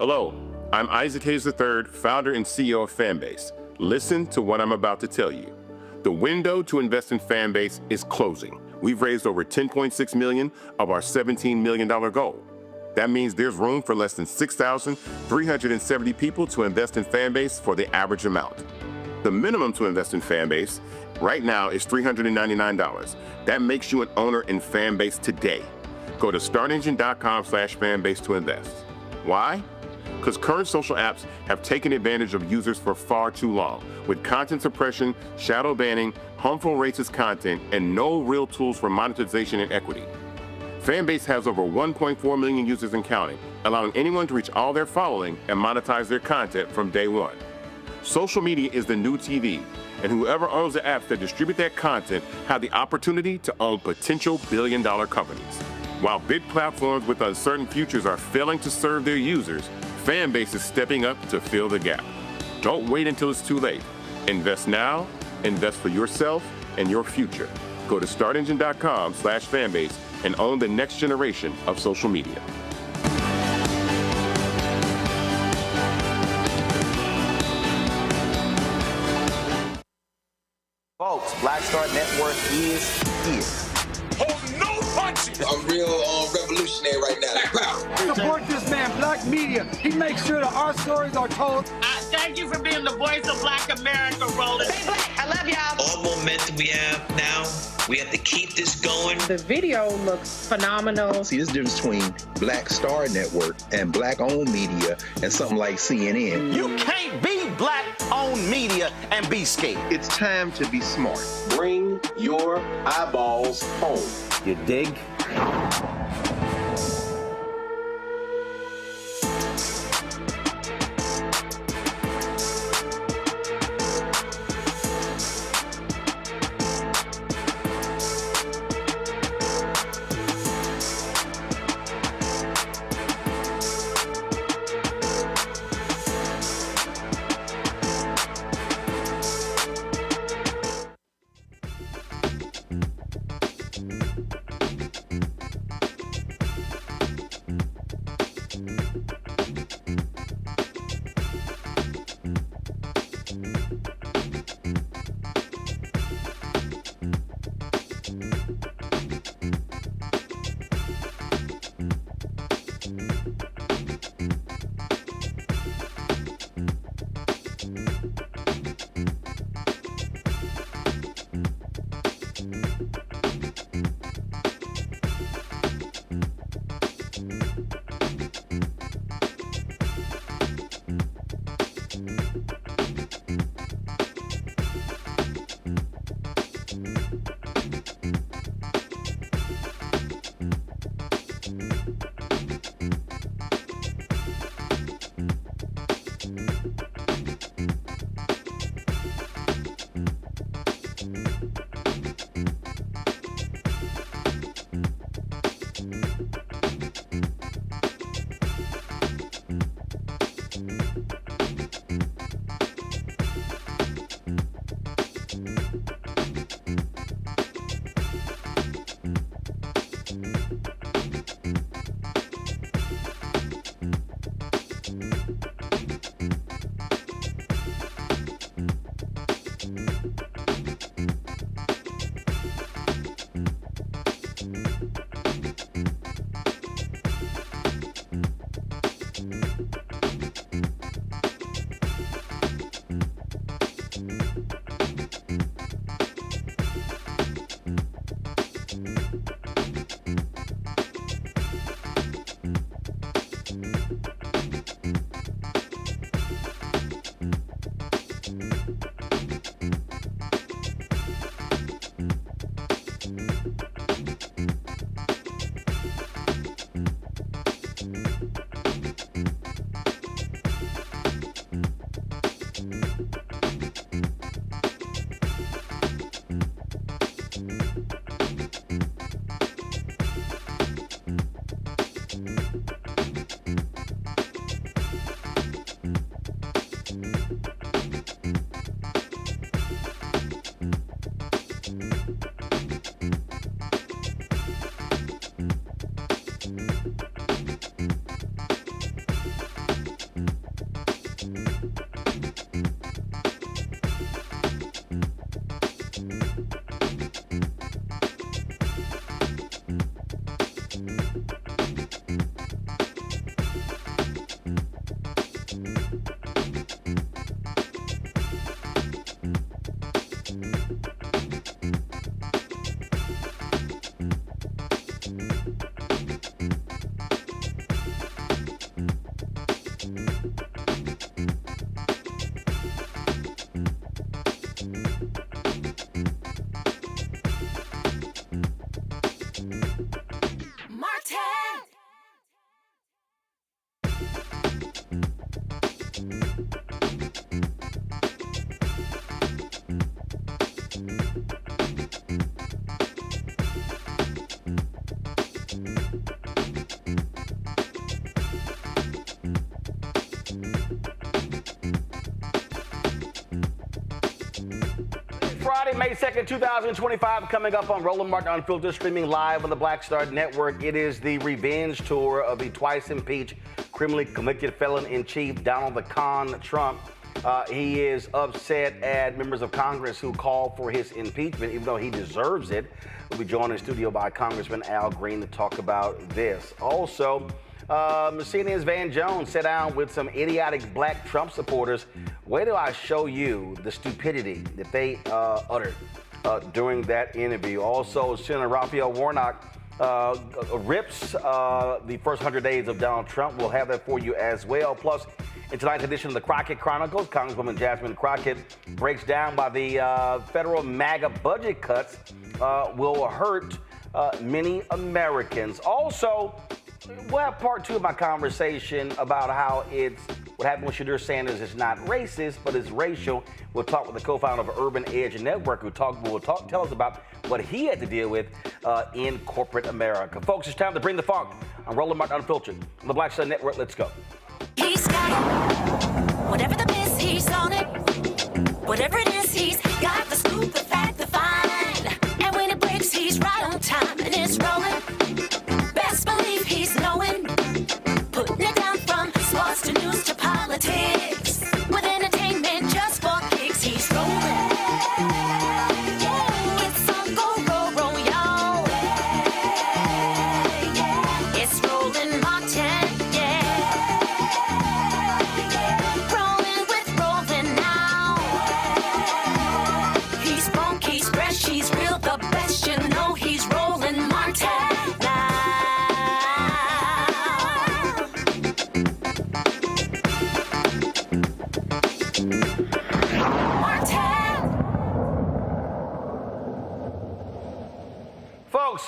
Hello, I'm Isaac Hayes III, founder and CEO of Fanbase. Listen to what I'm about to tell you. The window to invest in Fanbase is closing. We've raised over $10.6 million of our $17 million goal. That means there's room for less than 6,370 people to invest in Fanbase for the average amount. The minimum to invest in Fanbase right now is $399. That makes you an owner in Fanbase today. Go to startengine.com/fanbase to invest. Why? Because current social apps have taken advantage of users for far too long, with content suppression, shadow banning, harmful racist content, and no real tools for monetization and equity. Fanbase has over 1.4 million users and counting, allowing anyone to reach all their following and monetize their content from day one. Social media is the new TV, and whoever owns the apps that distribute that content have the opportunity to own potential billion-dollar companies. While big platforms with uncertain futures are failing to serve their users, Fanbase is stepping up to fill the gap. Don't wait until it's too late. Invest now, invest for yourself and your future. Go to startengine.com/fanbase and own the next generation of social media. Folks, Black Star Network is here. Oh, no punches! I'm real revolutionary right now. Support this man, Black Media. He makes sure that our stories are told. Thank you for being the voice of Black America, Roland. Stay black. I love y'all. All momentum we have now, we have to keep this going. The video looks phenomenal. See, there's a difference between Black Star Network and Black-owned media and something like CNN. You can't be Black-owned media and be scared. It's time to be smart. Bring your eyeballs home. You dig? Friday, May 2nd, 2025, coming up on Roland Martin Unfiltered, streaming live on the Black Star Network. It is the revenge tour of the twice impeached, criminally convicted felon-in-chief Donald the Con Trump. He is upset at members of Congress who call for his impeachment, even though he deserves it. We'll be joined in studio by Congressman Al Green to talk about this. Also, CNN's Van Jones sat down with some idiotic black Trump supporters. Where do I show you the stupidity that they uttered during that interview? Also, Senator Raphael Warnock rips the first 100 days of Donald Trump. We'll have that for you as well. Plus, in tonight's edition of the Crockett Chronicles, Congresswoman Jasmine Crockett breaks down why the federal MAGA budget cuts will hurt many Americans. Also, we'll have part two of my conversation about how what happened with Shadur Sanders is not racist, but it's racial. We'll talk with the co-founder of Urban Edge Network, who will tell us about what he had to deal with in corporate America. Folks, it's time to bring the funk. I'm Roland Martin Unfiltered on the Black Star Network. Let's go. He's got it. Whatever the miss, he's on it. Whatever it is, he's got the scoop, the fact, the find. And when it breaks, he's right on time and it's rolling. Best believe he's knowing. Putting it down from sports to news to politics. With entertainment just for kicks, he's rolling. Yeah, it's on go, roll, y'all. Yeah, it's Roland Martin.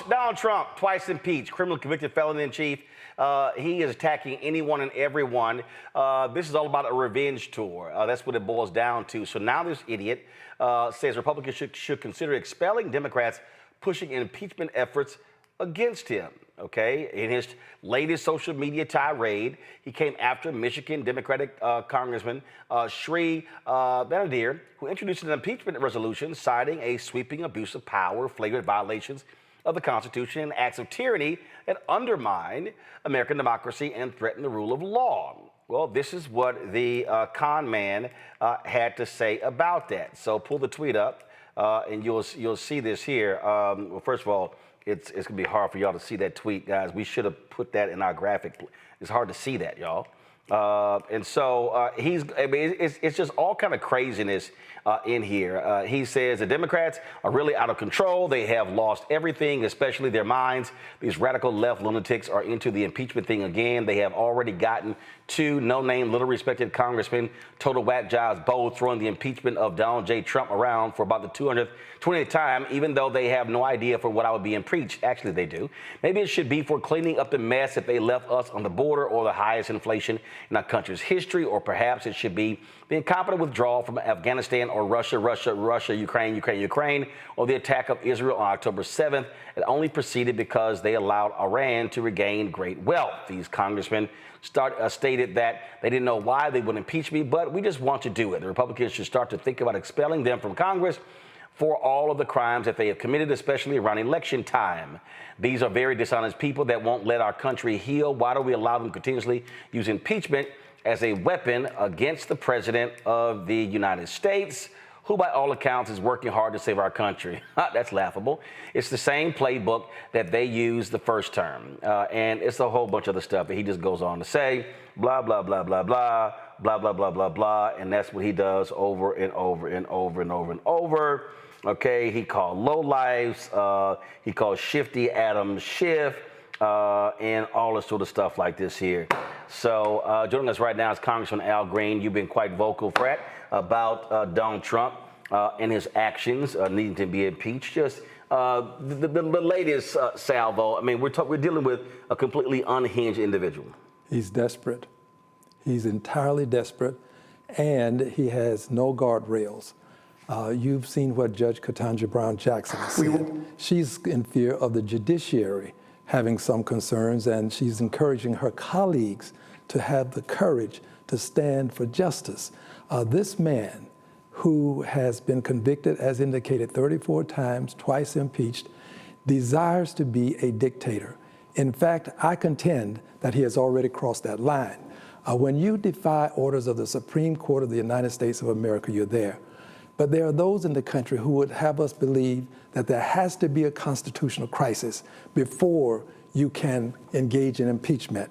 Donald Trump, twice impeached, criminally convicted felon-in-chief. He is attacking anyone and everyone. This is all about a revenge tour. That's what it boils down to. So now this idiot says Republicans should consider expelling Democrats pushing impeachment efforts against him. Okay, in his latest social media tirade, he came after Michigan Democratic Congressman Sri Banadir, who introduced an impeachment resolution citing a sweeping abuse of power, flagrant violations of the Constitution, and acts of tyranny that undermine American democracy and threaten the rule of law. Well, this is what the con man had to say about that. So pull the tweet up, and you'll see this here. Well, first of all, it's going to be hard for y'all to see that tweet, guys. We should have put that in our graphic. It's hard to see that, y'all. And so it's just all kind of craziness in here. He says the Democrats are really out of control. They have lost everything, especially their minds. These radical left lunatics are into the impeachment thing again. They have already gotten two no-name, little-respected congressmen, total whack jobs, both throwing the impeachment of Donald J. Trump around for about the 220th time, even though they have no idea for what I would be impeached. Actually, they do. Maybe it should be for cleaning up the mess that they left us on the border, or the highest inflation in our country's history, or perhaps it should be the incompetent withdrawal from Afghanistan, or Russia, Ukraine, or the attack of Israel on October 7th. It only proceeded because they allowed Iran to regain great wealth. These congressmen stated that they didn't know why they would impeach me, but we just want to do it. The Republicans should start to think about expelling them from Congress for all of the crimes that they have committed, especially around election time. These are very dishonest people that won't let our country heal. Why do we allow them to continuously use impeachment as a weapon against the president of the United States, who by all accounts is working hard to save our country? That's laughable. It's the same playbook that they used the first term. And it's a whole bunch of other stuff that he just goes on to say, blah, blah, blah, blah, blah, blah, blah, blah, blah, blah. And that's what he does over and over and over and over and over. Okay, he called lowlifes, he called Shifty Adam Schiff, and all this sort of stuff like this here. So joining us right now is Congressman Al Green. You've been quite vocal, Fred, about Donald Trump and his actions needing to be impeached. Just the latest salvo. I mean, we're dealing with a completely unhinged individual. He's desperate. He's entirely desperate, and he has no guardrails. You've seen what Judge Ketanji Brown Jackson said. She's in fear of the judiciary having some concerns, and she's encouraging her colleagues to have the courage to stand for justice. This man who has been convicted, as indicated, 34 times, twice impeached, desires to be a dictator. In fact, I contend that he has already crossed that line. When you defy orders of the Supreme Court of the United States of America, you're there. But there are those in the country who would have us believe that there has to be a constitutional crisis before you can engage in impeachment.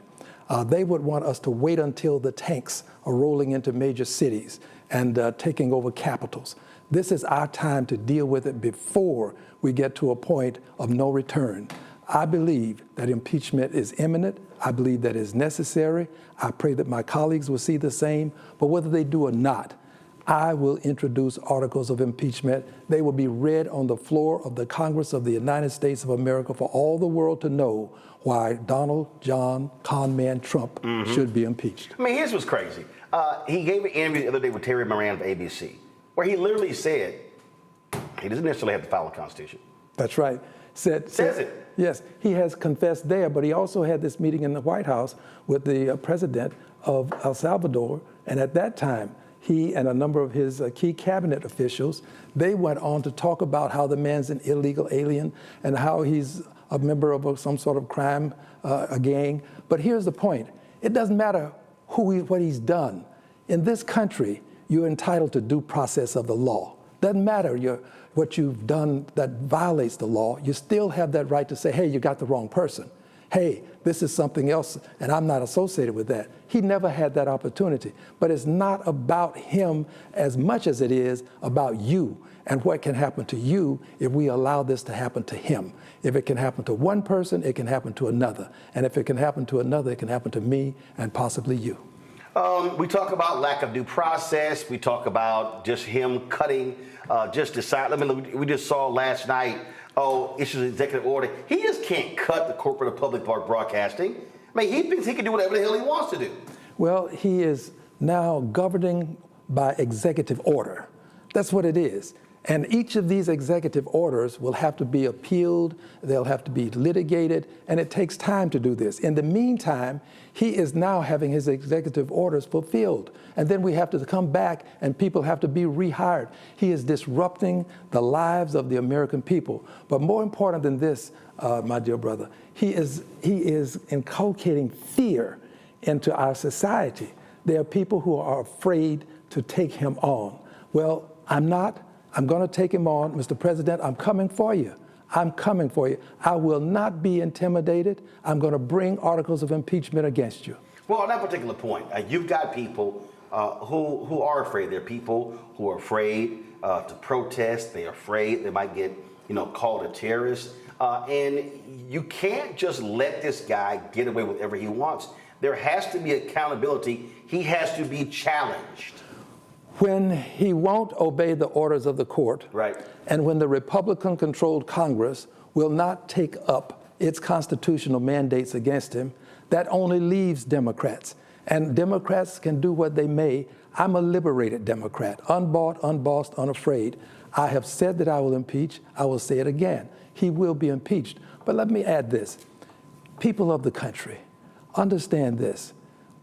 They would want us to wait until the tanks are rolling into major cities and taking over capitals. This is our time to deal with it before we get to a point of no return. I believe that impeachment is imminent. I believe that is necessary. I pray that my colleagues will see the same. But whether they do or not, I will introduce articles of impeachment. They will be read on the floor of the Congress of the United States of America for all the world to know why Donald John Conman Trump should be impeached. I mean, here's what's crazy. He gave an interview the other day with Terry Moran of ABC, where he literally said he doesn't necessarily have to follow the Constitution. That's right. Says it. Yes, he has confessed there, but he also had this meeting in the White House with the president of El Salvador, and at that time, he and a number of his key cabinet officials, they went on to talk about how the man's an illegal alien and how he's a member of some sort of crime, a gang. But here's the point. It doesn't matter what he's done. In this country, you're entitled to due process of the law. Doesn't matter what you've done that violates the law. You still have that right to say, hey, you got the wrong person. Hey, this is something else, and I'm not associated with that. He never had that opportunity. But it's not about him as much as it is about you and what can happen to you if we allow this to happen to him. If it can happen to one person, it can happen to another. And if it can happen to another, it can happen to me and possibly you. We talk about lack of due process. We talk about just him cutting, we just saw last night, issues an executive order. He just can't cut the corporate or public broadcasting. I mean, he thinks he can do whatever the hell he wants to do. Well, he is now governing by executive order. That's what it is. And each of these executive orders will have to be appealed, they'll have to be litigated, and it takes time to do this. In the meantime, he is now having his executive orders fulfilled. And then we have to come back and people have to be rehired. He is disrupting the lives of the American people. But more important than this, my dear brother, he is inculcating fear into our society. There are people who are afraid to take him on. Well, I'm not. I'm going to take him on. Mr. President, I'm coming for you. I'm coming for you. I will not be intimidated. I'm going to bring articles of impeachment against you. Well, on that particular point, you've got people who are afraid. There are people who are afraid to protest. They're afraid they might get, called a terrorist. And you can't just let this guy get away with whatever he wants. There has to be accountability. He has to be challenged. When he won't obey the orders of the court, right, and when the Republican-controlled Congress will not take up its constitutional mandates against him, that only leaves Democrats. And Democrats can do what they may. I'm a liberated Democrat, unbought, unbossed, unafraid. I have said that I will impeach. I will say it again. He will be impeached. But let me add this. People of the country, understand this.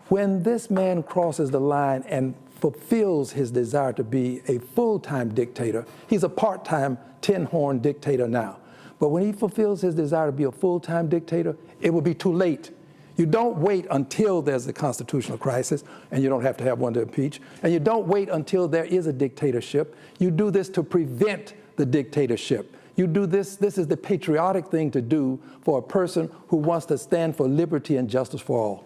When this man crosses the line and fulfills his desire to be a full-time dictator, he's a part-time tin-horn dictator now. But when he fulfills his desire to be a full-time dictator, it will be too late. You don't wait until there's a constitutional crisis, and you don't have to have one to impeach, and you don't wait until there is a dictatorship. You do this to prevent the dictatorship. You do this is the patriotic thing to do for a person who wants to stand for liberty and justice for all.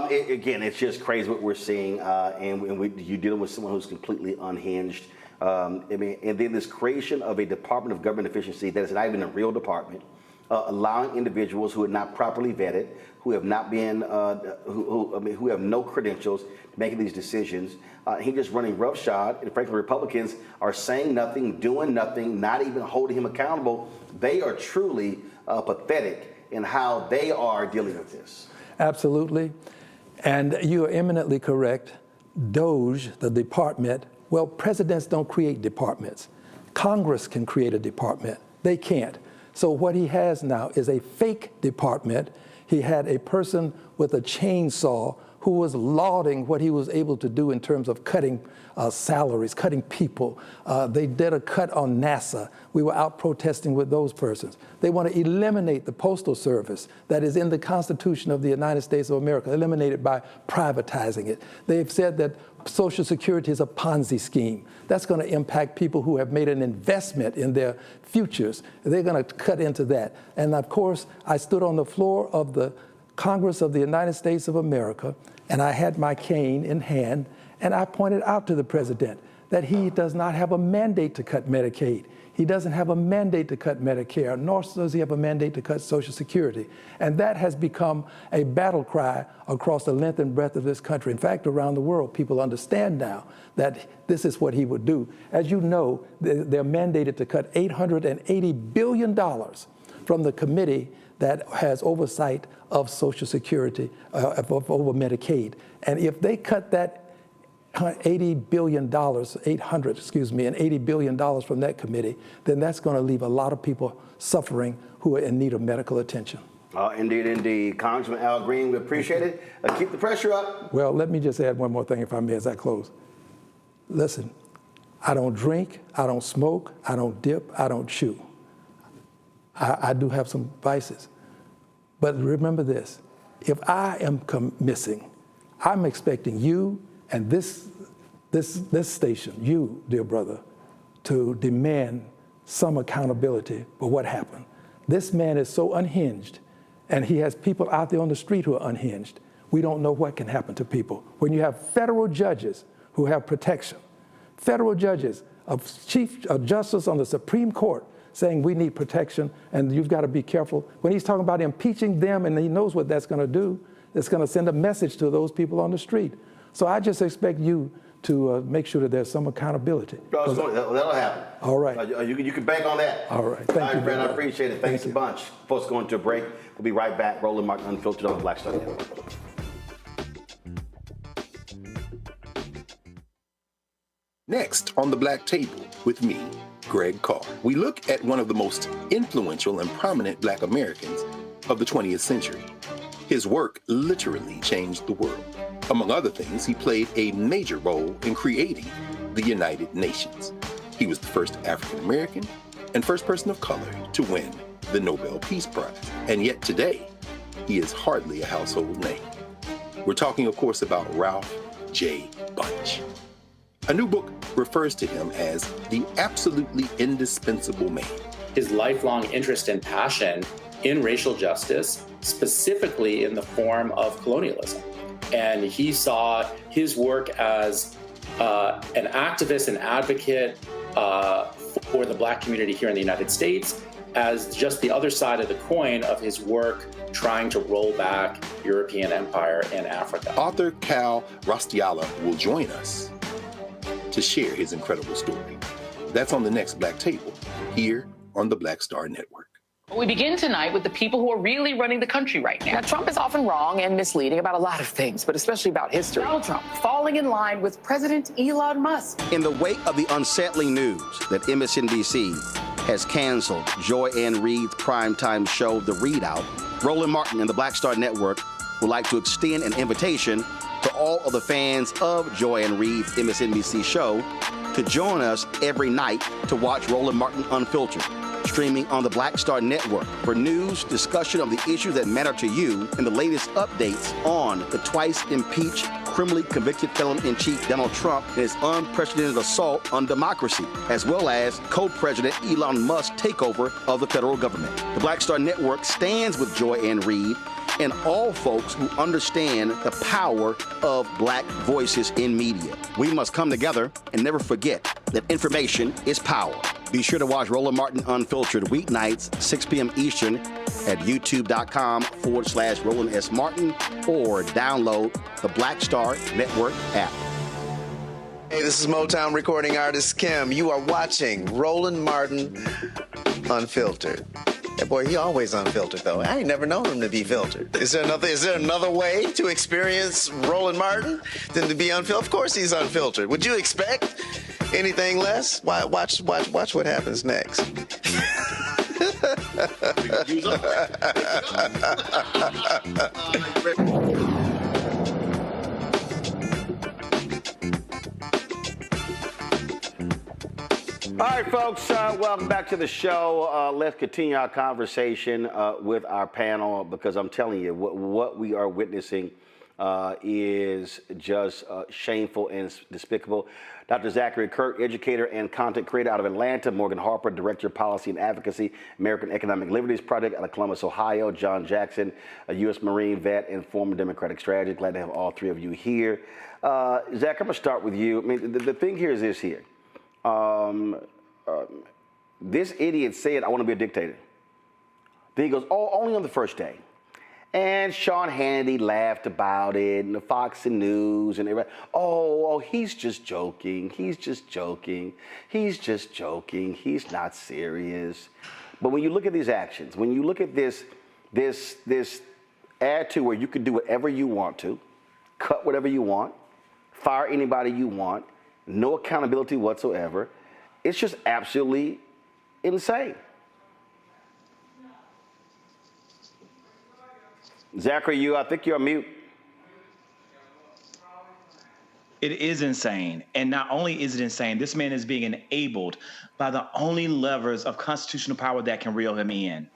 Again, it's just crazy what we're seeing, and you're dealing with someone who's completely unhinged. And then this creation of a Department of Government Efficiency that is not even a real department, allowing individuals who are not properly vetted, who have not been, who have no credentials, making these decisions. He's just running roughshod, and frankly, Republicans are saying nothing, doing nothing, not even holding him accountable. They are truly pathetic in how they are dealing with this. Absolutely. And you are eminently correct. DOJ, the department, well, presidents don't create departments. Congress can create a department. They can't. So what he has now is a fake department. He had a person with a chainsaw who who was lauding what he was able to do in terms of cutting salaries, cutting people. They did a cut on NASA. We were out protesting with those persons. They want to eliminate the Postal Service that is in the Constitution of the United States of America, eliminate it by privatizing it. They've said that Social Security is a Ponzi scheme. That's going to impact people who have made an investment in their futures. They're going to cut into that. And of course, I stood on the floor of the Congress of the United States of America, and I had my cane in hand, and I pointed out to the president that he does not have a mandate to cut Medicaid. He doesn't have a mandate to cut Medicare, nor does he have a mandate to cut Social Security. And that has become a battle cry across the length and breadth of this country. In fact, around the world, people understand now that this is what he would do. As you know, they're mandated to cut $880 billion from the committee that has oversight of Social Security, over Medicaid. And if they cut that $80 billion from that committee, then that's going to leave a lot of people suffering who are in need of medical attention. Indeed, indeed. Congressman Al Green, we appreciate it. Keep the pressure up. Well, let me just add one more thing, if I may, as I close. Listen, I don't drink, I don't smoke, I don't dip, I don't chew. I do have some vices. But remember this, if I am missing, I'm expecting you and this station, you, dear brother, to demand some accountability for what happened. This man is so unhinged, and he has people out there on the street who are unhinged. We don't know what can happen to people. When you have federal judges who have protection, federal judges, a chief justice on the Supreme Court saying we need protection and you've got to be careful. When he's talking about impeaching them, and he knows what that's going to do, it's going to send a message to those people on the street. So I just expect you to make sure that there's some accountability. That'll happen. All right. You can bank on that. All right. Thank you, Brad. I appreciate it. Thanks a bunch. Folks, going to a break. We'll be right back. Roland Martin Unfiltered on the Black Star Network. Next on the Black Table with me, Greg Carr, we look at one of the most influential and prominent Black Americans of the 20th century. His work literally changed the world. Among other things, he played a major role in creating the United Nations. He was the first African American and first person of color to win the Nobel Peace Prize. And yet today, he is hardly a household name. We're talking, of course, about Ralph J. Bunche. A new book refers to him as the absolutely indispensable man. His lifelong interest and passion in racial justice, specifically in the form of colonialism. And he saw his work as an activist and advocate for the Black community here in the United States as just the other side of the coin of his work trying to roll back European empire in Africa. Author Cal Rostiala will join us to share his incredible story. That's on the next Black Table, here on the Black Star Network. We begin tonight with the people who are really running the country right now. Now, Trump is often wrong and misleading about a lot of things, but especially about history. Donald Trump falling in line with President Elon Musk. In the wake of the unsettling news that MSNBC has canceled Joy Ann Reid's primetime show, The Readout, Roland Martin and the Black Star Network would like to extend an invitation to all of the fans of Joy Ann Reid's MSNBC show to join us every night to watch Roland Martin Unfiltered, streaming on the Black Star Network for news, discussion of the issues that matter to you, and the latest updates on the twice impeached, criminally convicted felon-in-chief Donald Trump and his unprecedented assault on democracy, as well as co-president Elon Musk's takeover of the federal government. The Black Star Network stands with Joy Ann Reid and all folks who understand the power of Black voices in media. We must come together and never forget that information is power. Be sure to watch Roland Martin Unfiltered weeknights, 6 p.m. Eastern at youtube.com/Roland S. Martin or download the Black Star Network app. Hey, this is Motown recording artist Kim. You are watching Roland Martin Unfiltered. That boy, he always unfiltered, though. I ain't never known him to be filtered. Is there another way to experience Roland Martin than to be unfiltered? Of course he's unfiltered. Would you expect anything less? Watch what happens next. All right, folks, welcome back to the show. Let's continue our conversation with our panel, because I'm telling you, what we are witnessing is just shameful and despicable. Dr. Zachary Kirk, educator and content creator out of Atlanta. Morgan Harper, director of policy and advocacy, American Economic Liberties Project out of Columbus, Ohio. John Jackson, a U.S. Marine vet and former Democratic strategist. Glad to have all three of you here. Zach, I'm going to start with you. I mean, the thing here is this here. This idiot said, I want to be a dictator. Then he goes, oh, only on the first day. And Sean Hannity laughed about it, and the Fox News, and everybody, oh, he's just joking. He's just joking. He's just joking. He's not serious. But when you look at these actions, when you look at this attitude where you can do whatever you want to, cut whatever you want, fire anybody you want, no accountability whatsoever, it's just absolutely insane. Zachary, I think you're on mute. It is insane. And not only is it insane, this man is being enabled by the only levers of constitutional power that can reel him in.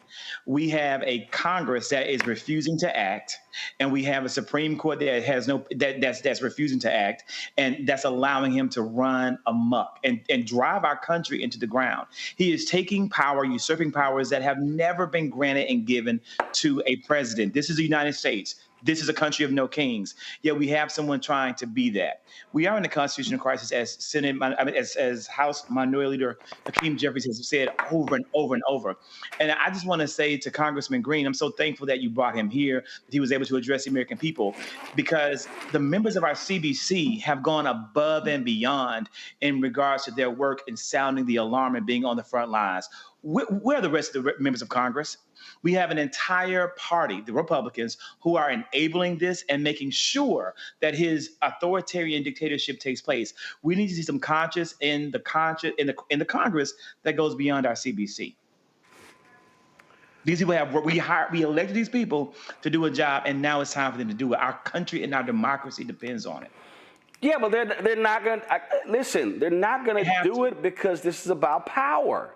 We have a Congress that is refusing to act, and we have a Supreme Court that has that's refusing to act, and that's allowing him to run amok and drive our country into the ground. He is taking power, usurping powers that have never been granted and given to a president. This is the United States. This is a country of no kings. Yet we have someone trying to be that. We are in a constitutional crisis, as House Minority Leader Hakeem Jeffries has said over and over and over. And I just want to say to Congressman Green, I'm so thankful that you brought him here, that he was able to address the American people, because the members of our CBC have gone above and beyond in regards to their work in sounding the alarm and being on the front lines. Where are the rest of the members of Congress? We have an entire party, the Republicans, who are enabling this and making sure that his authoritarian dictatorship takes place. We need to see some conscience in the Congress that goes beyond our CBC. These people we elected these people to do a job, and now it's time for them to do it. Our country and our democracy depends on it. Yeah, but they're not going to listen. They're not going to do it because this is about power.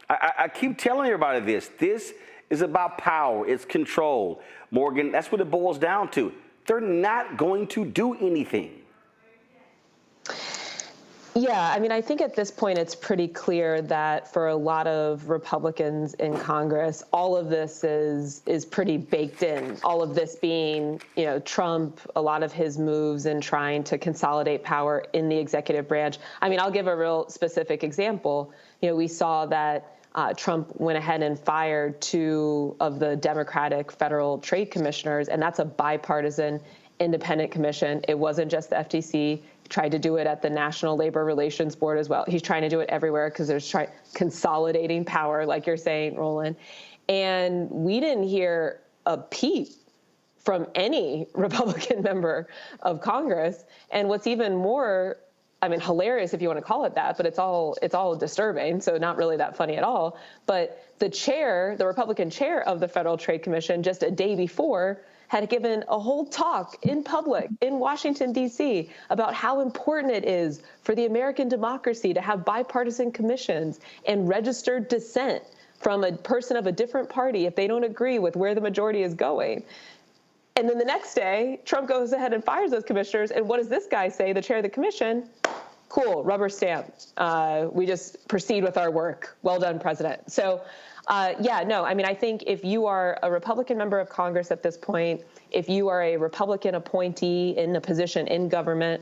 I keep telling everybody this. This is about power. It's control. Morgan, that's what it boils down to. They're not going to do anything. Yeah, I mean, I think at this point it's pretty clear that for a lot of Republicans in Congress, all of this is pretty baked in. All of this being, Trump, a lot of his moves in trying to consolidate power in the executive branch. I mean, I'll give a real specific example. We saw that Trump went ahead and fired 2 of the Democratic federal trade commissioners, and that's a bipartisan independent commission. It wasn't just the FTC. He tried to do it at the National Labor Relations Board as well. He's trying to do it everywhere because there's consolidating power, like you're saying, Roland. And we didn't hear a peep from any Republican member of Congress. And what's even more hilarious if you want to call it that, but it's all disturbing, so not really that funny at all. But the Republican chair of the Federal Trade Commission, just a day before, had given a whole talk in public in Washington, D.C. about how important it is for the American democracy to have bipartisan commissions and registered dissent from a person of a different party if they don't agree with where the majority is going. And then the next day, Trump goes ahead and fires those commissioners. And what does this guy say, the chair of the commission? Cool, rubber stamp. We just proceed with our work. Well done, President. So, I think if you are a Republican member of Congress at this point, if you are a Republican appointee in a position in government,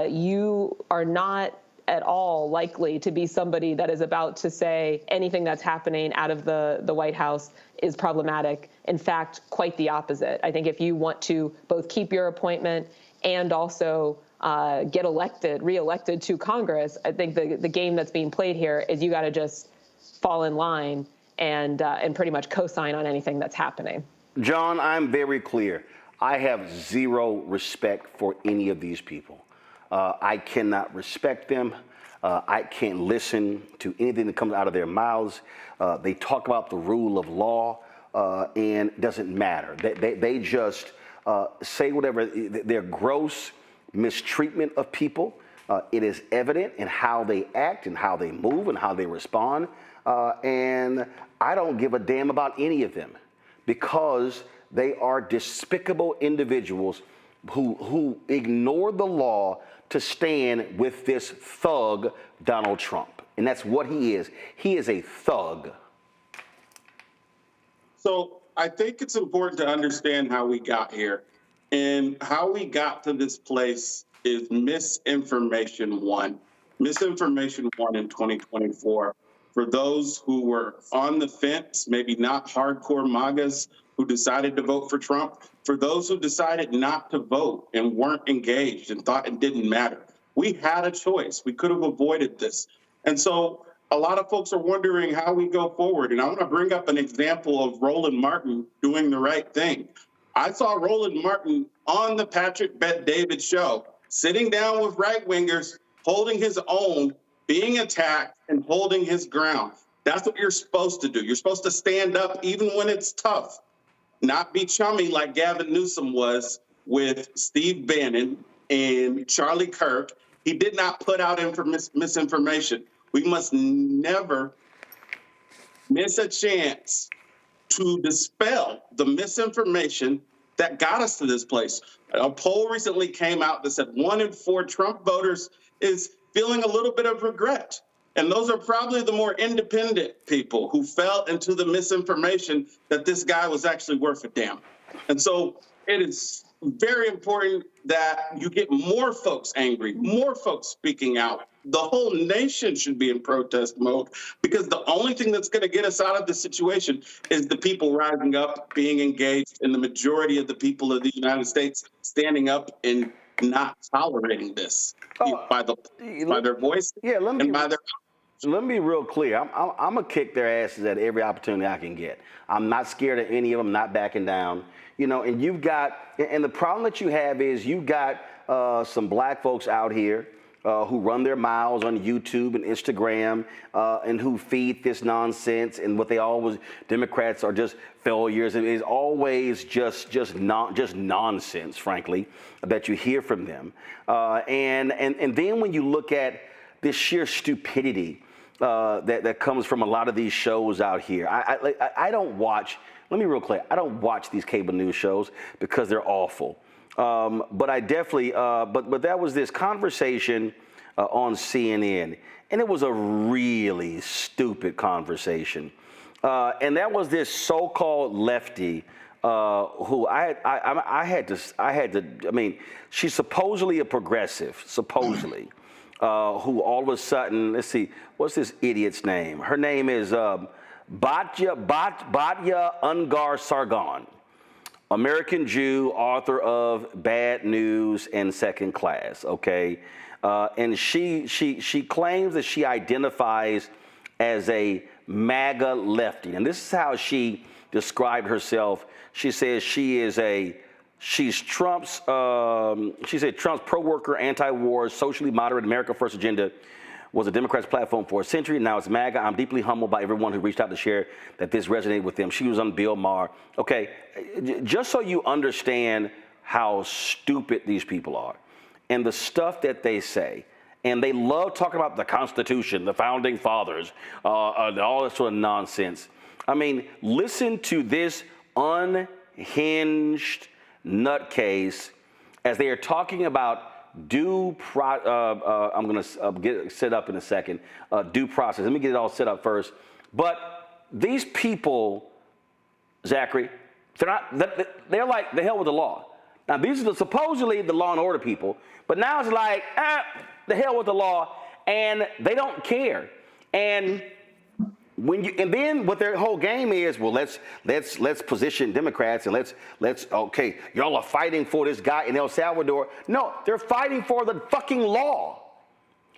you are not at all likely to be somebody that is about to say anything that's happening out of the White House is problematic. In fact, quite the opposite. I think if you want to both keep your appointment and also get reelected to Congress, I think the game that's being played here is you got to just fall in line and pretty much co-sign on anything that's happening. John, I'm very clear. I have zero respect for any of these people. I cannot respect them. I can't listen to anything that comes out of their mouths. They talk about the rule of law, and it doesn't matter. They just say whatever. Their gross mistreatment of people It is evident in how they act and how they move and how they respond. And I don't give a damn about any of them because they are despicable individuals who ignore the law to stand with this thug, Donald Trump. And that's what he is. He is a thug. So I think it's important to understand how we got here. And how we got to this place is misinformation one. Misinformation one in 2024. For those who were on the fence, maybe not hardcore MAGAs who decided to vote for Trump, for those who decided not to vote and weren't engaged and thought it didn't matter. We had a choice. We could have avoided this. And so a lot of folks are wondering how we go forward. And I want to bring up an example of Roland Martin doing the right thing. I saw Roland Martin on the Patrick Bet-David show, sitting down with right-wingers, holding his own, being attacked, and holding his ground. That's what you're supposed to do. You're supposed to stand up even when it's tough, not be chummy like Gavin Newsom was with Steve Bannon and Charlie Kirk. He did not put out misinformation. We must never miss a chance to dispel the misinformation that got us to this place. A poll recently came out that said 1 in 4 Trump voters is feeling a little bit of regret. And those are probably the more independent people who fell into the misinformation that this guy was actually worth a damn. And so it is very important that you get more folks angry, more folks speaking out. The whole nation should be in protest mode because the only thing that's going to get us out of this situation is the people rising up, being engaged, and the majority of the people of the United States standing up and not tolerating this by their voice and by their. Let me be real clear. I'm going to kick their asses at every opportunity I can get. I'm not scared of any of them, not backing down. You know, and you've got, and the problem that you have is you've got some black folks out here who run their mouths on YouTube and Instagram and who feed this nonsense and what they always, Democrats are just failures. It is always just nonsense, frankly, that you hear from them. And then when you look at this sheer stupidity that comes from a lot of these shows out here, I don't watch. Let me be real clear. I don't watch these cable news shows because they're awful. But I definitely, but that was this conversation on CNN, and it was a really stupid conversation. And that was this so-called lefty who I had to, I mean, she's supposedly a progressive, supposedly, who all of a sudden, let's see, what's this idiot's name? Her name is Batya Ungar Sargon, American Jew, author of Bad News and Second Class, okay? And she claims that she identifies as a MAGA lefty. And this is how she described herself. She says she's Trump's, she said Trump's pro-worker, anti-war, socially moderate America First agenda was a Democrat's platform for a century. Now it's MAGA. I'm deeply humbled by everyone who reached out to share that this resonated with them. She was on Bill Maher. Okay, just so you understand how stupid these people are and the stuff that they say. And they love talking about the Constitution, the Founding Fathers, all this sort of nonsense. I mean, listen to this unhinged nutcase as they are talking about I'm going to get it set up in a second, due process. Let me get it all set up first. But these people, Zachary, they're like the hell with the law. Now, these are supposedly the law and order people, but now it's like, the hell with the law, and they don't care. And then what their whole game is, well, let's position Democrats and let's okay, y'all are fighting for this guy in El Salvador. No, they're fighting for the fucking law.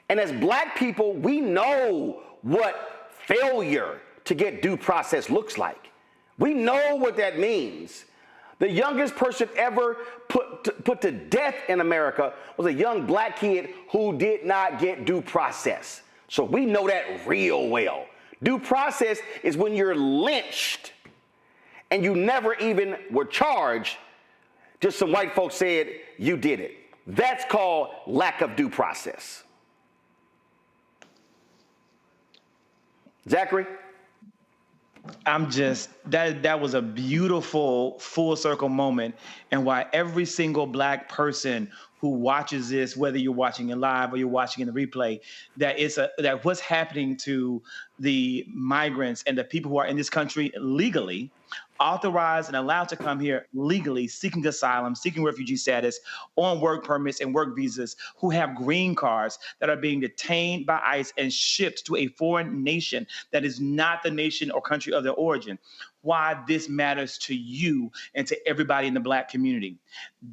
And as black people, we know what failure to get due process looks like. We know what that means. The youngest person ever put to death in America was a young black kid who did not get due process. So we know that real well. Due process is when you're lynched and you never even were charged. Just some white folks said you did it. That's called lack of due process. Zachary? That was a beautiful full circle moment, and why every single Black person who watches this, whether you're watching it live or you're watching in the replay, that what's happening to the migrants and the people who are in this country legally, authorized and allowed to come here legally, seeking asylum, seeking refugee status, on work permits and work visas, who have green cards, that are being detained by ICE and shipped to a foreign nation that is not the nation or country of their origin. Why this matters to you and to everybody in the Black community.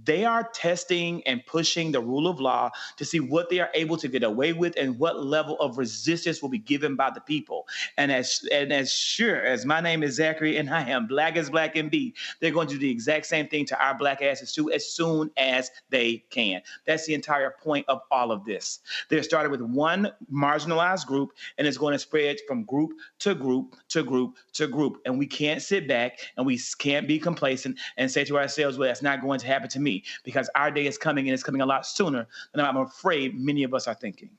They are testing and pushing the rule of law to see what they are able to get away with and what level of resistance will be given by the people. And as sure as my name is Zachary and I am Black as Black can be, they're going to do the exact same thing to our Black asses too, as soon as they can. That's the entire point of all of this. They started with one marginalized group, and it's going to spread from group to group to group to group. And we can't sit back and we can't be complacent and say to ourselves, well, that's not going to happen to me, because our day is coming, and it's coming a lot sooner than I'm afraid many of us are thinking.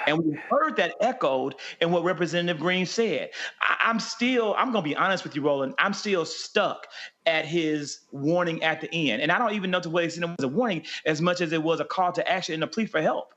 And we heard that echoed in what Representative Green said. I'm going to be honest with you, Roland, I'm still stuck at his warning at the end. And I don't even know to what extent it was a warning as much as it was a call to action and a plea for help.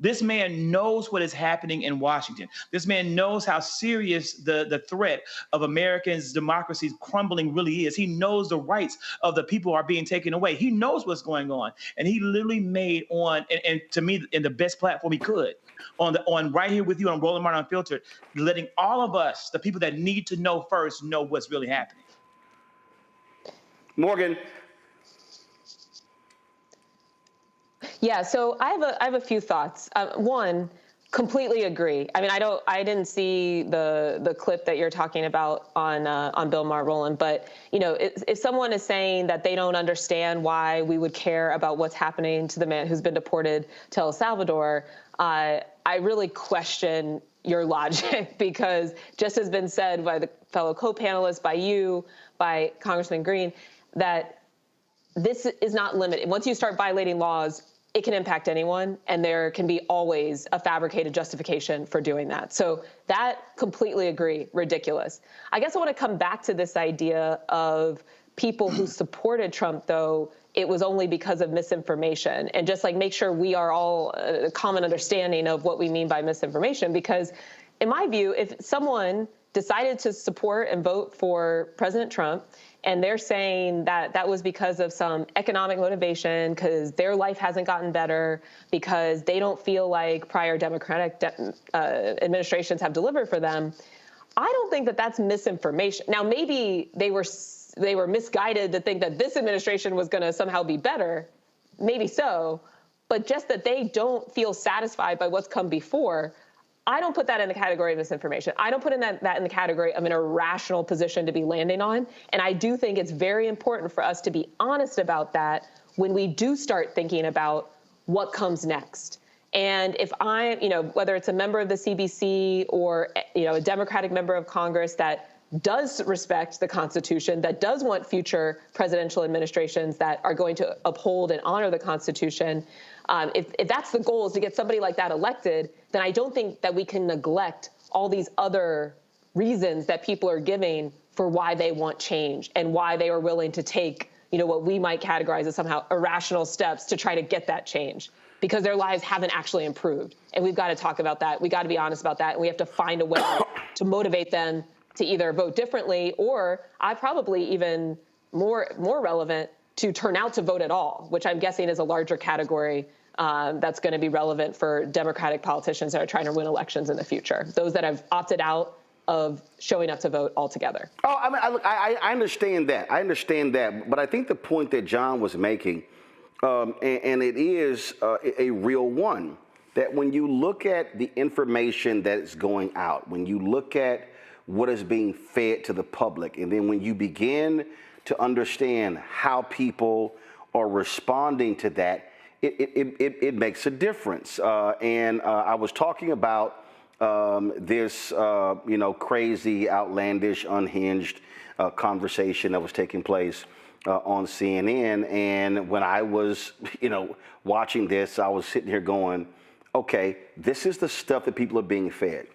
This man knows what is happening in Washington. This man knows how serious the threat of Americans' democracy's crumbling really is. He knows the rights of the people are being taken away. He knows what's going on. And he literally made and to me, in the best platform he could, on right here with you on Roland Martin Unfiltered, letting all of us, the people that need to know first, know what's really happening. Morgan. Yeah, so I have a few thoughts. One, completely agree. I mean, I didn't see the clip that you're talking about on Bill Maher, Roland, but if someone is saying that they don't understand why we would care about what's happening to the man who's been deported to El Salvador, I really question your logic, because just has been said by the fellow co-panelists, by you, by Congressman Green, that this is not limited. Once you start violating laws, it can impact anyone, and there can be always a fabricated justification for doing that. So that, completely agree, ridiculous. I guess I want to come back to this idea of people who supported Trump, though it was only because of misinformation, and just make sure we are all a common understanding of what we mean by misinformation. Because in my view, if someone decided to support and vote for President Trump, and they're saying that that was because of some economic motivation, because their life hasn't gotten better, because they don't feel like prior Democratic administrations have delivered for them, I don't think that that's misinformation. Now, maybe they were misguided to think that this administration was going to somehow be better. Maybe so. But just that they don't feel satisfied by what's come before, I don't put that in the category of misinformation. I don't put that in the category of an irrational position to be landing on. And I do think it's very important for us to be honest about that when we do start thinking about what comes next. And if whether it's a member of the CBC or, a Democratic member of Congress that does respect the Constitution, that does want future presidential administrations that are going to uphold and honor the Constitution, if that's the goal, is to get somebody like that elected, then I don't think that we can neglect all these other reasons that people are giving for why they want change and why they are willing to take, what we might categorize as somehow irrational steps to try to get that change, because their lives haven't actually improved. And we've got to talk about that. We got to be honest about that. And we have to find a way to motivate them to either vote differently, or probably even more relevant, to turn out to vote at all, which I'm guessing is a larger category that's going to be relevant for Democratic politicians that are trying to win elections in the future. Those that have opted out of showing up to vote altogether. Oh, I mean, I understand that. I understand that. But I think the point that John was making, and it is a real one, that when you look at the information that is going out, when you look at what is being fed to the public, and then when you begin to understand how people are responding to that, it makes a difference. And I was talking about this, crazy, outlandish, unhinged conversation that was taking place on CNN. And when I was, watching this, I was sitting here going, okay, this is the stuff that people are being fed.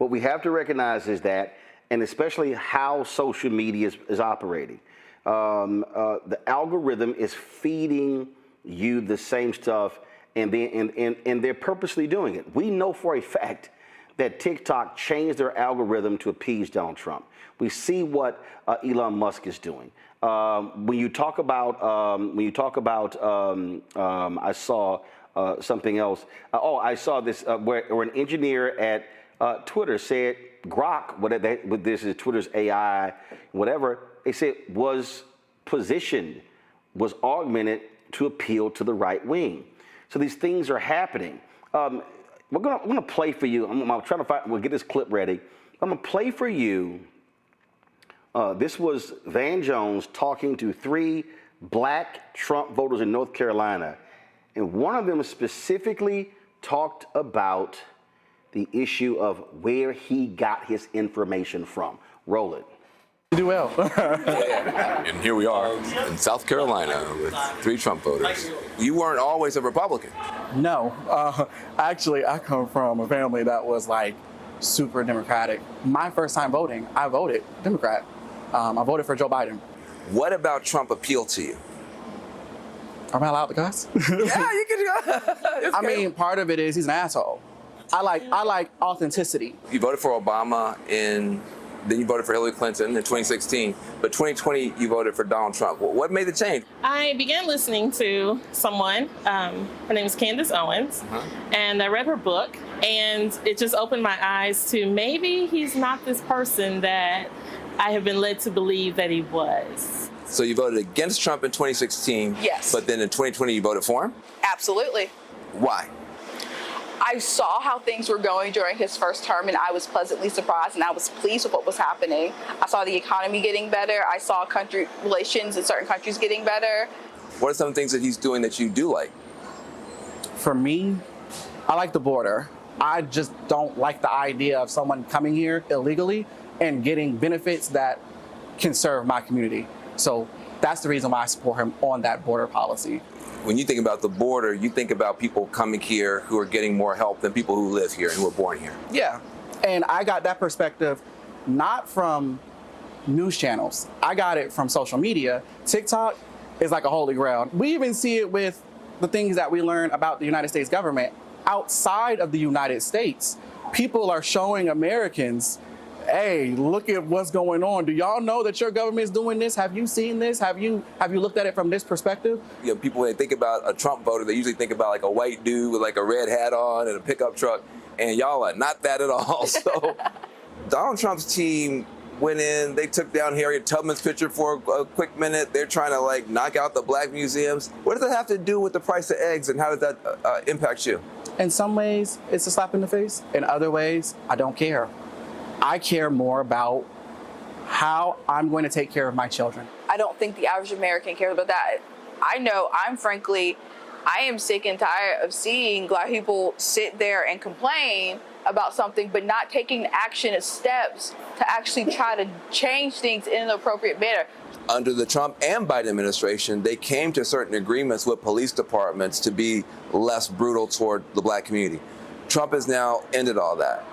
what we have to recognize is that, and especially how social media is operating, the algorithm is feeding you the same stuff, and they're purposely doing it. We know for a fact that TikTok changed their algorithm to appease Donald Trump. We see what Elon Musk is doing. When you talk about, I saw something else. I saw this where an engineer at Twitter said Grok, what this is Twitter's AI, whatever, they said was positioned, was augmented to appeal to the right wing. So these things are happening. I'm gonna play for you. I'm trying to find. We'll get this clip ready. I'm gonna play for you. This was Van Jones talking to 3 black Trump voters in North Carolina, and one of them specifically talked about the issue of where he got his information from. Roll it. You do well. And here we are in South Carolina with 3 Trump voters. You weren't always a Republican. No. Actually, I come from a family that was like super Democratic. My first time voting, I voted Democrat. I voted for Joe Biden. What about Trump appealed to you? Am I allowed to cuss? Yeah, you can. I mean, part of it is he's an asshole. I like authenticity. You voted for Obama then you voted for Hillary Clinton in 2016, but 2020 you voted for Donald Trump. What made the change? I began listening to someone, her name is Candace Owens, and I read her book, and it just opened my eyes to maybe he's not this person that I have been led to believe that he was. So you voted against Trump in 2016, Yes. But then in 2020 you voted for him? Absolutely. Why? I saw how things were going during his first term, and I was pleasantly surprised, and I was pleased with what was happening. I saw the economy getting better. I saw country relations in certain countries getting better. What are some things that he's doing that you do like? For me, I like the border. I just don't like the idea of someone coming here illegally and getting benefits that can serve my community. So that's the reason why I support him on that border policy. When you think about the border, you think about people coming here who are getting more help than people who live here and who were born here. Yeah, and I got that perspective not from news channels. I got it from social media. TikTok is like a holy grail. We even see it with the things that we learn about the United States government outside of the United States. People are showing Americans, hey, look at what's going on. Do y'all know that your government is doing this? Have you seen this? Have you looked at it from this perspective? You know, people, when they think about a Trump voter, they usually think about like a white dude with like a red hat on and a pickup truck, and y'all are not that at all. So Donald Trump's team went in, they took down Harriet Tubman's picture for a quick minute. They're trying to like knock out the black museums. What does that have to do with the price of eggs, and how does that impact you? In some ways, it's a slap in the face. In other ways, I don't care. I care more about how I'm going to take care of my children. I don't think the average American cares about that. I know I am sick and tired of seeing black people sit there and complain about something, but not taking action and steps to actually try to change things in an appropriate manner. Under the Trump and Biden administration, they came to certain agreements with police departments to be less brutal toward the black community. Trump has now ended all that.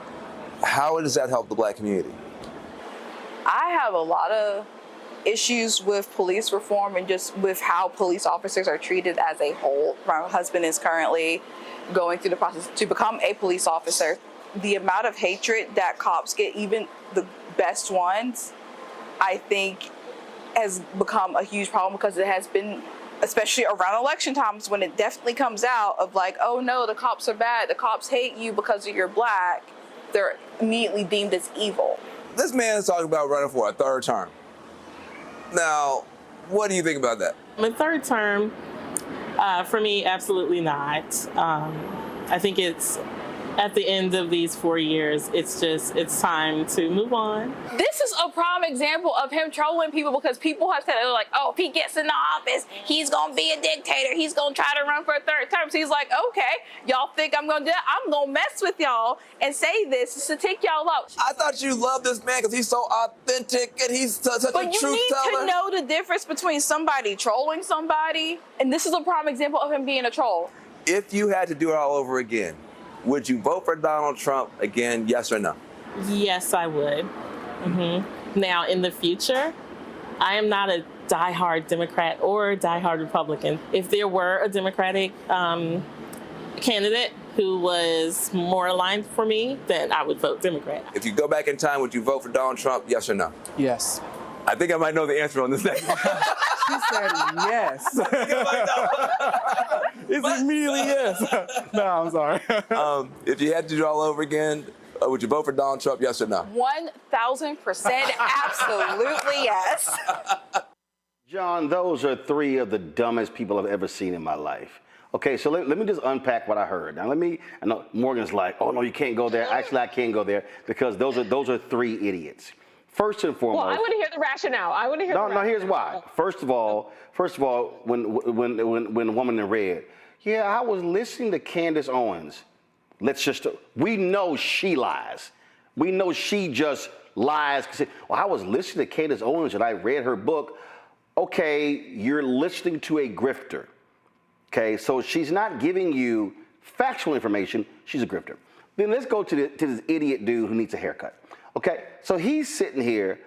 How does that help the black community? I have a lot of issues with police reform and just with how police officers are treated as a whole. My husband is currently going through the process to become a police officer. The amount of hatred that cops get, even the best ones, I think has become a huge problem, because it has been, especially around election times, when it definitely comes out of like, oh no, the cops are bad, the cops hate you because you're black. They're immediately deemed as evil. This man is talking about running for a 3rd term. Now, what do you think about that? The 3rd term, for me, absolutely not. I think it's at the end of these 4 years, it's time to move on. This is a prime example of him trolling people, because people have said, they're like, oh, if he gets in the office, he's gonna be a dictator. He's gonna try to run for a 3rd term. So he's like, okay, y'all think I'm gonna do that? I'm gonna mess with y'all and say this to take y'all out. I thought you loved this man because he's so authentic and he's such a truth teller. But you need to know the difference between somebody trolling somebody, and this is a prime example of him being a troll. If you had to do it all over again, would you vote for Donald Trump again, yes or no? Yes, I would. Now, in the future, I am not a diehard Democrat or diehard Republican. If there were a Democratic candidate who was more aligned for me, then I would vote Democrat. If you go back in time, would you vote for Donald Trump, yes or no? Yes. I think I might know the answer on this next one. She said yes. It's immediately yes. No, I'm sorry. If you had to do it all over again, would you vote for Donald Trump, yes or no? 1,000% absolutely yes. John, those are three of the dumbest people I've ever seen in my life. Okay, so let me just unpack what I heard. Now I know Morgan's like, oh no, you can't go there. Actually, I can go there because those are three idiots. First and foremost. Well, I want to hear the rationale. I want to hear. No, here's why. First of all, when the woman in red, yeah, I was listening to Candace Owens. We know she lies. We know she just lies. Well, I was listening to Candace Owens and I read her book. Okay, you're listening to a grifter. Okay, so she's not giving you factual information. She's a grifter. Then let's go to this idiot dude who needs a haircut. Okay, so he's sitting here.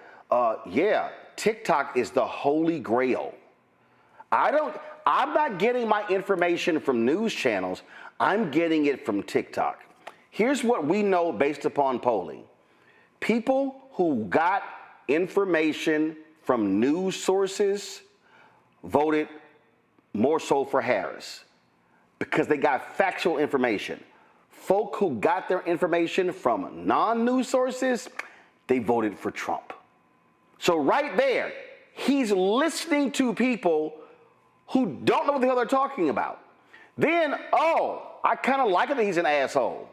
Yeah, TikTok is the holy grail. I'm not getting my information from news channels. I'm getting it from TikTok. Here's what we know based upon polling. People who got information from news sources voted more so for Harris because they got factual information. Folk who got their information from non-news sources, they voted for Trump. So right there, he's listening to people who don't know what the hell they're talking about. Then, I kind of like it that he's an asshole.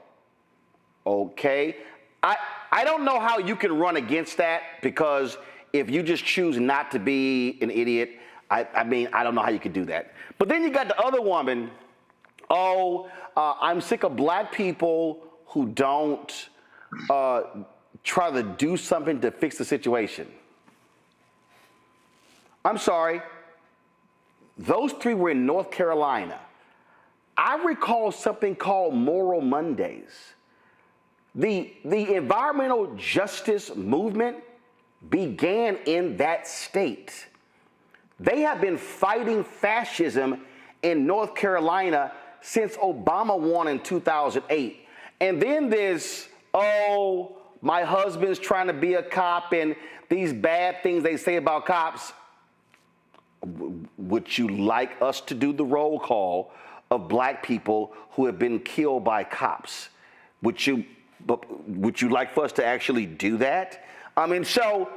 Okay. I don't know how you can run against that because if you just choose not to be an idiot, I mean, I don't know how you could do that. But then you got the other woman, I'm sick of black people who don't try to do something to fix the situation. I'm sorry. Those three were in North Carolina. I recall something called Moral Mondays. The environmental justice movement began in that state. They have been fighting fascism in North Carolina since Obama won in 2008. And then there's, my husband's trying to be a cop and these bad things they say about cops. Would you like us to do the roll call of black people who have been killed by cops? Would you like for us to actually do that? I mean, so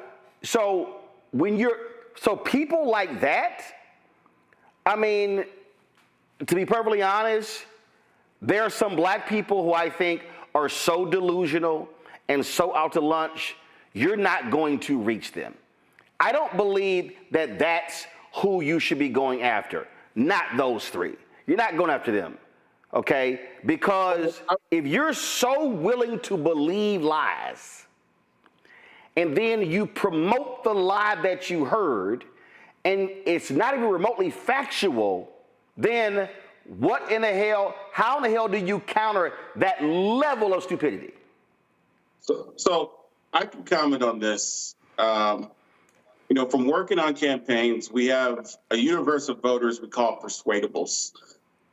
people like that, I mean, to be perfectly honest, there are some black people who I think are so delusional and so out to lunch, you're not going to reach them. I don't believe that that's who you should be going after, not those three. You're not going after them, okay? Because if you're so willing to believe lies, and then you promote the lie that you heard, and it's not even remotely factual, then what in the hell, how in the hell do you counter that level of stupidity? So I can comment on this. From working on campaigns, we have a universe of voters we call persuadables.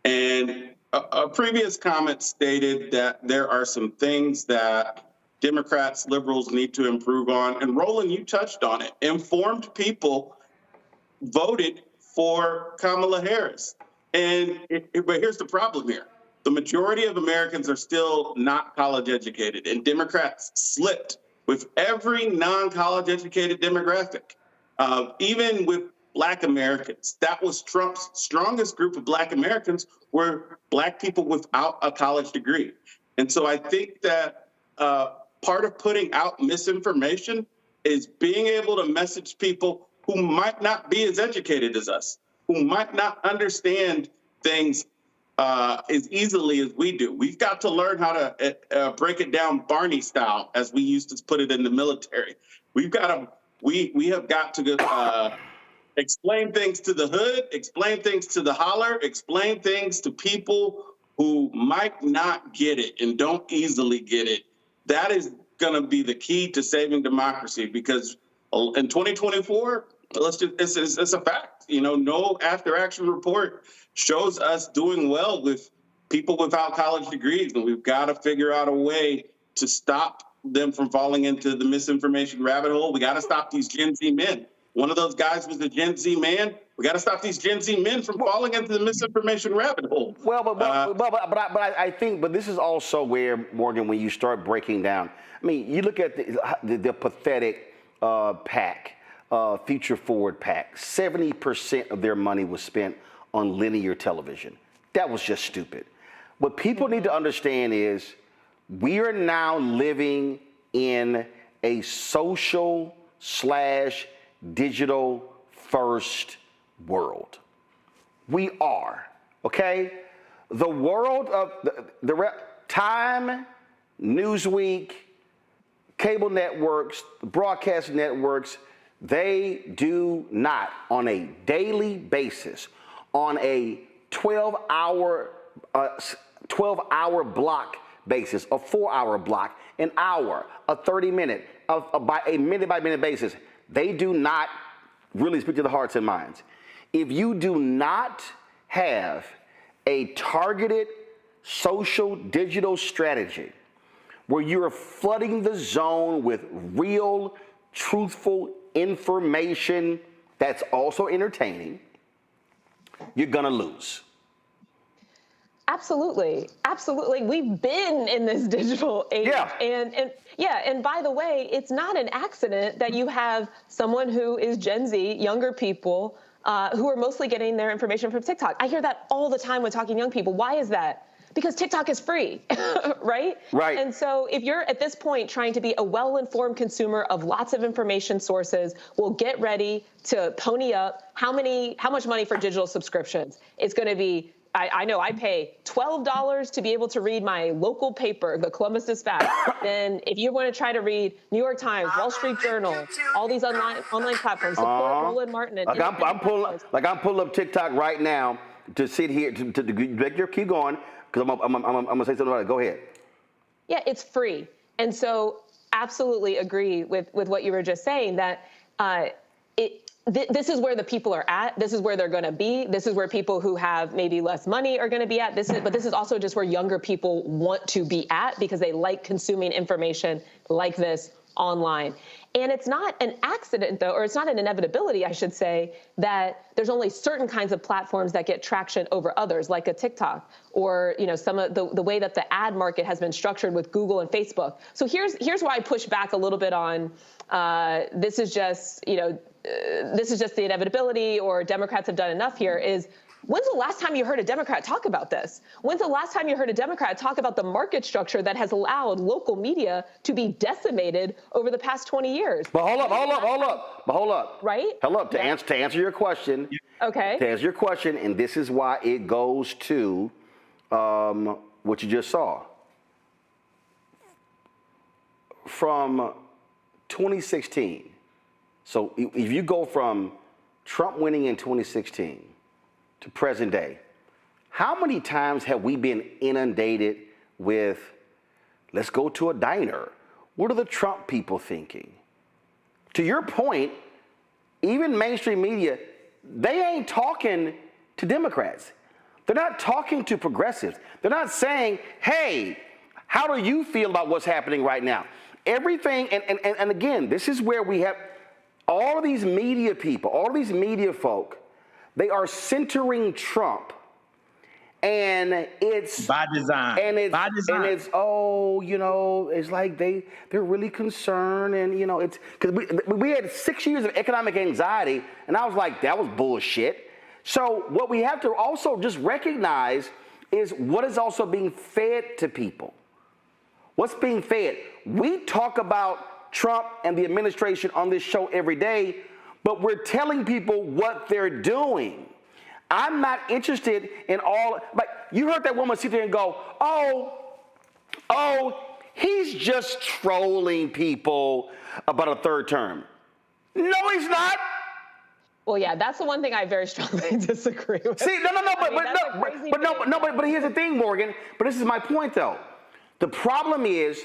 And a previous comment stated that there are some things that Democrats, liberals need to improve on. And Roland, you touched on it. Informed people voted for Kamala Harris. But here's the problem here. The majority of Americans are still not college educated, and Democrats slipped with every non-college educated demographic. Even with Black Americans, that was Trump's strongest group of Black Americans were Black people without a college degree. And so I think that part of putting out misinformation is being able to message people who might not be as educated as us, who might not understand things as easily as we do. We've got to learn how to break it down Barney style, as we used to put it in the military. We have got to explain things to the hood, explain things to the holler, explain things to people who might not get it and don't easily get it. That is going to be the key to saving democracy, because in 2024, it's a fact. You know, no after-action report shows us doing well with people without college degrees, and we've got to figure out a way to stop them from falling into the misinformation rabbit hole. We got to stop these Gen Z men. One of those guys was a Gen Z man. We got to stop these Gen Z men from falling into the misinformation rabbit hole. Well, but I think this is also where, Morgan, when you start breaking down, I mean, you look at the pathetic PAC, Future Forward PAC. 70% of their money was spent on linear television. That was just stupid. What people need to understand is we are now living in a social/digital first world. We are, okay? The world of the Time, Newsweek, cable networks, broadcast networks, they do not, on a daily basis, on a 12-hour block basis, a 4-hour block, an hour, a 30-minute, by a minute-by-minute basis, they do not really speak to the hearts and minds. If you do not have a targeted social digital strategy where you're flooding the zone with real, truthful information that's also entertaining, you're gonna lose. Absolutely. Absolutely. We've been in this digital age. Yeah. And by the way, it's not an accident that you have someone who is Gen Z, younger people, who are mostly getting their information from TikTok. I hear that all the time when talking to young people. Why is that? Because TikTok is free, right? Right. And so if you're at this point trying to be a well-informed consumer of lots of information sources, well, get ready to pony up. How much money for digital subscriptions? It's going to be, I know I pay $12 to be able to read my local paper, the Columbus Dispatch. Then if you want to try to read New York Times, Wall Street Journal, all these online platforms, support Roland Martin. And I'm pulling up TikTok right now to sit here to keep going, because I'm gonna say something about it. Go ahead. Yeah, it's free, and so absolutely agree with what you were just saying, that this is where the people are at. This is where they're going to be. This is where people who have maybe less money are going to be at. But this is also just where younger people want to be at, because they like consuming information like this online. And it's not an accident, though, or it's not an inevitability, I should say, that there's only certain kinds of platforms that get traction over others, like a TikTok, or some of the way that the ad market has been structured with Google and Facebook. So here's why I push back a little bit on this is just the inevitability, or Democrats have done enough here. Is, when's the last time you heard a Democrat talk about this? When's the last time you heard a Democrat talk about the market structure that has allowed local media to be decimated over the past 20 years? But hold up. Right? To answer your question. Okay. To answer your question, and this is why it goes to what you just saw. From 2016, so if you go from Trump winning in 2016 to present day, how many times have we been inundated with, let's go to a diner? What are the Trump people thinking? To your point, even mainstream media, they ain't talking to Democrats. They're not talking to progressives. They're not saying, hey, how do you feel about what's happening right now? Everything, and again, this is where we have all of these media people, all of these media folk, they are centering Trump, and it's by design. And it's it's like they're really concerned, and it's because we had 6 years of economic anxiety, and I was like, that was bullshit. So what we have to also just recognize is what is also being fed to people. What's being fed? We talk about Trump and the administration on this show every day, but we're telling people what they're doing. I'm not interested in all, like, you heard that woman sit there and go, oh, he's just trolling people about a third term. No, he's not. Well, yeah, that's the one thing I very strongly disagree with. See, but here's the thing, Morgan. But this is my point, though. The problem is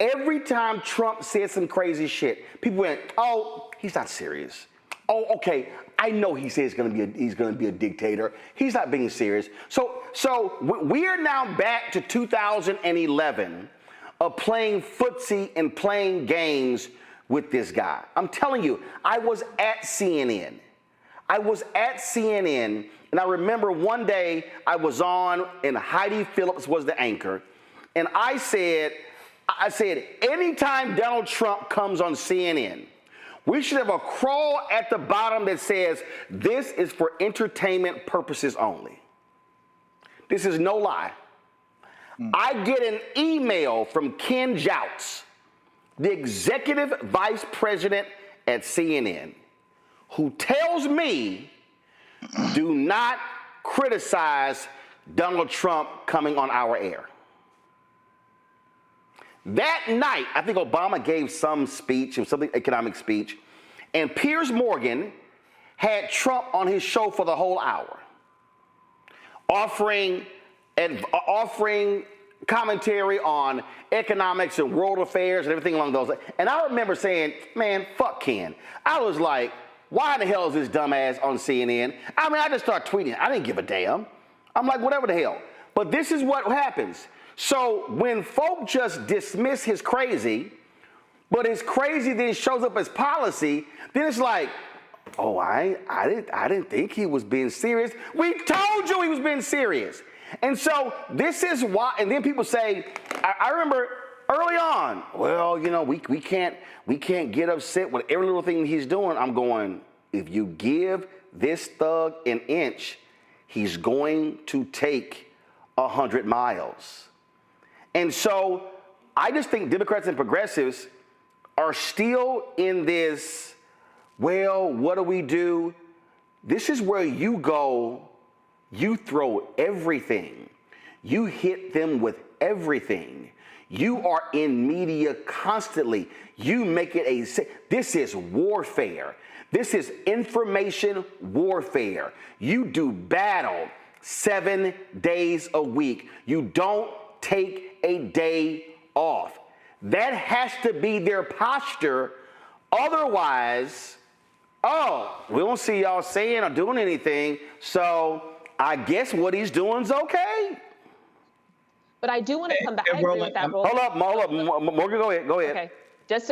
every time Trump said some crazy shit, people went, "Oh, he's not serious. Oh, okay, I know he says he's gonna be a dictator. He's not being serious." So we are now back to 2011 of playing footsie and playing games with this guy. I'm telling you, I was at CNN. And I remember one day I was on, and Heidi Phillips was the anchor, and I said, anytime Donald Trump comes on CNN, we should have a crawl at the bottom that says, "This is for entertainment purposes only." This is no lie. I get an email from Ken Jouts, the executive vice president at CNN, who tells me, do not criticize Donald Trump coming on our air. That night, I think Obama gave some speech, it was something economic speech, and Piers Morgan had Trump on his show for the whole hour, offering commentary on economics and world affairs and everything along those lines. And I remember saying, man, fuck Ken. I was like, why the hell is this dumbass on CNN? I mean, I just started tweeting. I didn't give a damn. I'm like, whatever the hell. But this is what happens. So when folk just dismiss his crazy, but his crazy then shows up as policy, then it's like, oh, I didn't think he was being serious. We told you he was being serious. And so this is why, and then people say, I remember early on, well, you know, we can't get upset with every little thing he's doing. I'm going, if you give this thug an inch, he's going to take 100 miles. And so I just think Democrats and progressives are still in this, well, what do we do? This is where you go, you throw everything. You hit them with everything. You are in media constantly. You make it this is warfare. This is information warfare. You do battle 7 days a week. You don't take a day off. That has to be their posture. Otherwise, oh, we don't see y'all saying or doing anything, so I guess what he's doing is okay. But I do want to come back. I agree with that. Hold up, Morgan, go ahead. Okay, just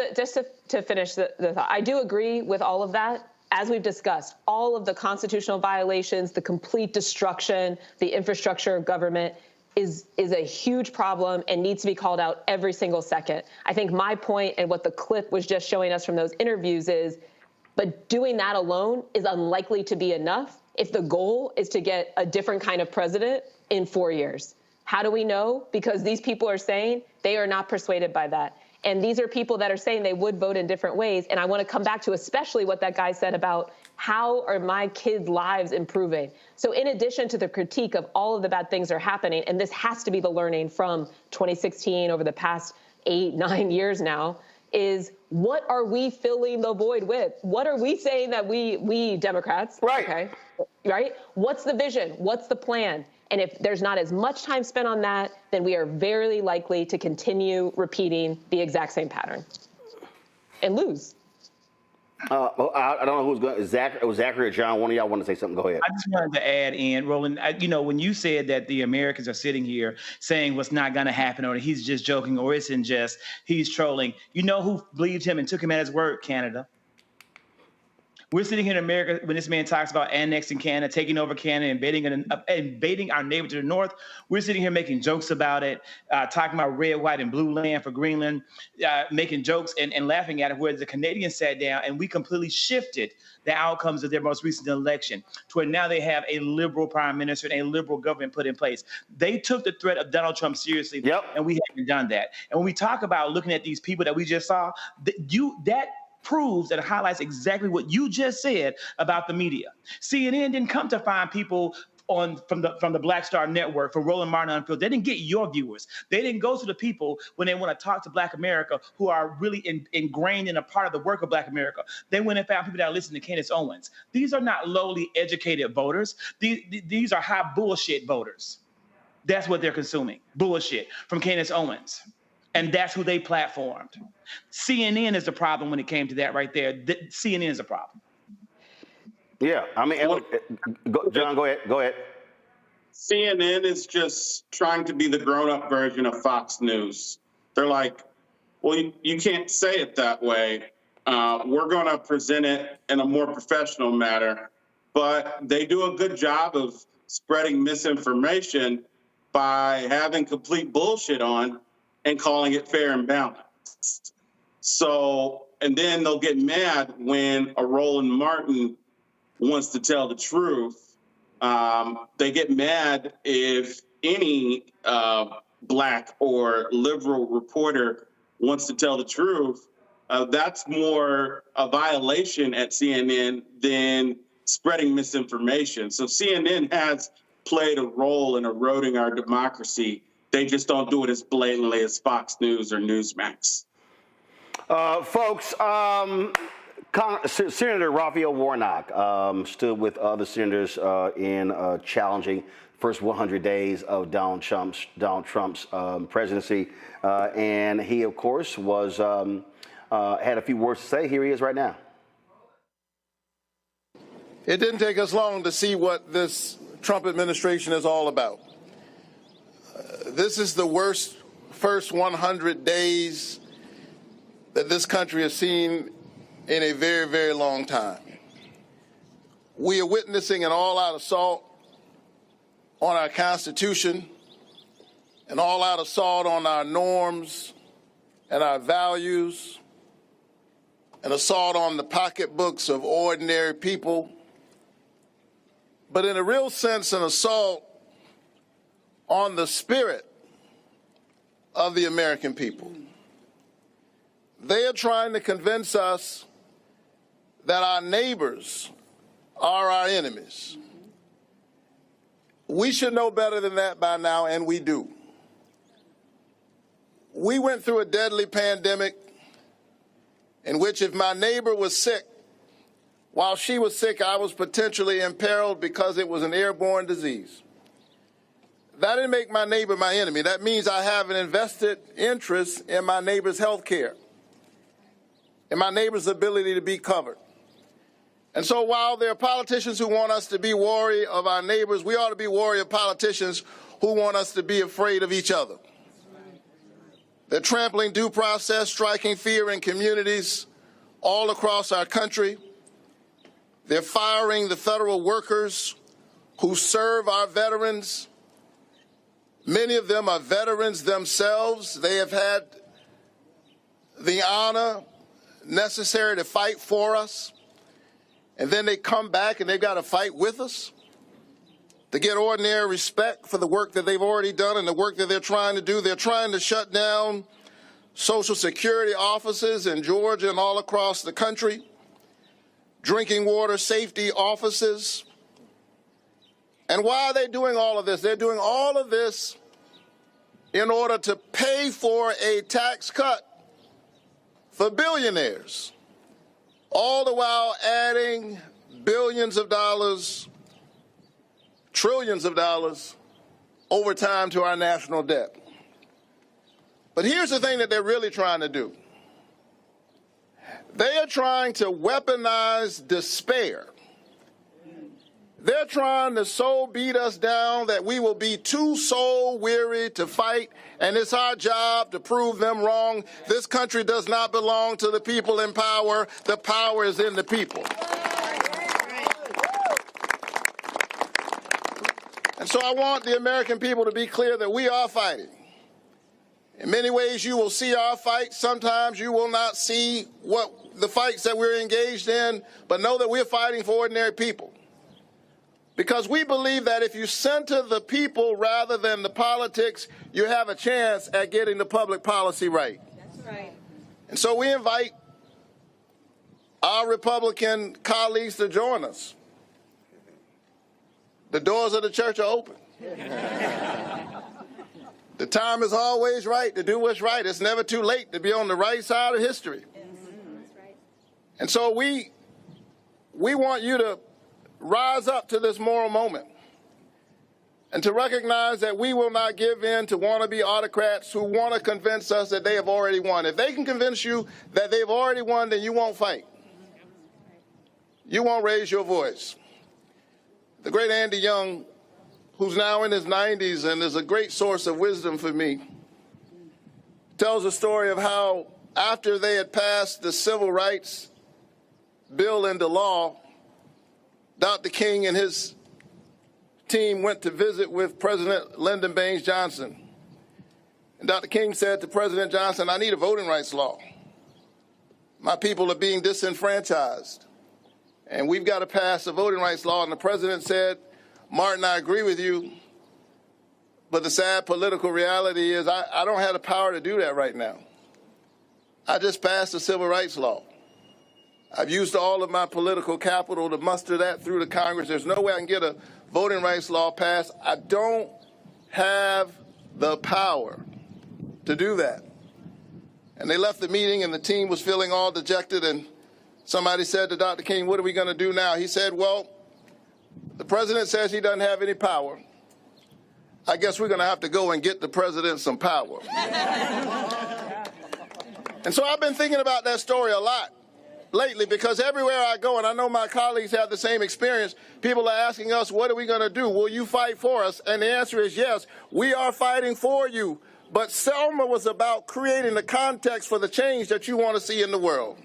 to finish the thought, I do agree with all of that. As we've discussed, all of the constitutional violations, the complete destruction, the infrastructure of government is a huge problem and needs to be called out every single second. I think my point and what the clip was just showing us from those interviews is, but doing that alone is unlikely to be enough if the goal is to get a different kind of president in 4 years. How do we know? Because these people are saying they are not persuaded by that. And these are people that are saying they would vote in different ways. And I want to come back to especially what that guy said about how are my kids' lives improving? So in addition to the critique of all of the bad things that are happening, and this has to be the learning from 2016 over the past 8-9 years now, is what are we filling the void with? What are we saying that we Democrats, right? Okay, right? What's the vision? What's the plan? And if there's not as much time spent on that, then we are very likely to continue repeating the exact same pattern and lose. Well, I don't know who's going. Zachary or John? One of y'all want to say something? Go ahead. I just wanted to add in, Roland. When you said that the Americans are sitting here saying what's not going to happen, or he's just joking, or it's in jest, he's trolling. You know who believed him and took him at his word? Canada. We're sitting here in America when this man talks about annexing Canada, taking over Canada, invading our neighbor to the north. We're sitting here making jokes about it, talking about red, white, and blue land for Greenland, making jokes and laughing at it, where the Canadians sat down and we completely shifted the outcomes of their most recent election to where now they have a liberal prime minister and a liberal government put in place. They took the threat of Donald Trump seriously, and we haven't done that. And when we talk about looking at these people that we just saw, that proves and highlights exactly what you just said about the media. CNN didn't come to find people from the Black Star Network for Roland Martin Unfiltered. They didn't get your viewers. They didn't go to the people when they want to talk to Black America who are really ingrained in a part of the work of Black America. They went and found people that listen to Candace Owens. These are not lowly educated voters. These are high bullshit voters. That's what they're consuming, bullshit from Candace Owens. And that's who they platformed. CNN is the problem when it came to that right there. CNN is a problem. Yeah, I mean, John, go ahead. CNN is just trying to be the grown-up version of Fox News. They're like, well, you can't say it that way. We're going to present it in a more professional manner. But they do a good job of spreading misinformation by having complete bullshit on and calling it fair and balanced. So, and then they'll get mad when a Roland Martin wants to tell the truth. They get mad if any black or liberal reporter wants to tell the truth. That's more a violation at CNN than spreading misinformation. So CNN has played a role in eroding our democracy. They just don't do it as blatantly as Fox News or Newsmax. Folks, Senator Raphael Warnock stood with other senators in challenging first 100 days of Donald Trump's presidency, and he, of course, was had a few words to say. Here he is right now. It didn't take us long to see what this Trump administration is all about. This is the worst first 100 days that this country has seen in a very, very long time. We are witnessing an all-out assault on our Constitution, an all-out assault on our norms and our values, an assault on the pocketbooks of ordinary people, but in a real sense, an assault on the spirit of the American people. They are trying to convince us that our neighbors are our enemies. We should know better than that by now, and we do. We went through a deadly pandemic in which if my neighbor was sick, while she was sick, I was potentially imperiled because it was an airborne disease. That didn't make my neighbor my enemy. That means I have an invested interest in my neighbor's health care, in my neighbor's ability to be covered. And so while there are politicians who want us to be wary of our neighbors, we ought to be wary of politicians who want us to be afraid of each other. They're trampling due process, striking fear in communities all across our country. They're firing the federal workers who serve our veterans. Many of them are veterans themselves. They have had the honor necessary to fight for us. And then they come back and they've got to fight with us to get ordinary respect for the work that they've already done and the work that they're trying to do. They're trying to shut down Social Security offices in Georgia and all across the country, drinking water safety offices. And why are they doing all of this? They're doing all of this in order to pay for a tax cut for billionaires, all the while adding billions of dollars, trillions of dollars over time to our national debt. But here's the thing that they're really trying to do. They are trying to weaponize despair. They're trying to so beat us down that we will be too soul weary to fight, and it's our job to prove them wrong. This country does not belong to the people in power. The power is in the people. And so I want the American people to be clear that we are fighting. In many ways, you will see our fight. Sometimes you will not see what the fights that we're engaged in, but know that we're fighting for ordinary people. Because we believe that if you center the people rather than the politics, you have a chance at getting the public policy right. That's right. And so we invite our Republican colleagues to join us. The doors of the church are open. The time is always right to do what's right. It's never too late to be on the right side of history. And so we want you to rise up to this moral moment. and to recognize that we will not give in to wannabe autocrats who want to convince us that they have already won. If they can convince you that they've already won, then you won't fight. You won't raise your voice. The great Andy Young, who's now in his 90s and is a great source of wisdom for me, tells a story of how after they had passed the civil rights bill into law, Dr. King and his team went to visit with President Lyndon Baines Johnson. And Dr. King said to President Johnson, I need a voting rights law. My people are being disenfranchised, and we've got to pass a voting rights law. And the president said, Martin, I agree with you, but the sad political reality is I don't have the power to do that right now. I just passed a civil rights law. I've used all of my political capital to muster that through the Congress. There's no way I can get a voting rights law passed. I don't have the power to do that. And they left the meeting, and the team was feeling all dejected, and somebody said to Dr. King, what are we going to do now? He said, well, the president says he doesn't have any power. I guess we're going to have to go and get the president some power. And so I've been thinking about that story a lot lately, because everywhere I go, and I know my colleagues have the same experience, people are asking us, what are we going to do? Will you fight for us? And the answer is yes, we are fighting for you. But Selma was about creating the context for the change that you want to see in the world.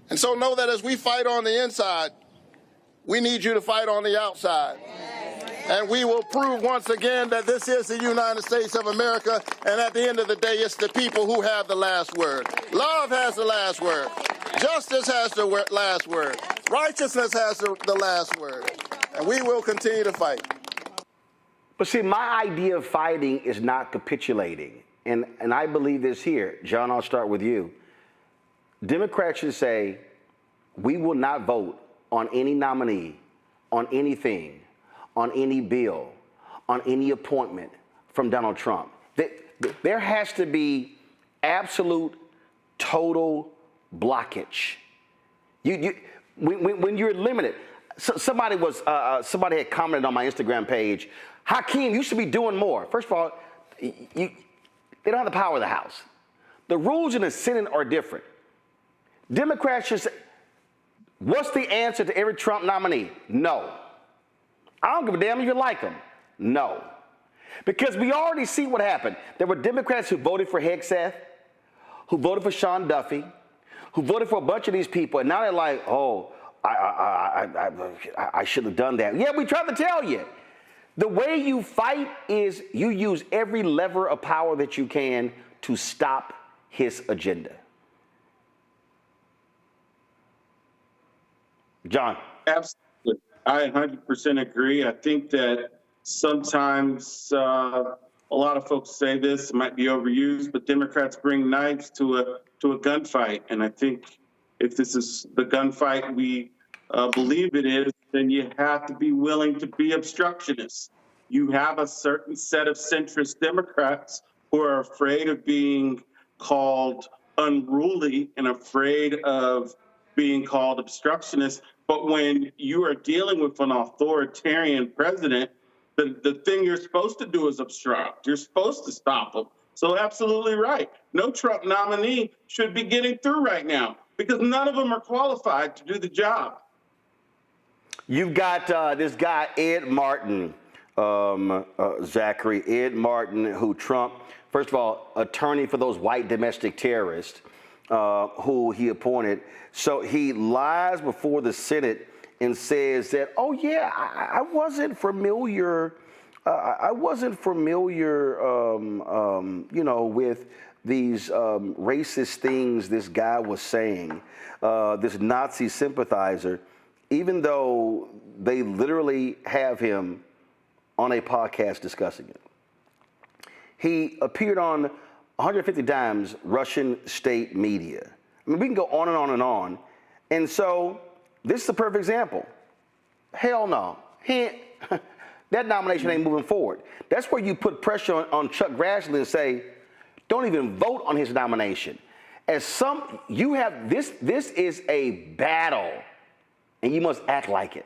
And so know that as we fight on the inside, we need you to fight on the outside. And we will prove once again that this is the United States of America, and at the end of the day, it's the people who have the last word. Love has the last word. Justice has the last word. Righteousness has the last word. And we will continue to fight. But see, my idea of fighting is not capitulating. And I believe this here. John, I'll start with you. Democrats should say, we will not vote on any nominee, on anything, on any bill, on any appointment from Donald Trump. There has to be absolute, total blockage. When you're limited, somebody had commented on my Instagram page, Hakeem, you should be doing more. First of all, they don't have the power of the House. The rules in the Senate are different. Democrats should say, what's the answer to every Trump nominee? No. I don't give a damn if you like them. No. Because we already see what happened. There were Democrats who voted for Hegseth, who voted for Sean Duffy, who voted for a bunch of these people, and now they're like, oh, I should have done that. Yeah, we tried to tell you. The way you fight is you use every lever of power that you can to stop his agenda. John. Absolutely. I 100% agree. I think that sometimes a lot of folks say this, it might be overused, but Democrats bring knives to a gunfight. And I think if this is the gunfight we believe it is, then you have to be willing to be obstructionists. You have a certain set of centrist Democrats who are afraid of being called unruly and afraid of being called obstructionist. But when you are dealing with an authoritarian president, the thing you're supposed to do is obstruct. You're supposed to stop him. So absolutely right. No Trump nominee should be getting through right now because none of them are qualified to do the job. You've got this guy, Ed Martin, Zachary, Ed Martin, who Trump, first of all, attorney for those white domestic terrorists who he appointed. So he lies before the Senate and says that, oh, yeah, I wasn't familiar. You know, with these racist things this guy was saying, this Nazi sympathizer, even though they literally have him on a podcast discussing it. He appeared on 150 times Russian state media. I mean, we can go on and on and on. And so this is the perfect example. Hell no. That nomination ain't moving forward. That's where you put pressure on Chuck Grassley and say, don't even vote on his nomination. You have this is a battle, and you must act like it.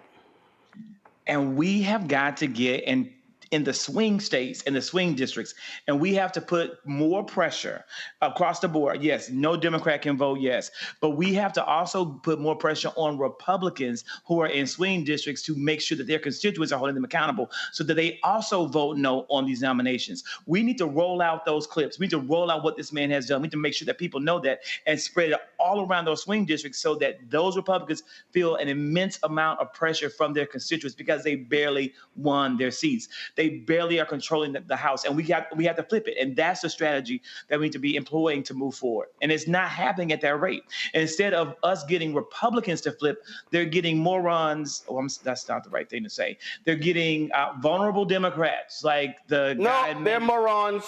And we have got to get, and in the swing states and the swing districts. And we have to put more pressure across the board. Yes, no Democrat can vote yes. But we have to also put more pressure on Republicans who are in swing districts to make sure that their constituents are holding them accountable so that they also vote no on these nominations. We need to roll out those clips. We need to roll out what this man has done. We need to make sure that people know that and spread it all around those swing districts so that those Republicans feel an immense amount of pressure from their constituents because they barely won their seats. They barely are controlling the House, and we have to flip it. And that's the strategy that we need to be employing to move forward. And it's not happening at that rate. And instead of us getting Republicans to flip, they're getting morons. That's not the right thing to say. They're getting vulnerable Democrats like the guy. No, they're morons.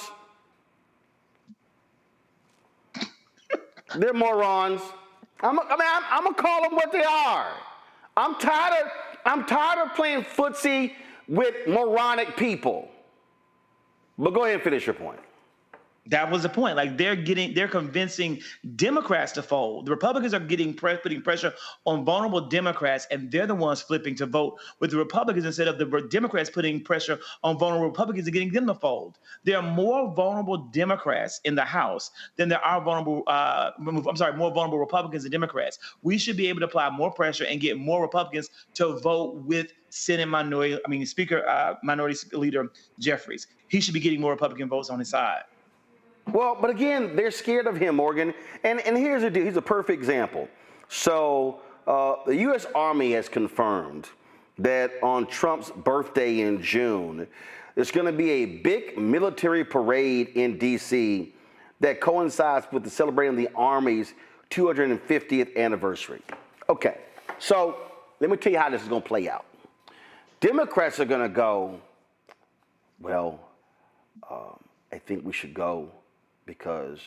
They're morons. I'm gonna call them what they are. I'm tired of playing footsie with moronic people. But go ahead and finish your point. That was the point. Like they're convincing Democrats to fold. The Republicans are putting pressure on vulnerable Democrats, and they're the ones flipping to vote with the Republicans instead of the Democrats putting pressure on vulnerable Republicans and getting them to fold. There are more vulnerable Democrats in the House than there are more vulnerable Republicans and Democrats. We should be able to apply more pressure and get more Republicans to vote with Speaker Minority Leader Jeffries. He should be getting more Republican votes on his side. Well, but again, they're scared of him, Morgan. And here's the deal. He's a perfect example. So the U.S. Army has confirmed that on Trump's birthday in June, there's going to be a big military parade in D.C. that coincides with the celebrating the Army's 250th anniversary. Okay, so let me tell you how this is going to play out. Democrats are going to go, well, I think we should go because,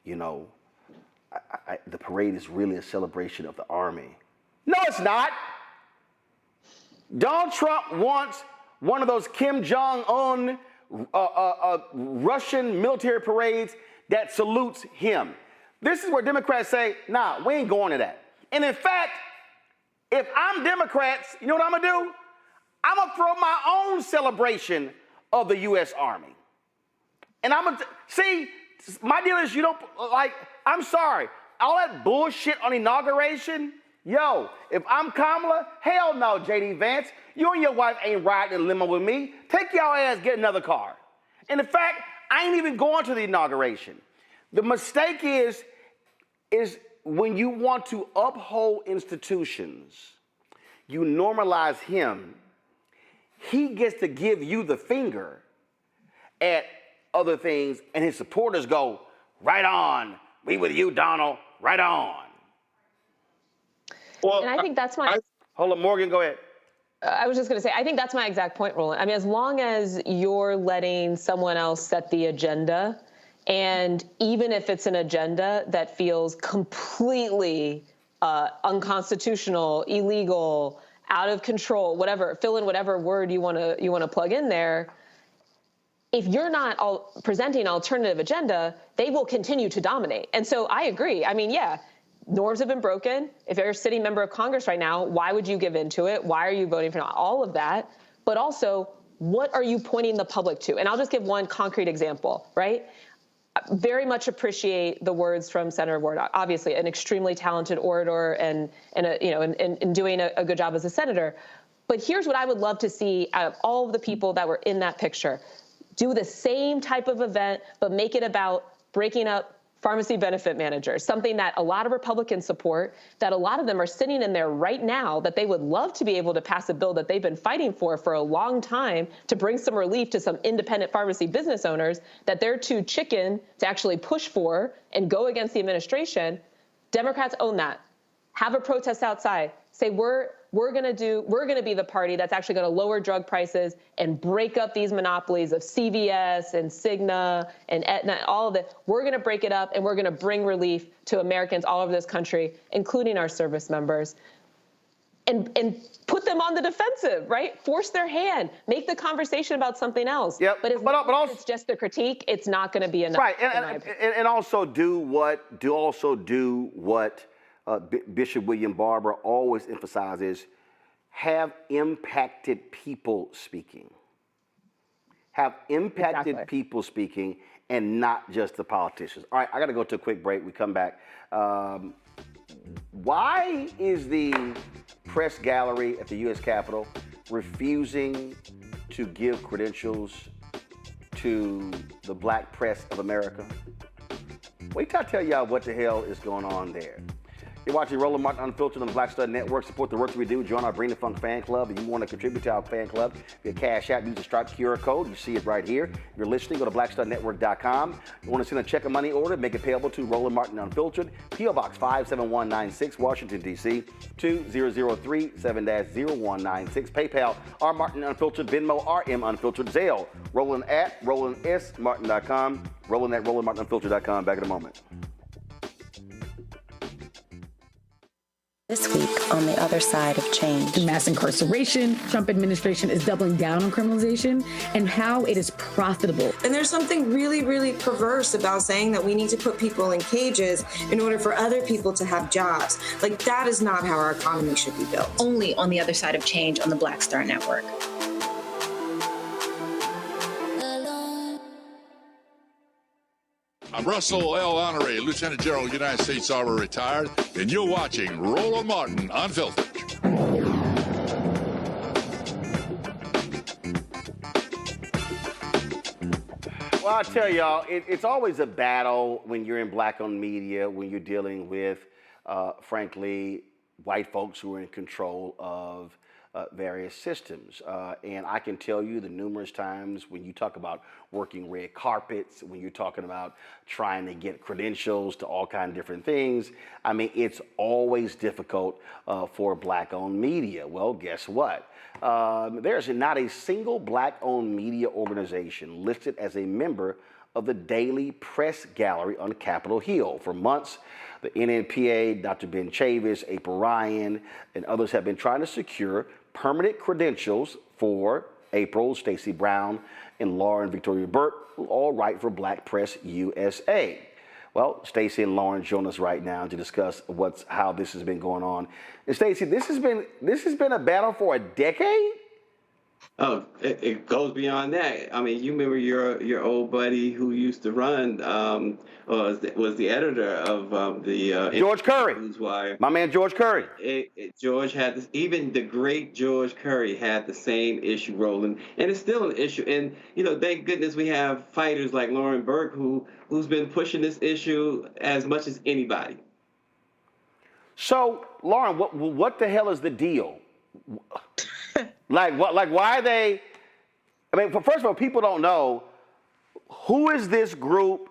the parade is really a celebration of the Army. No, it's not. Donald Trump wants one of those Kim Jong-un Russian military parades that salutes him. This is where Democrats say, nah, we ain't going to that. And in fact, if I'm Democrats, you know what I'm going to do? I'm going to throw my own celebration of the U.S. Army. And I'm going to, see, my deal is I'm sorry, all that bullshit on inauguration, yo, if I'm Kamala, hell no, J.D. Vance, you and your wife ain't riding in a limo with me. Take y'all ass, get another car. And in fact, I ain't even going to the inauguration. The mistake is when you want to uphold institutions, you normalize him. He gets to give you the finger at other things, and his supporters go, right on. We with you, Donald. Right on. Well, and I think that's my... Hold on, Morgan, go ahead. I was just going to say, I think that's my exact point, Roland. I mean, as long as you're letting someone else set the agenda, and even if it's an agenda that feels completely unconstitutional, illegal, out of control, whatever, fill in whatever word you want to plug in there, if you're not presenting an alternative agenda, they will continue to dominate. And so I agree. I mean, yeah, norms have been broken. If you're a sitting member of Congress right now, why would you give into it? Why are you voting for all of that? But also, what are you pointing the public to? And I'll just give one concrete example, right? Very much appreciate the words from Senator Warnock. Obviously, an extremely talented orator and doing a good job as a senator. But here's what I would love to see out of all of the people that were in that picture. Do the same type of event, but make it about breaking up pharmacy benefit managers, something that a lot of Republicans support, that a lot of them are sitting in there right now, that they would love to be able to pass a bill that they've been fighting for a long time to bring some relief to some independent pharmacy business owners, that they're too chicken to actually push for and go against the administration. Democrats own that. Have a protest outside. Say we're going to be the party that's actually going to lower drug prices and break up these monopolies of CVS and Cigna and Aetna, all of it. We're going to break it up, and we're going to bring relief to Americans all over this country, including our service members, and put them on the defensive, right? Force their hand, make the conversation about something else. Yep. But if it's just the critique, it's not going to be enough. Right, and also do what Bishop William Barber always emphasizes: have impacted people speaking. have impacted Exactly. people speaking and not just the politicians. All right, I got to go to a quick break. We come back. Why is the press gallery at the U.S. Capitol refusing to give credentials to the black press of America? Wait till I tell y'all what the hell is going on there. You're watching Roland Martin Unfiltered on the Black Star Network. Support the work we do. Join our Bring the Funk fan club. If you want to contribute to our fan club, via Cash App, use the Stripe QR code. You see it right here. If you're listening, go to blackstarnetwork.com. You want to send a check or money order, make it payable to Roland Martin Unfiltered, P.O. Box 57196, Washington, D.C. 2037-0196. PayPal, R Martin Unfiltered, Venmo, RM Unfiltered, Zelle, Roland at RolandSMartin.com, Roland at RolandMartinUnfiltered.com. Back in a moment. This week on the other side of change. Mass incarceration, Trump administration is doubling down on criminalization, and how it is profitable. And there's something really, really perverse about saying that we need to put people in cages in order for other people to have jobs. Like, that is not how our economy should be built. Only on the other side of change on the Black Star Network. I'm Russell L. Honoré, Lieutenant General, United States Army, retired, and you're watching Roland Martin Unfiltered. Well, I tell y'all, it's always a battle when you're in black-owned media, when you're dealing with, frankly, white folks who are in control of various systems. And I can tell you the numerous times when you talk about working red carpets, when you're talking about trying to get credentials to all kinds of different things, I mean, it's always difficult for black-owned media. Well, guess what? There's not a single black-owned media organization listed as a member of the Daily Press Gallery on Capitol Hill. For months, the NNPA, Dr. Ben Chavis, April Ryan, and others have been trying to secure permanent credentials for April, Stacey Brown, and Lauren Victoria Burke, who all write for Black Press USA. Well, Stacey and Lauren join us right now to discuss how this has been going on. And Stacey, this has been a battle for a decade? Oh, it goes beyond that. I mean, you remember your old buddy who used to run, was the editor of the George Curry. Newswire. My man George Curry. George had this. Even the great George Curry had the same issue, Roland, and it's still an issue. And thank goodness we have fighters like Lauren Burke who's been pushing this issue as much as anybody. So, Lauren, what the hell is the deal? Like why are they? I mean, first of all, people don't know who is this group,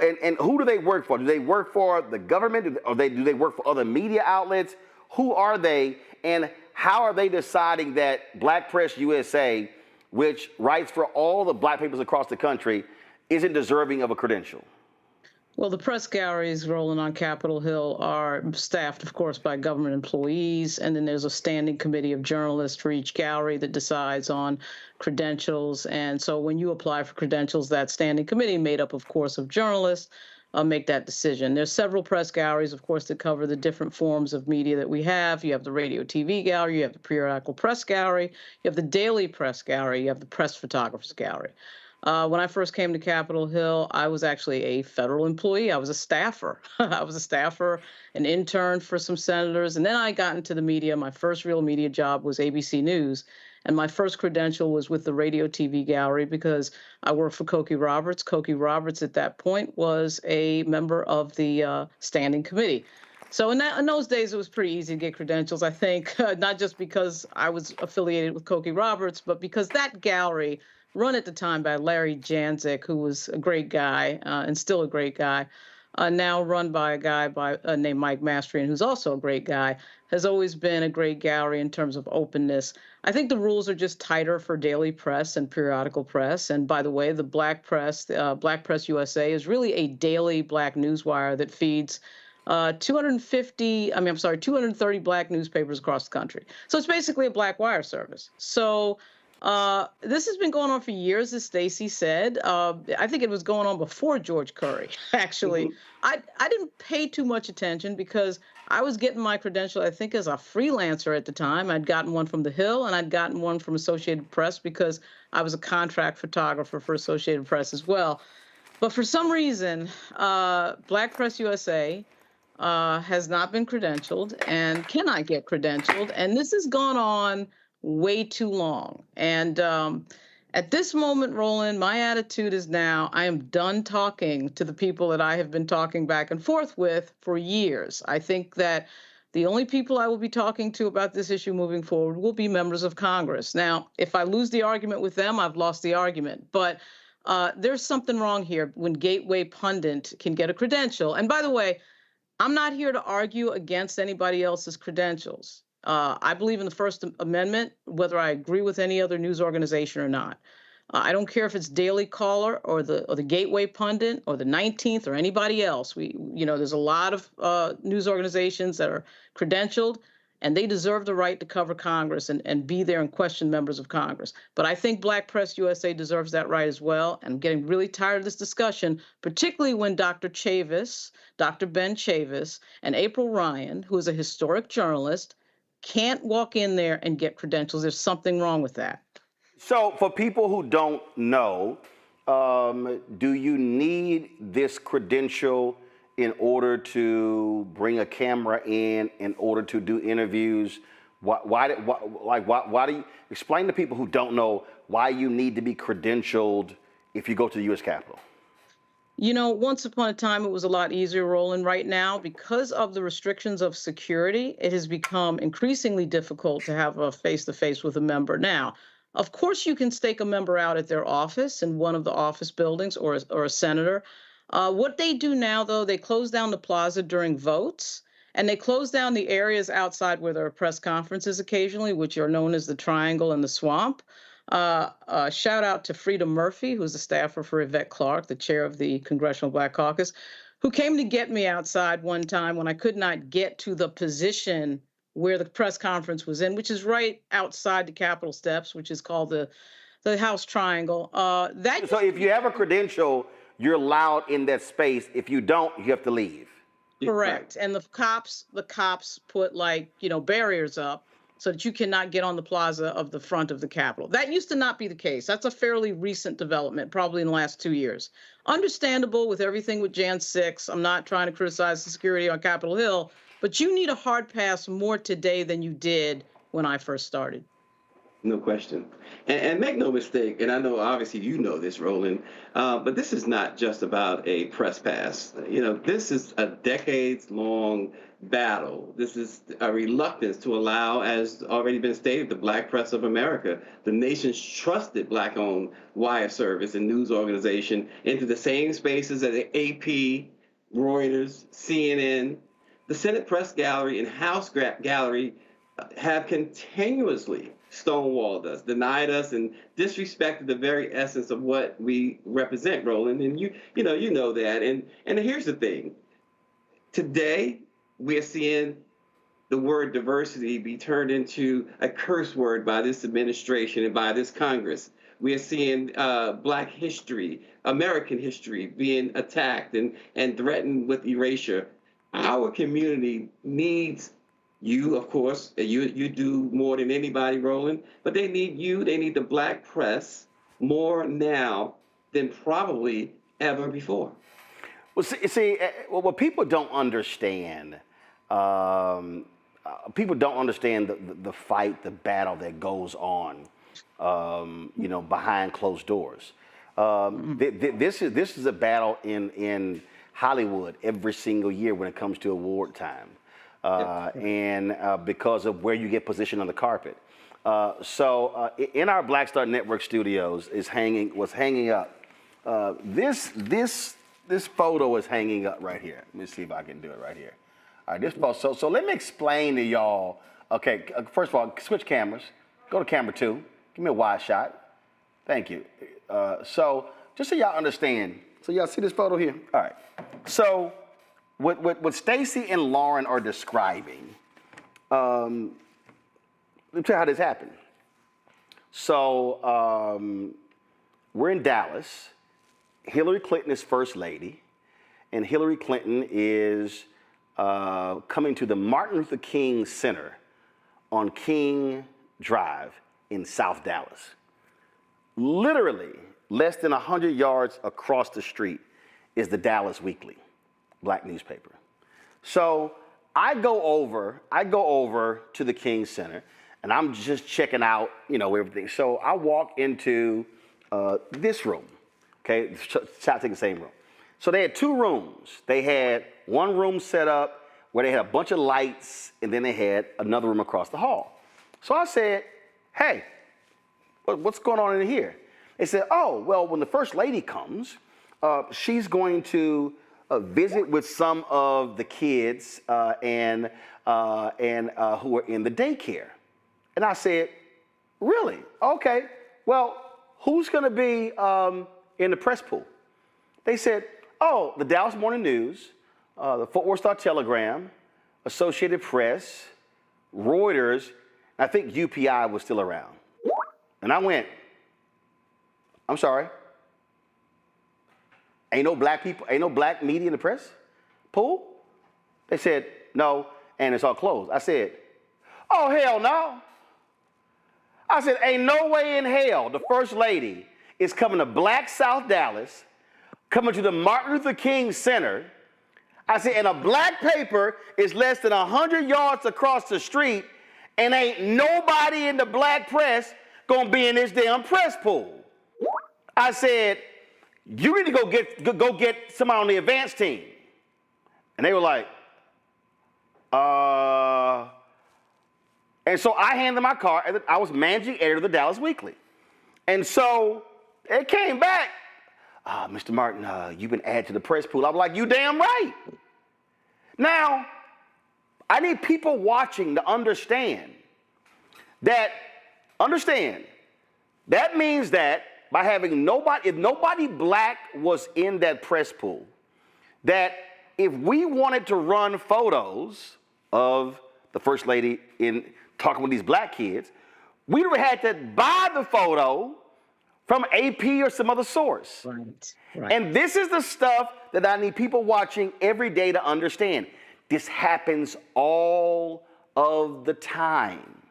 and who do they work for? Do they work for the government, or do they work for other media outlets? Who are they, and how are they deciding that Black Press USA, which writes for all the black papers across the country, isn't deserving of a credential? Well, the press galleries rolling on Capitol Hill are staffed, of course, by government employees, and then there's a standing committee of journalists for each gallery that decides on credentials. And so when you apply for credentials, that standing committee, made up, of course, of journalists, make that decision. There's several press galleries, of course, that cover the different forms of media that we have. You have the radio TV gallery, you have the periodical press gallery, you have the daily press gallery, you have the press photographers gallery. When I first came to Capitol Hill, I was actually a federal employee. I was a staffer. An intern for some senators. And then I got into the media. My first real media job was ABC News. And my first credential was with the radio TV gallery because I worked for Cokie Roberts. Cokie Roberts at that point was a member of the standing committee. So in those days, it was pretty easy to get credentials, I think, not just because I was affiliated with Cokie Roberts, but because that gallery, run at the time by Larry Janzik, who was a great guy and still a great guy, now run by a guy named Mike Mastrian, who's also a great guy, has always been a great gallery in terms of openness. I think the rules are just tighter for daily press and periodical press. And by the way, the Black Press USA is really a daily black newswire that feeds 230 black newspapers across the country. So it's basically a black wire service. So This has been going on for years, as Stacey said. I think it was going on before George Curry, actually. I didn't pay too much attention because I was getting my credential, I think, as a freelancer at the time. I'd gotten one from The Hill, and I'd gotten one from Associated Press because I was a contract photographer for Associated Press as well. But for some reason, Black Press USA has not been credentialed and cannot get credentialed. And this has gone on way too long. And at this moment, Roland, my attitude is now I am done talking to the people that I have been talking back and forth with for years. I think that the only people I will be talking to about this issue moving forward will be members of Congress. Now, if I lose the argument with them, I've lost the argument. But there's something wrong here when Gateway Pundit can get a credential. And by the way, I'm not here to argue against anybody else's credentials. I believe in the First Amendment, whether I agree with any other news organization or not. I don't care if it's Daily Caller or the Gateway Pundit or the 19th or anybody else. There's a lot of news organizations that are credentialed, and they deserve the right to cover Congress and be there and question members of Congress. But I think Black Press USA deserves that right as well. And I'm getting really tired of this discussion, particularly when Dr. Ben Chavis, and April Ryan, who is a historic journalist, can't walk in there and get credentials. There's something wrong with that. So for people who don't know, do you need this credential in order to bring a camera in order to do interviews? Why do you explain to people who don't know why you need to be credentialed if you go to the U.S. Capitol? Once upon a time, it was a lot easier, Roland. Right now, because of the restrictions of security, it has become increasingly difficult to have a face-to-face with a member. Now, of course, you can stake a member out at their office in one of the office buildings or a senator. What they do now, though, they close down the plaza during votes, and they close down the areas outside where there are press conferences occasionally, which are known as the Triangle and the Swamp. Shout out to Frida Murphy, who's a staffer for Yvette Clarke, the chair of the Congressional Black Caucus, who came to get me outside one time when I could not get to the position where the press conference was in, which is right outside the Capitol steps, which is called the House Triangle. So if you have a credential, you're allowed in that space. If you don't, you have to leave. Correct. And the cops put barriers up so that you cannot get on the plaza of the front of the Capitol. That used to not be the case. That's a fairly recent development, probably in the last 2 years. Understandable with everything with Jan 6. I'm not trying to criticize the security on Capitol Hill, but you need a hard pass more today than you did when I first started. No question. And make no mistake, and I know obviously you know this, Roland, but this is not just about a press pass. This is a decades-long battle. This is a reluctance to allow, as already been stated, the Black Press of America, the nation's trusted Black-owned wire service and news organization, into the same spaces as the AP, Reuters, CNN, the Senate Press Gallery, and House Gallery have continuously stonewalled us, denied us, and disrespected the very essence of what we represent, Roland. And you know that. And here's the thing. Today, we are seeing the word diversity be turned into a curse word by this administration and by this Congress. We are seeing Black history, American history being attacked and threatened with erasure. Our community needs you, of course, you do more than anybody, Roland, but they need you, they need the Black press more now than probably ever before. Well, see, what people don't understand, the fight, the battle that goes on, behind closed doors. This is a battle in Hollywood every single year when it comes to award time. And because of where you get positioned on the carpet. So in our Black Star Network studios was hanging up. This photo is hanging up right here. Let me see if I can do it right here. All right, this photo. So let me explain to y'all. Okay, first of all, switch cameras. Go to camera 2. Give me a wide shot. Thank you. So just so y'all understand. So y'all see this photo here? All right. So what Stacey and Lauren are describing, let me tell you how this happened. So we're in Dallas. Hillary Clinton is first lady, and Hillary Clinton is coming to the Martin Luther King Center on King Drive in South Dallas. Literally less than 100 yards across the street is the Dallas Weekly, black newspaper. So I go over to the King Center, and I'm just checking out, everything. So I walk into this room, okay? Shot taking the same room. So they had two rooms. They had one room set up where they had a bunch of lights, and then they had another room across the hall. So I said, hey, what's going on in here? They said, oh, well, when the first lady comes, she's going to visit with some of the kids and who are in the daycare. And I said, really? Okay. Well, who's going to be in the press pool? They said, oh, the Dallas Morning News, the Fort Worth Star-Telegram, Associated Press, Reuters, I think UPI was still around. And I went, I'm sorry. Ain't no black people, ain't no black media in the press pool? They said, no, and it's all closed. I said, oh, hell no. I said, ain't no way in hell the first lady is coming to Black South Dallas, coming to the Martin Luther King Center. I said, and a black paper is less than 100 yards across the street, and ain't nobody in the black press gonna be in this damn press pool. I said, you need to go get somebody on the advance team. And they were like, And so I handed my card. I was managing editor of the Dallas Weekly. And so it came back, Mr. Martin, you've been added to the press pool. I'm like, you damn right. Now, I need people watching to understand that means that by having nobody, if nobody black was in that press pool, that if we wanted to run photos of the first lady in talking with these black kids, we would have had to buy the photo from AP or some other source. Right. And this is the stuff that I need people watching every day to understand. This happens all of the time.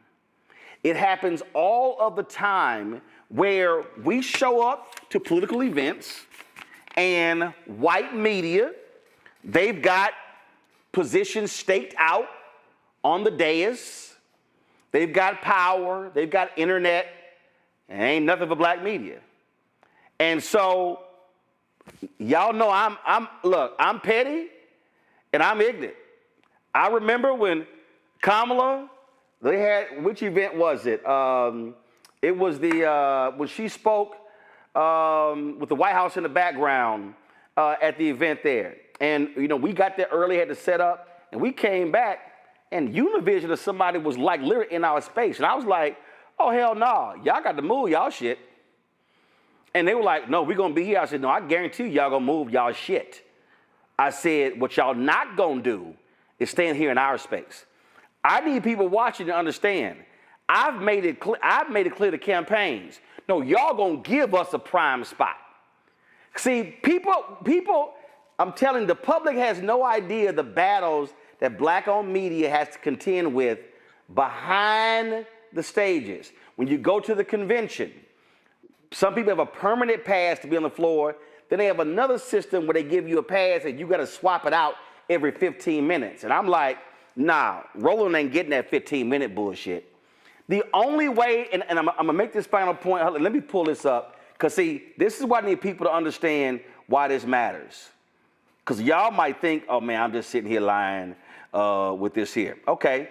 It happens all of the time where we show up to political events and white media, they've got positions staked out on the dais. They've got power, they've got internet, and ain't nothing for black media. And so, y'all know I'm petty and I'm ignorant. I remember when Kamala, they had, which event was it? It was when she spoke with the White House in the background at the event there. And, we got there early, had to set up, and we came back, and Univision or somebody was like literally in our space. And I was like, oh, hell no, y'all got to move y'all shit. And they were like, no, we're going to be here. I said, no, I guarantee y'all going to move y'all shit. I said, what y'all not going to do is stand here in our space. I need people watching to understand. I've made it clear to campaigns. No, y'all going to give us a prime spot. See, people, I'm telling you, the public has no idea the battles that black-owned media has to contend with behind the stages. When you go to the convention, some people have a permanent pass to be on the floor. Then they have another system where they give you a pass and you got to swap it out every 15 minutes. And I'm like, nah, Roland ain't getting that 15-minute bullshit. The only way, and I'm going to make this final point. Let me pull this up. Because, see, this is why I need people to understand why this matters. Because y'all might think, oh, man, I'm just sitting here lying with this here. Okay,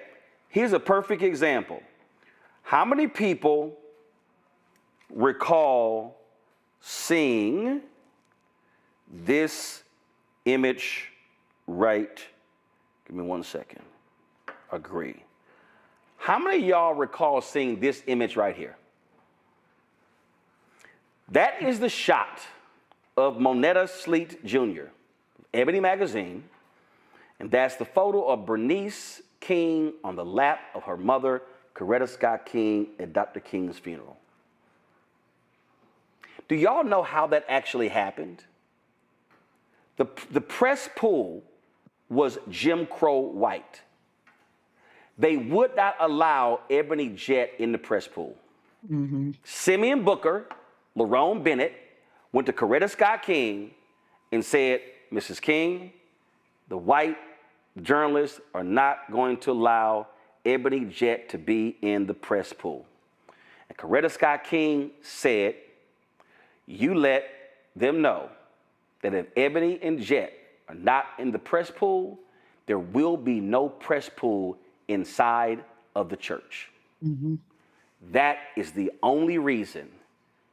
here's a perfect example. How many people recall seeing this image right? Give me 1 second. Agree. How many of y'all recall seeing this image right here? That is the shot of Monetta Sleet Jr., Ebony Magazine, and that's the photo of Bernice King on the lap of her mother, Coretta Scott King, at Dr. King's funeral. Do y'all know how that actually happened? The press pool was Jim Crow white. They would not allow Ebony Jett in the press pool. Simeon Booker, Lerone Bennett, went to Coretta Scott King and said, Mrs. King, the white journalists are not going to allow Ebony Jett to be in the press pool. And Coretta Scott King said, you let them know that if Ebony and Jett are not in the press pool, there will be no press pool inside of the church. That is the only reason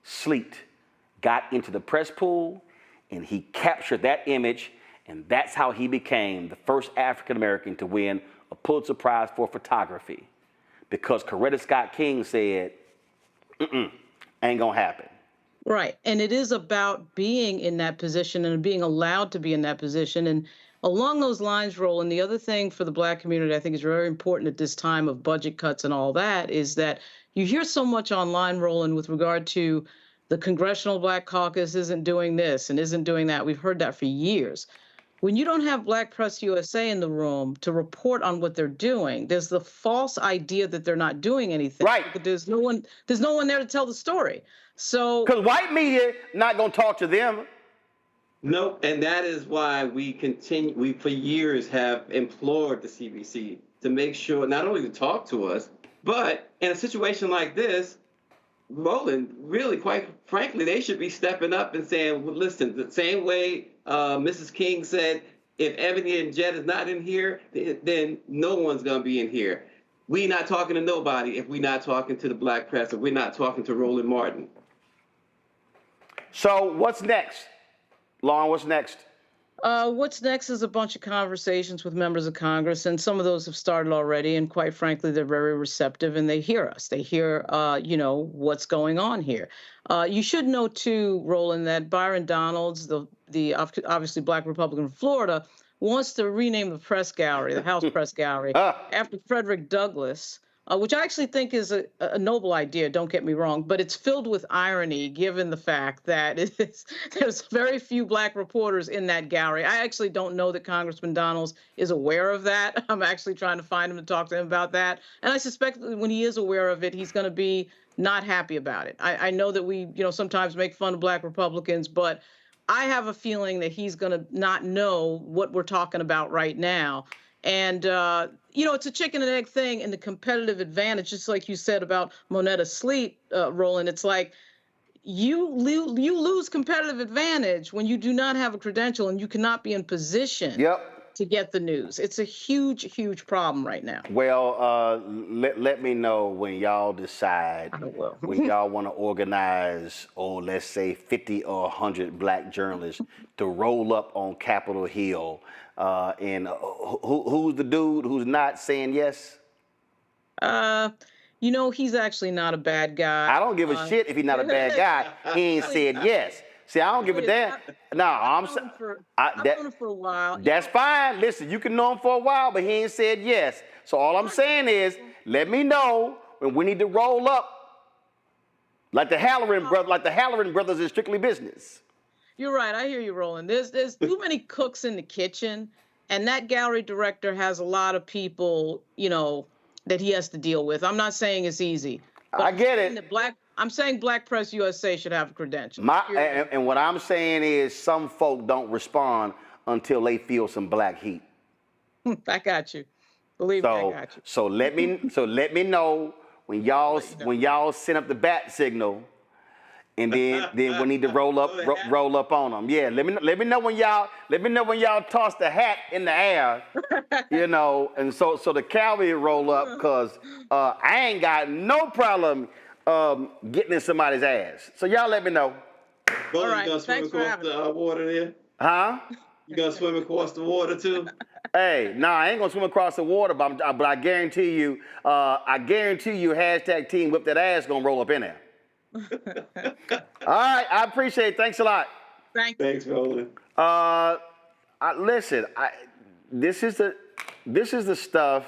Sleet got into the press pool, and he captured that image, and that's how he became the first African American to win a Pulitzer Prize for photography, because Coretta Scott King said, ain't gonna happen. Right. And it is about being in that position and being allowed to be in that position. And along those lines, Roland, the other thing for the Black community I think is very important at this time of budget cuts and all that is that you hear so much online, Roland, with regard to the Congressional Black Caucus isn't doing this and isn't doing that. We've heard that for years. When you don't have Black Press USA in the room to report on what they're doing, there's the false idea that they're not doing anything. Right. But there's no one there to tell the story. So because white media not gonna talk to them. Nope, and that is why we for years have implored the CBC to make sure not only to talk to us, but in a situation like this, Roland, really, quite frankly, they should be stepping up and saying, well, listen, the same way Mrs. King said, if Ebony and Jett is not in here, then no one's going to be in here. We're not talking to nobody if we're not talking to the Black press, if we're not talking to Roland Martin. So what's next? Lauren, what's next? What's next is a bunch of conversations with members of Congress, and some of those have started already, and quite frankly, they're very receptive, and they hear us. They hear, what's going on here. You should know, too, Roland, that Byron Donalds, the obviously Black Republican from Florida, wants to rename the press gallery, the House Press Gallery, after Frederick Douglass, which I actually think is a noble idea, don't get me wrong, but it's filled with irony given the fact that there's very few Black reporters in that gallery. I actually don't know that Congressman Donalds is aware of that. I'm actually trying to find him to talk to him about that. And I suspect that when he is aware of it, he's going to be not happy about it. I know that we, sometimes make fun of Black Republicans, but I have a feeling that he's going to not know what we're talking about right now. And, it's a chicken and egg thing, and the competitive advantage, just like you said about Monetta Sleet, Roland, it's like you lose competitive advantage when you do not have a credential and you cannot be in position to get the news. It's a huge, huge problem right now. Well, let me know when y'all decide, when y'all want to organize, let's say 50 or 100 Black journalists to roll up on Capitol Hill. And who's the dude who's not saying yes? He's actually not a bad guy. I don't give a shit if he's not a bad guy. He ain't said yes. See, I don't give a damn. No, I've known him for a while. That's fine. Listen, you can know him for a while, but he ain't said yes. So all I'm saying is, let me know when we need to roll up, like the Halloran brothers in Strictly Business. You're right. I hear you, Roland. There's too many cooks in the kitchen, and that gallery director has a lot of people, that he has to deal with. I'm not saying it's easy. But I get it. I'm saying Black Press USA should have a credential. And what I'm saying is some folk don't respond until they feel some Black heat. I got you. Believe me, I got you. So let me know when y'all send up the bat signal. And then we need to roll up on them. Yeah, let me know when y'all toss the hat in the air, and so the cavalry roll up, because I ain't got no problem getting in somebody's ass. So y'all let me know. All right, you gonna swim across the water there? Huh? You gonna swim across the water too? Hey, I ain't gonna swim across the water, but I guarantee you, hashtag Team Whip That Ass gonna roll up in there. All right, I appreciate it. Thanks a lot. Thanks, Roland. Listen, this is the stuff.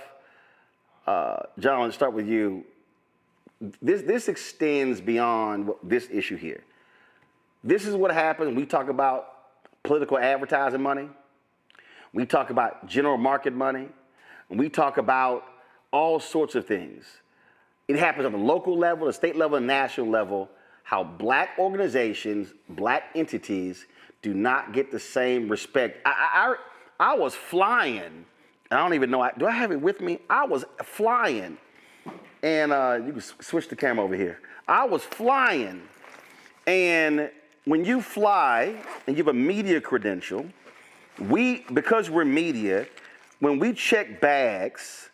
John, let's start with you. This extends beyond this issue here. This is what happens when we talk about political advertising money. We talk about general market money. And we talk about all sorts of things. It happens on the local level, the state level, and national level, how black organizations, black entities do not get the same respect. I was flying. I don't even know, do I have it with me? I was flying. And you can switch the camera over here. I was flying. And when you fly and you have a media credential, because we're media, when we check bags,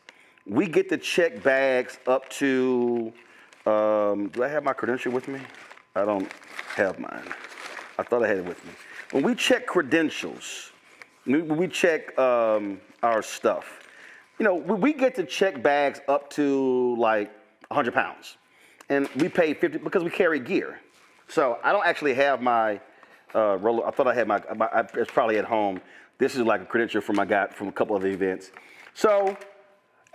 we get to check bags up to, do I have my credential with me? I don't have mine. I thought I had it with me. When we check credentials, when we check our stuff, you know, we get to check bags up to like 100 pounds. And we pay 50 because we carry gear. So I don't actually have my roller. I thought I had it's probably at home. This is like a credential from I got from a couple of the events. So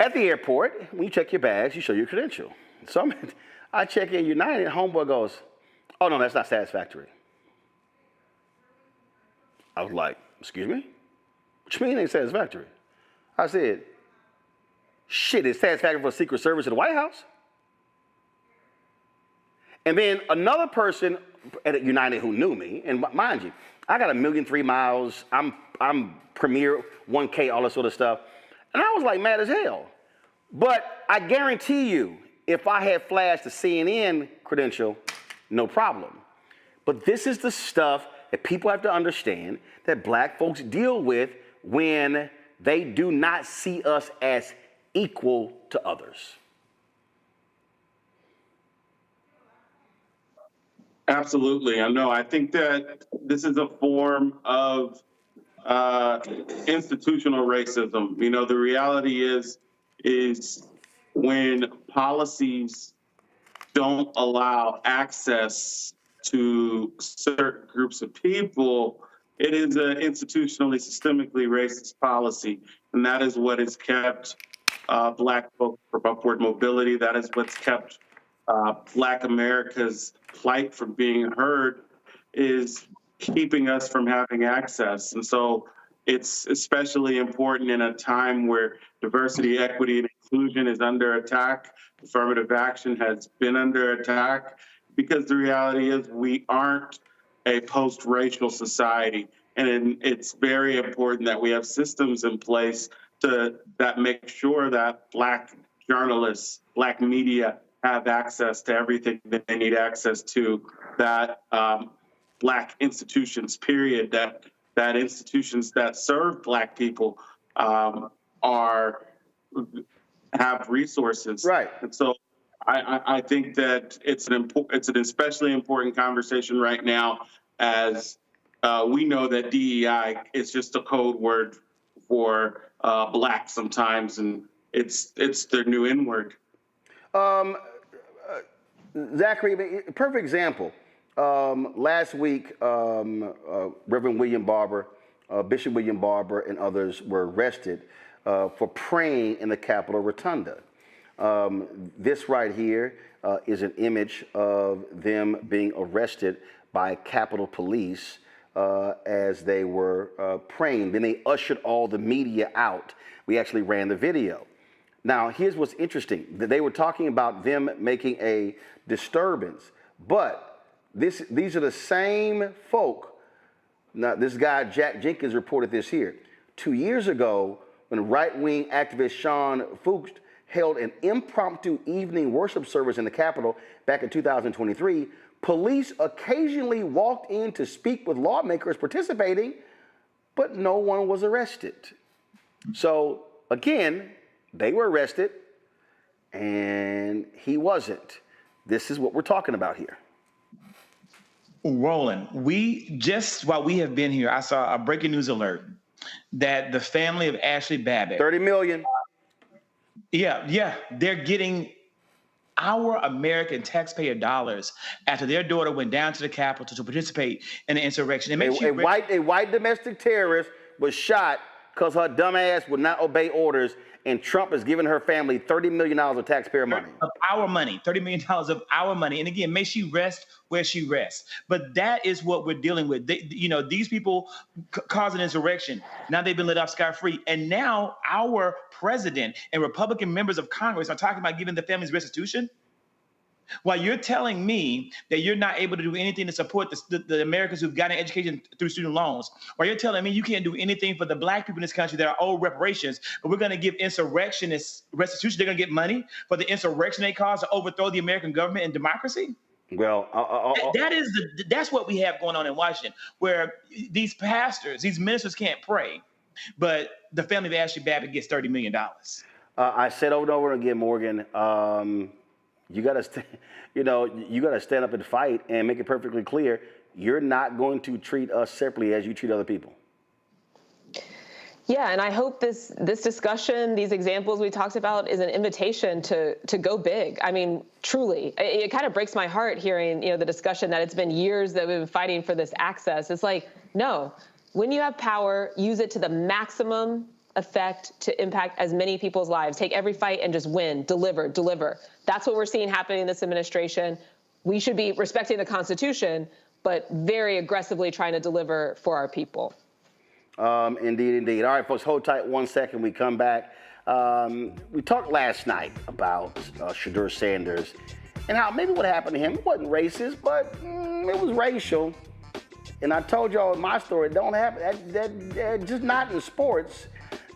at the airport, when you check your bags, you show your credential. So I check in United, and homeboy goes, "Oh no, that's not satisfactory." I was like, "Excuse me? What you mean it ain't satisfactory?" I said, "Shit, it's satisfactory for Secret Service at the White House." And then another person at United who knew me, and mind you, I got 1,000,003 miles. I'm Premier 1K, all this sort of stuff. And I was like mad as hell. But I guarantee you, if I had flashed the CNN credential, no problem. But this is the stuff that people have to understand that black folks deal with when they do not see us as equal to others. Absolutely. I know. I think that this is a form of institutional racism. You know, the reality is when policies don't allow access to certain groups of people, it is an institutionally, systemically racist policy. And that is what has kept black folks from upward mobility. That is what's kept Black America's plight from being heard, is keeping us from having access. And so it's especially important in a time where diversity, equity, and inclusion is under attack. Affirmative action has been under attack, because the reality is we aren't a post-racial society. And it's very important that we have systems in place that make sure that Black journalists, Black media have access to everything that they need access to, that Black institutions, period, that institutions that serve Black people have resources. Right. And so I think that it's an especially important conversation right now, as we know that DEI is just a code word for Black sometimes, and it's their new N-word. Zachary, perfect example. Last week, Reverend William Barber, Bishop William Barber, and others were arrested for praying in the Capitol Rotunda. This right here is an image of them being arrested by Capitol Police as they were praying. Then they ushered all the media out. We actually ran the video. Now, here's what's interesting. They were talking about them making a disturbance, but these are the same folk. Now, this guy, Jack Jenkins, reported this here. 2 years ago, when right-wing activist Sean Fuchs held an impromptu evening worship service in the Capitol back in 2023, police occasionally walked in to speak with lawmakers participating, but no one was arrested. So, again, they were arrested, and he wasn't. This is what we're talking about here. Roland, while we have been here, I saw a breaking news alert that the family of Ashley Babbitt, 30 million. Yeah, they're getting our American taxpayer dollars after their daughter went down to the Capitol to participate in the insurrection. A white domestic terrorist was shot because her dumb ass would not obey orders, and Trump is giving her family $30 million of taxpayer money. Of our money, $30 million of our money. And again, may she rest where she rests. But that is what we're dealing with. These people caused an insurrection. Now they've been let off scot-free. And now our president and Republican members of Congress are talking about giving the families restitution. While you're telling me that you're not able to do anything to support the Americans who've gotten education through student loans, while you're telling me you can't do anything for the black people in this country that are owed reparations, but we're going to give insurrectionists restitution, they're going to get money for the insurrection they caused to overthrow the American government and democracy? Well, that's what we have going on in Washington, where these pastors, these ministers can't pray, but the family of Ashley Babbitt gets $30 million. I said over and over again, Morgan, you gotta stand up and fight and make it perfectly clear you're not going to treat us separately as you treat other people. Yeah, and I hope this discussion, these examples we talked about, is an invitation to go big. I mean, truly, it kind of breaks my heart hearing the discussion that it's been years that we've been fighting for this access. It's like, no, when you have power, use it to the maximum effect to impact as many people's lives. Take every fight and just win, deliver. That's what we're seeing happening in this administration. We should be respecting the Constitution, but very aggressively trying to deliver for our people. Indeed. All right, folks, hold tight 1 second. We come back. We talked last night about Shadur Sanders and how maybe what happened to him wasn't racist, but it was racial. And I told y'all in my story, it don't happen. That just not in sports.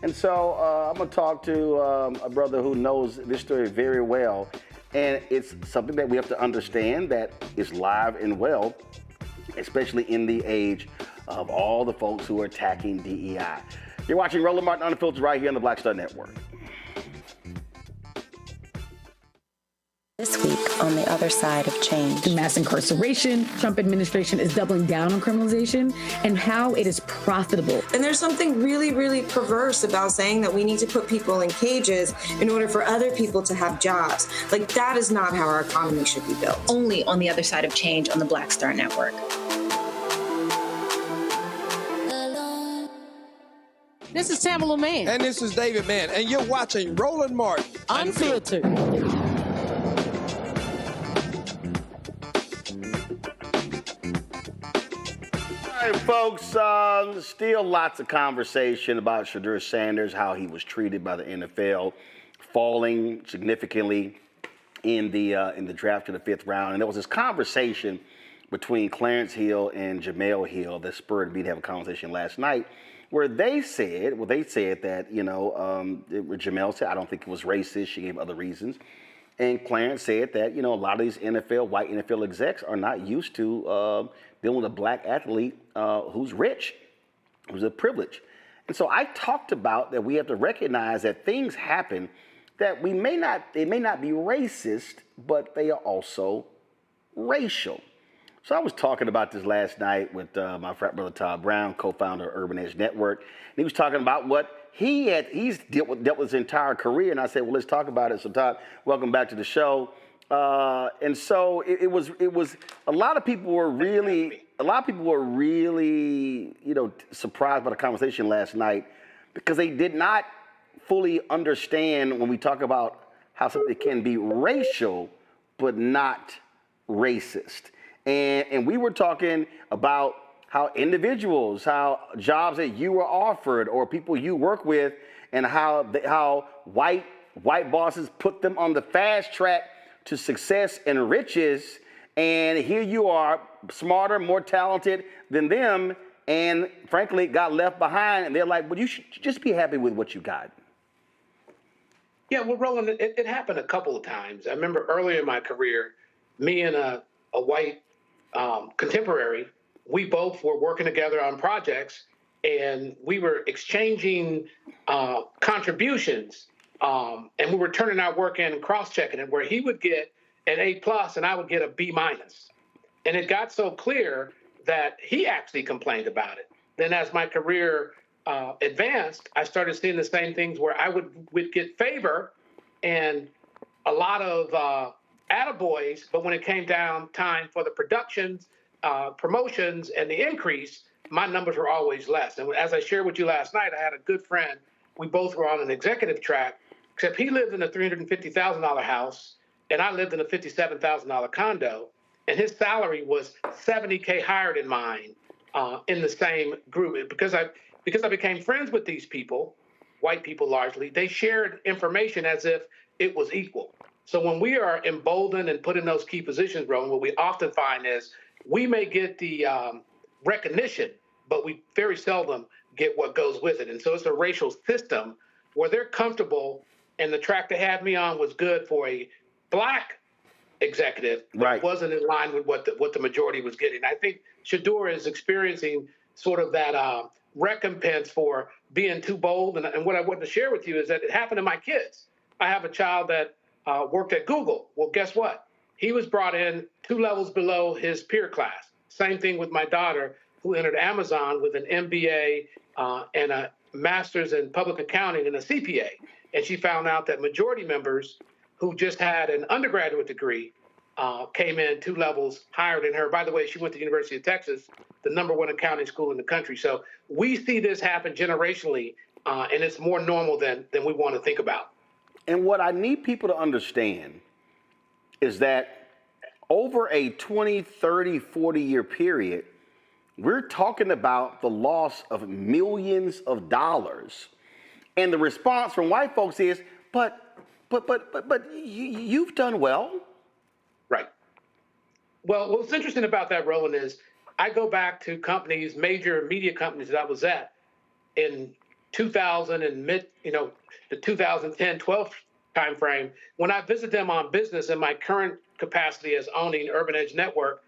And so I'm going to talk to a brother who knows this story very well. And it's something that we have to understand that is live and well, especially in the age of all the folks who are attacking DEI. You're watching Roland Martin Unfiltered right here on the Black Star Network. This week on the other side of change. The mass incarceration, Trump administration is doubling down on criminalization, and how it is profitable. And there's something really, really perverse about saying that we need to put people in cages in order for other people to have jobs. Like, that is not how our economy should be built. Only on the other side of change on the Black Star Network. This is Tamala Mann. And this is David Mann. And you're watching Roland Martin Unfiltered. All right, folks, still lots of conversation about Shadur Sanders, how he was treated by the NFL, falling significantly in the draft to the 5th round. And there was this conversation between Clarence Hill and Jamel Hill that spurred me to have a conversation last night, where they said that, Jamel said, I don't think it was racist. She gave other reasons. And Clarence said that, a lot of these white NFL execs are not used to dealing with a black athlete who's rich, who's a privilege. And so I talked about that we have to recognize that things happen that they may not be racist, but they are also racial. So I was talking about this last night with my frat brother Todd Brown, co-founder of Urban Edge Network. And he was talking about what he's dealt with his entire career. And I said, well, let's talk about it. So Todd, welcome back to the show. And so it was a lot of people were really surprised by the conversation last night, because they did not fully understand when we talk about how something can be racial but not racist. And we were talking about how individuals, how jobs that you were offered or people you work with, and how white bosses put them on the fast track to success and riches. And here you are, smarter, more talented than them, and frankly got left behind. And they're like, well, you should just be happy with what you got. Yeah, well, Roland, it happened a couple of times. I remember earlier in my career, me and a white contemporary, we both were working together on projects, and we were exchanging contributions, and we were turning our work in and cross-checking it, where he would get an A+ and I would get a B-. And it got so clear that he actually complained about it. Then as my career advanced, I started seeing the same things where I would get favor and a lot of attaboys, but when it came down time for the productions, promotions, and the increase, my numbers were always less. And as I shared with you last night, I had a good friend. We both were on an executive track, except he lived in a $350,000 house, and I lived in a $57,000 condo, and his salary was $70K higher than mine in the same group. Because I became friends with these people, white people largely, they shared information as if it was equal. So when we are emboldened and put in those key positions, Roland, what we often find is we may get the recognition, but we very seldom get what goes with it. And so it's a racial system where they're comfortable, and the track they had me on was good for a black executive, but it wasn't in line with what the majority was getting. I think Shador is experiencing sort of that recompense for being too bold. And what I wanted to share with you is that it happened to my kids. I have a child that worked at Google. Well, guess what? He was brought in 2 levels below his peer class. Same thing with my daughter, who entered Amazon with an MBA and a master's in public accounting and a CPA. And she found out that majority members who just had an undergraduate degree came in 2 levels higher than her. By the way, she went to the University of Texas, the #1 accounting school in the country. So we see this happen generationally, and it's more normal than we want to think about. And what I need people to understand is that over a 20, 30, 40-year period, we're talking about the loss of millions of dollars. And the response from white folks is, but you've done well. Right. Well, what's interesting about that, Roland, is I go back to companies, major media companies that I was at in 2000 and the 2010-12 timeframe. When I visit them on business in my current capacity as owning Urban Edge Network,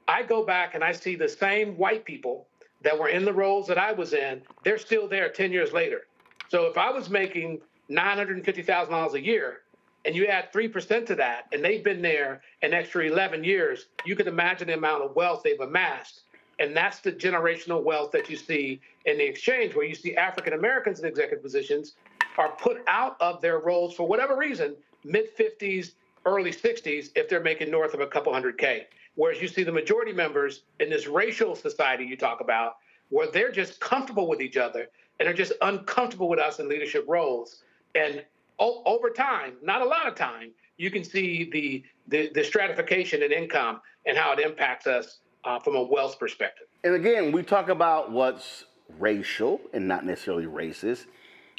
I go back and I see the same white people that were in the roles that I was in. They're still there 10 years later. So if I was making $950,000 a year, and you add 3% to that, and they've been there an extra 11 years, you can imagine the amount of wealth they've amassed. And that's the generational wealth that you see in the exchange, where you see African Americans in executive positions are put out of their roles for whatever reason, mid-50s, early 60s, if they're making north of a couple $100K. Whereas you see the majority members in this racial society you talk about, where they're just comfortable with each other and are just uncomfortable with us in leadership roles. And over time, not a lot of time, you can see the stratification in income and how it impacts us from a wealth perspective. And again, we talk about what's racial and not necessarily racist.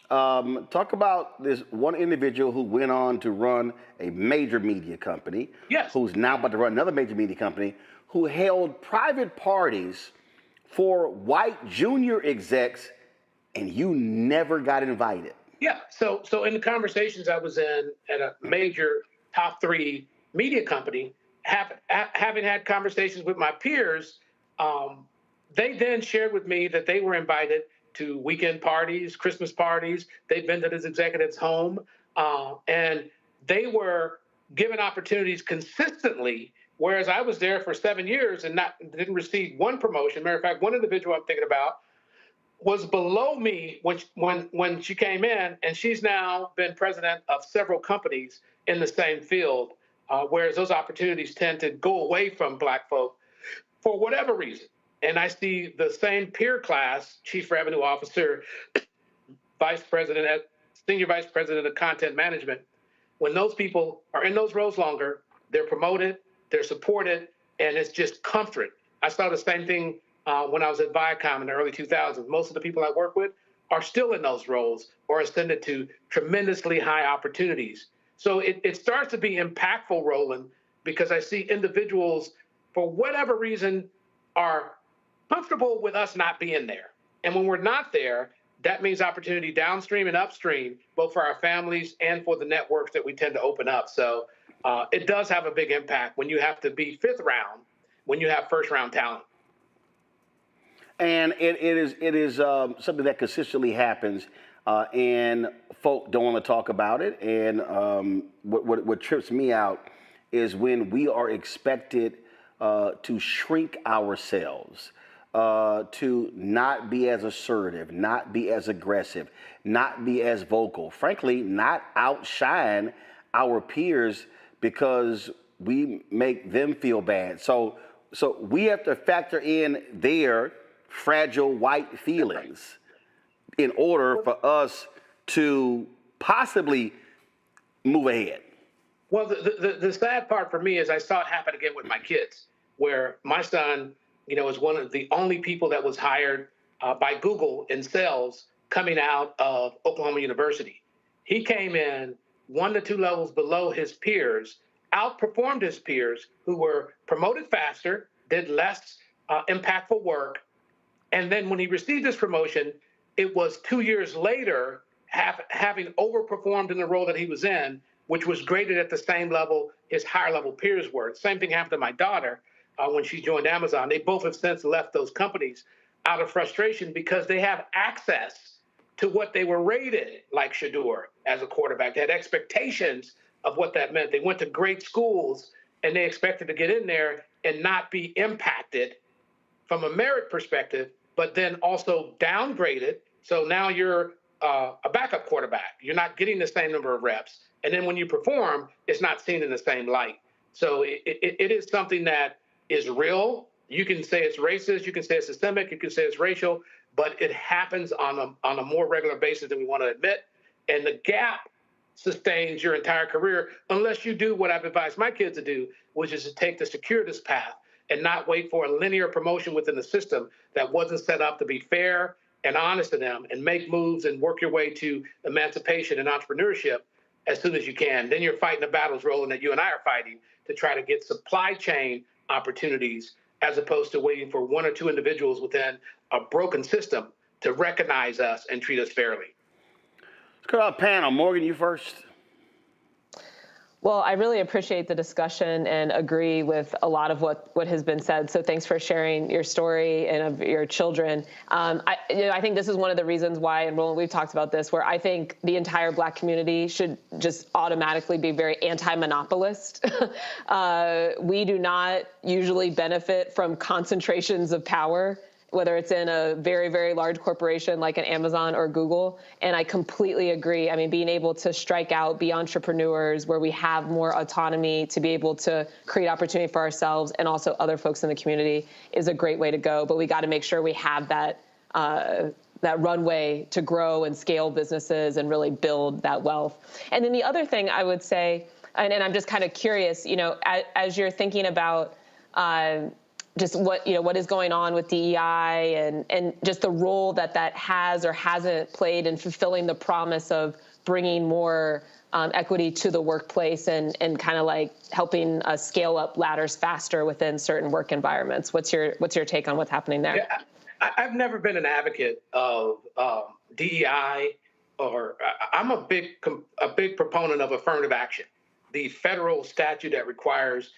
Talk about this one individual who went on to run a major media company, who's now about to run another major media company, who held private parties for white junior execs, and you never got invited. Yeah. So in the conversations I was in at a major top 3 media company, having had conversations with my peers, they then shared with me that they were invited to weekend parties, Christmas parties. They've been to this executive's home, and they were given opportunities consistently, whereas I was there for 7 years and didn't receive one promotion. Matter of fact, one individual I'm thinking about was below me when she came in, and she's now been president of several companies in the same field, whereas those opportunities tend to go away from Black folk for whatever reason. And I see the same peer class, chief revenue officer, senior vice president of content management. When those people are in those roles longer, they're promoted, they're supported, and it's just comfort. I saw the same thing when I was at Viacom in the early 2000s. Most of the people I work with are still in those roles or ascended to tremendously high opportunities. So it starts to be impactful, Roland, because I see individuals, for whatever reason, are comfortable with us not being there. And when we're not there, that means opportunity downstream and upstream, both for our families and for the networks that we tend to open up. So it does have a big impact when you have to be 5th round, when you have 1st round talent. And it is something that consistently happens, and folk don't want to talk about it. And what trips me out is when we are expected to shrink ourselves, to not be as assertive, not be as aggressive, not be as vocal, frankly, not outshine our peers because we make them feel bad. So we have to factor in their fragile white feelings in order for us to possibly move ahead? Well, the sad part for me is I saw it happen again with my kids, where my son, is one of the only people that was hired by Google in sales coming out of Oklahoma University. He came in 1 to 2 levels below his peers, outperformed his peers who were promoted faster, did less impactful work. And then when he received this promotion, it was 2 years later, having overperformed in the role that he was in, which was graded at the same level his higher level peers were. Same thing happened to my daughter when she joined Amazon. They both have since left those companies out of frustration because they have access to what they were rated, like Shador, as a quarterback. They had expectations of what that meant. They went to great schools and they expected to get in there and not be impacted from a merit perspective, but then also downgraded. So now you're a backup quarterback. You're not getting the same number of reps. And then when you perform, it's not seen in the same light. So it is something that is real. You can say it's racist, you can say it's systemic, you can say it's racial, but it happens on a more regular basis than we want to admit. And the gap sustains your entire career unless you do what I've advised my kids to do, which is to take the circuitous path and not wait for a linear promotion within the system that wasn't set up to be fair and honest to them, and make moves and work your way to emancipation and entrepreneurship as soon as you can. Then you're fighting the battles, Roland, that you and I are fighting to try to get supply chain opportunities as opposed to waiting for 1 or 2 individuals within a broken system to recognize us and treat us fairly. Let's go to our panel. Morgan, you first. Well, I really appreciate the discussion and agree with a lot of what has been said. So thanks for sharing your story and of your children. I think this is one of the reasons why, and Roland, we've talked about this, where I think the entire Black community should just automatically be very anti-monopolist. We do not usually benefit from concentrations of power, whether it's in a very, very large corporation like an Amazon or Google. And I completely agree. I mean, being able to strike out, be entrepreneurs, where we have more autonomy to be able to create opportunity for ourselves and also other folks in the community is a great way to go. But we got to make sure we have that runway to grow and scale businesses and really build that wealth. And then the other thing I would say, and I'm just kind of curious, as you're thinking about just what is going on with DEI and just the role that has or hasn't played in fulfilling the promise of bringing more equity to the workplace and kind of like helping us scale up ladders faster within certain work environments. What's your take on what's happening there? Yeah, I've never been an advocate of DEI, or I'm a big proponent of affirmative action. The federal statute that requires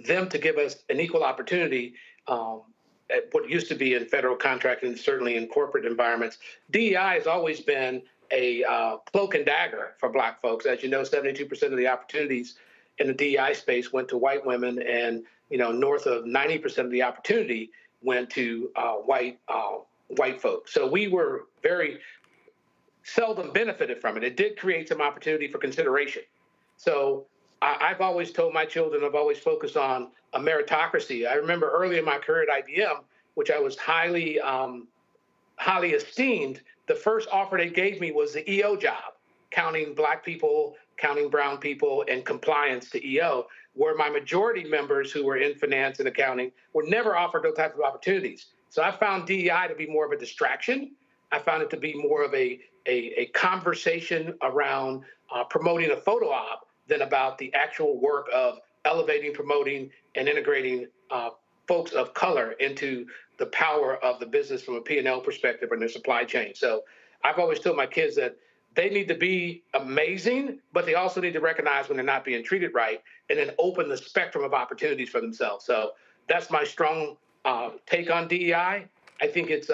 them to give us an equal opportunity at what used to be in federal contracting, certainly in corporate environments. DEI has always been a cloak and dagger for Black folks. As you know, 72% of the opportunities in the DEI space went to white women, and north of 90% of the opportunity went to white folks. So we were very seldom benefited from it. It did create some opportunity for consideration. So I've always told my children, I've always focused on a meritocracy. I remember early in my career at IBM, which I was highly esteemed, the first offer they gave me was the EO job, counting Black people, counting brown people, and compliance to EO, where my majority members who were in finance and accounting were never offered those types of opportunities. So I found DEI to be more of a distraction. I found it to be more of a conversation around promoting a photo op than about the actual work of elevating, promoting, and integrating folks of color into the power of the business from a P&L perspective and their supply chain. So I've always told my kids that they need to be amazing, but they also need to recognize when they're not being treated right and then open the spectrum of opportunities for themselves. So that's my strong take on DEI. I think it's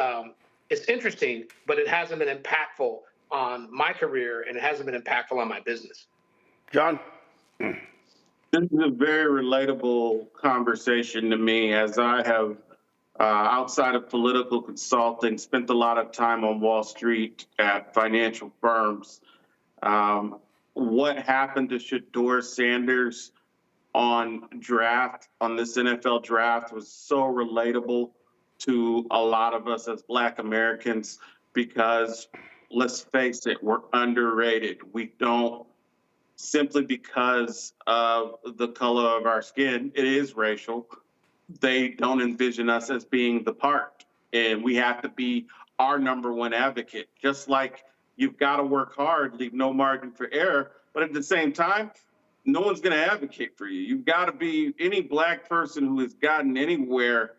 interesting, but it hasn't been impactful on my career and it hasn't been impactful on my business. John? This is a very relatable conversation to me, as I have, outside of political consulting, spent a lot of time on Wall Street at financial firms. What happened to Shador Sanders on this NFL draft was so relatable to a lot of us as Black Americans because, let's face it, we're underrated. We don't, simply because of the color of our skin, it is racial, they don't envision us as being the part. And we have to be our number one advocate. Just like you've got to work hard, leave no margin for error, but at the same time, no one's going to advocate for you. You've got to be any Black person who has gotten anywhere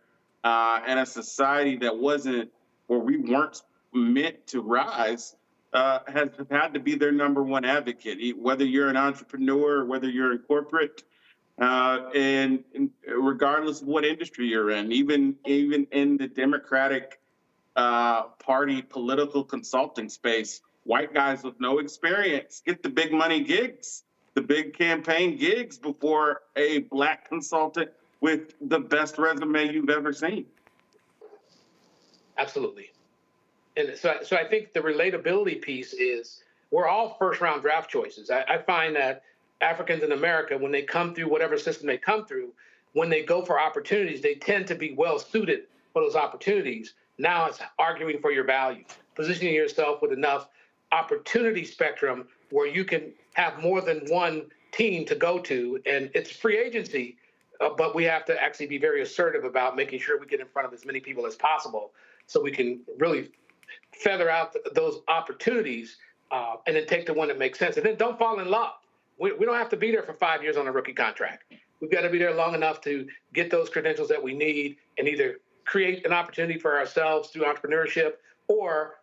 in a society that wasn't, or we weren't meant to rise, has had to be their number one advocate, whether you're an entrepreneur or whether you're in corporate, and regardless of what industry you're in, even in the Democratic Party political consulting space, white guys with no experience get the big money gigs, the big campaign gigs before a Black consultant with the best resume you've ever seen. Absolutely. And so I think the relatability piece is we're all first-round draft choices. I find that Africans in America, when they come through whatever system they come through, when they go for opportunities, they tend to be well-suited for those opportunities. Now it's arguing for your values, positioning yourself with enough opportunity spectrum where you can have more than one team to go to, and it's free agency, but we have to actually be very assertive about making sure we get in front of as many people as possible so we can really feather out those opportunities and then take the one that makes sense. And then don't fall in love. We don't have to be there for 5 years on a rookie contract. We've got to be there long enough to get those credentials that we need and either create an opportunity for ourselves through entrepreneurship or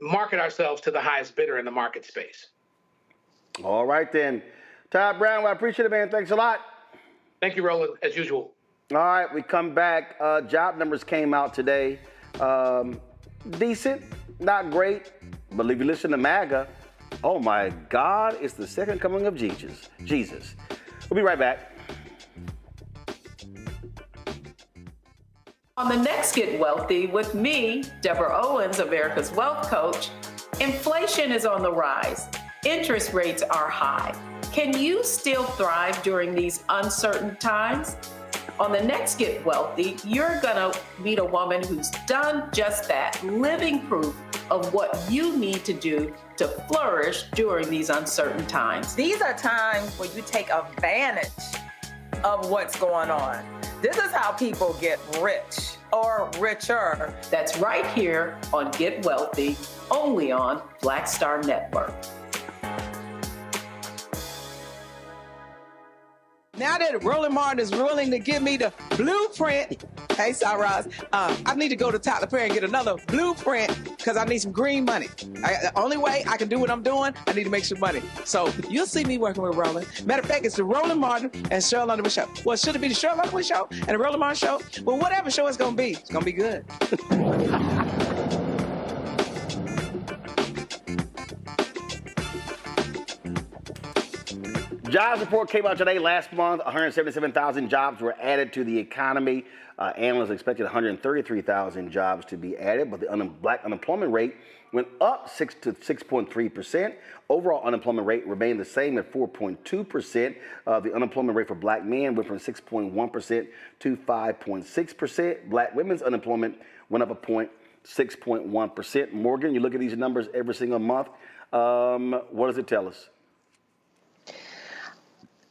market ourselves to the highest bidder in the market space. All right, then. Todd Brown, I appreciate it, man. Thanks a lot. Thank you, Roland, as usual. All right, we come back. Job numbers came out today. Decent, not great, but if you listen to MAGA, oh my God, it's the second coming of Jesus. We'll be right back. On the next Get Wealthy with me, Deborah Owens, America's Wealth Coach, inflation is on the rise. Interest rates are high. Can you still thrive during these uncertain times? On the next Get Wealthy, you're gonna meet a woman who's done just that, living proof of what you need to do to flourish during these uncertain times. These are times where you take advantage of what's going on. This is how people get rich or richer. That's right here on Get Wealthy, only on Black Star Network. Now that Roland Martin is willing to give me the blueprint, hey, Cyrus, I need to go to Tyler Perry and get another blueprint because I need some green money. The only way I can do what I'm doing, I need to make some money. So you'll see me working with Roland. Matter of fact, it's the Roland Martin and Cheryl Underwood Show. Well, should it be the Cheryl Underwood Show and the Roland Martin Show? Well, whatever show it's going to be good. Jobs report came out today. Last month, 177,000 jobs were added to the economy. Analysts expected 133,000 jobs to be added, but the Black unemployment rate went up to 6.3%. Overall unemployment rate remained the same at 4.2%. The unemployment rate for Black men went from 6.1% to 5.6%. Black women's unemployment went up a point, 6.1%. Morgan, you look at these numbers every single month. What does it tell us?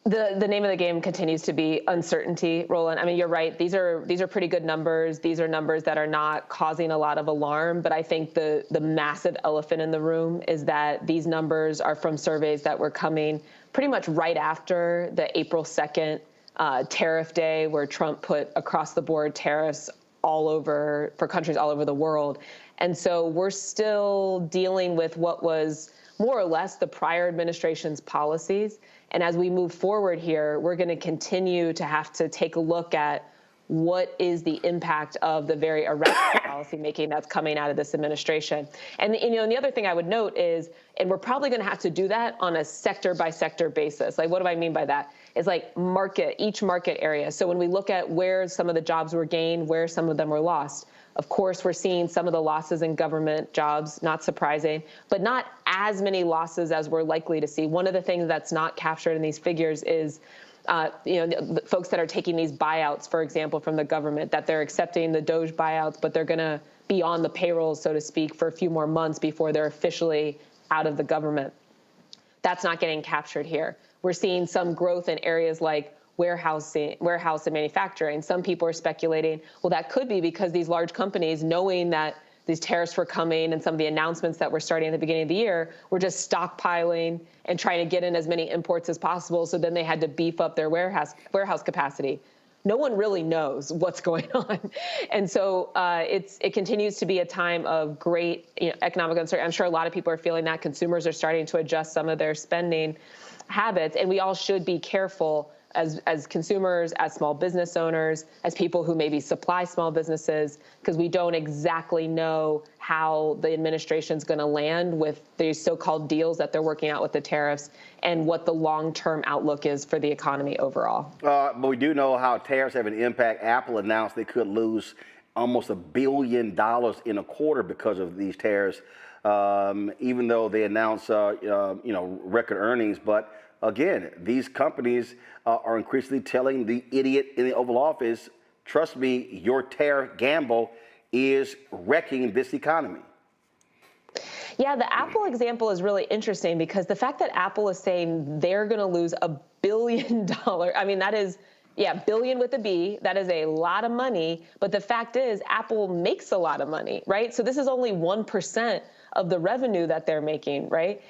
The name of the game continues to be uncertainty, Roland. I mean, you're right. These are pretty good numbers. These are numbers that are not causing a lot of alarm. But I think the massive elephant in the room is that these numbers are from surveys that were coming pretty much right after the April 2nd tariff day, where Trump put across the board tariffs all over for countries all over the world. And so we're still dealing with what was more or less the prior administration's policies. And as we move forward here, we're going to continue to have to take a look at what is the impact of the very erratic policymaking that's coming out of this administration. And the other thing I would note is, and we're probably going to have to do that on a sector by sector basis. Like, what do I mean by that? It's like each market area. So when we look at where some of the jobs were gained, where some of them were lost, of course, we're seeing some of the losses in government jobs, not surprising, but not as many losses as we're likely to see. One of the things that's not captured in these figures is the folks that are taking these buyouts, for example, from the government, that they're accepting the Doge buyouts, but they're going to be on the payroll, so to speak, for a few more months before they're officially out of the government. That's not getting captured here. We're seeing some growth in areas like warehouse and manufacturing. Some people are speculating, well, that could be because these large companies, knowing that these tariffs were coming and some of the announcements that were starting at the beginning of the year, were just stockpiling and trying to get in as many imports as possible. So then they had to beef up their warehouse capacity. No one really knows what's going on. And so it continues to be a time of great economic uncertainty. I'm sure a lot of people are feeling that. Consumers are starting to adjust some of their spending habits, and we all should be careful as consumers, as small business owners, as people who maybe supply small businesses, because we don't exactly know how the administration's going to land with these so-called deals that they're working out with the tariffs and what the long-term outlook is for the economy overall. But we do know how tariffs have an impact. Apple announced they could lose almost $1 billion in a quarter because of these tariffs, even though they announced record earnings. But again, these companies are increasingly telling the idiot in the Oval Office, trust me, your tariff gamble is wrecking this economy. Yeah, the Apple example is really interesting because the fact that Apple is saying they're going to lose $1 billion, I mean, that is, billion with a B, that is a lot of money. But the fact is, Apple makes a lot of money, right? So this is only 1% of the revenue that they're making, right,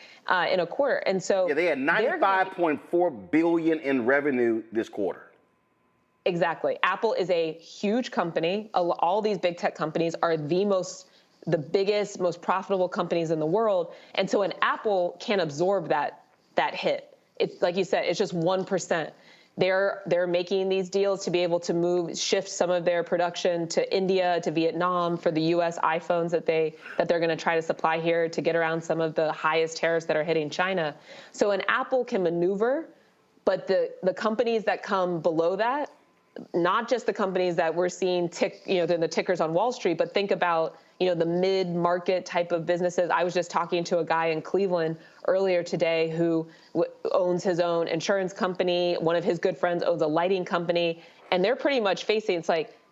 in a quarter. And so they had $95.4 billion in revenue this quarter. Exactly. Apple is a huge company. All these big tech companies are the biggest, most profitable companies in the world. And so an Apple can't absorb that hit. It's like you said, it's just 1%. They're making these deals to be able to shift some of their production to India, to Vietnam for the U.S. iPhones that they're going to try to supply here to get around some of the highest tariffs that are hitting China. So an Apple can maneuver, but the companies that come below that, not just the companies that we're seeing the tickers on Wall Street, but think about the mid-market type of businesses. I was just talking to a guy in Cleveland earlier today who owns his own insurance company. One of his good friends owns a lighting company, and they're pretty much facing,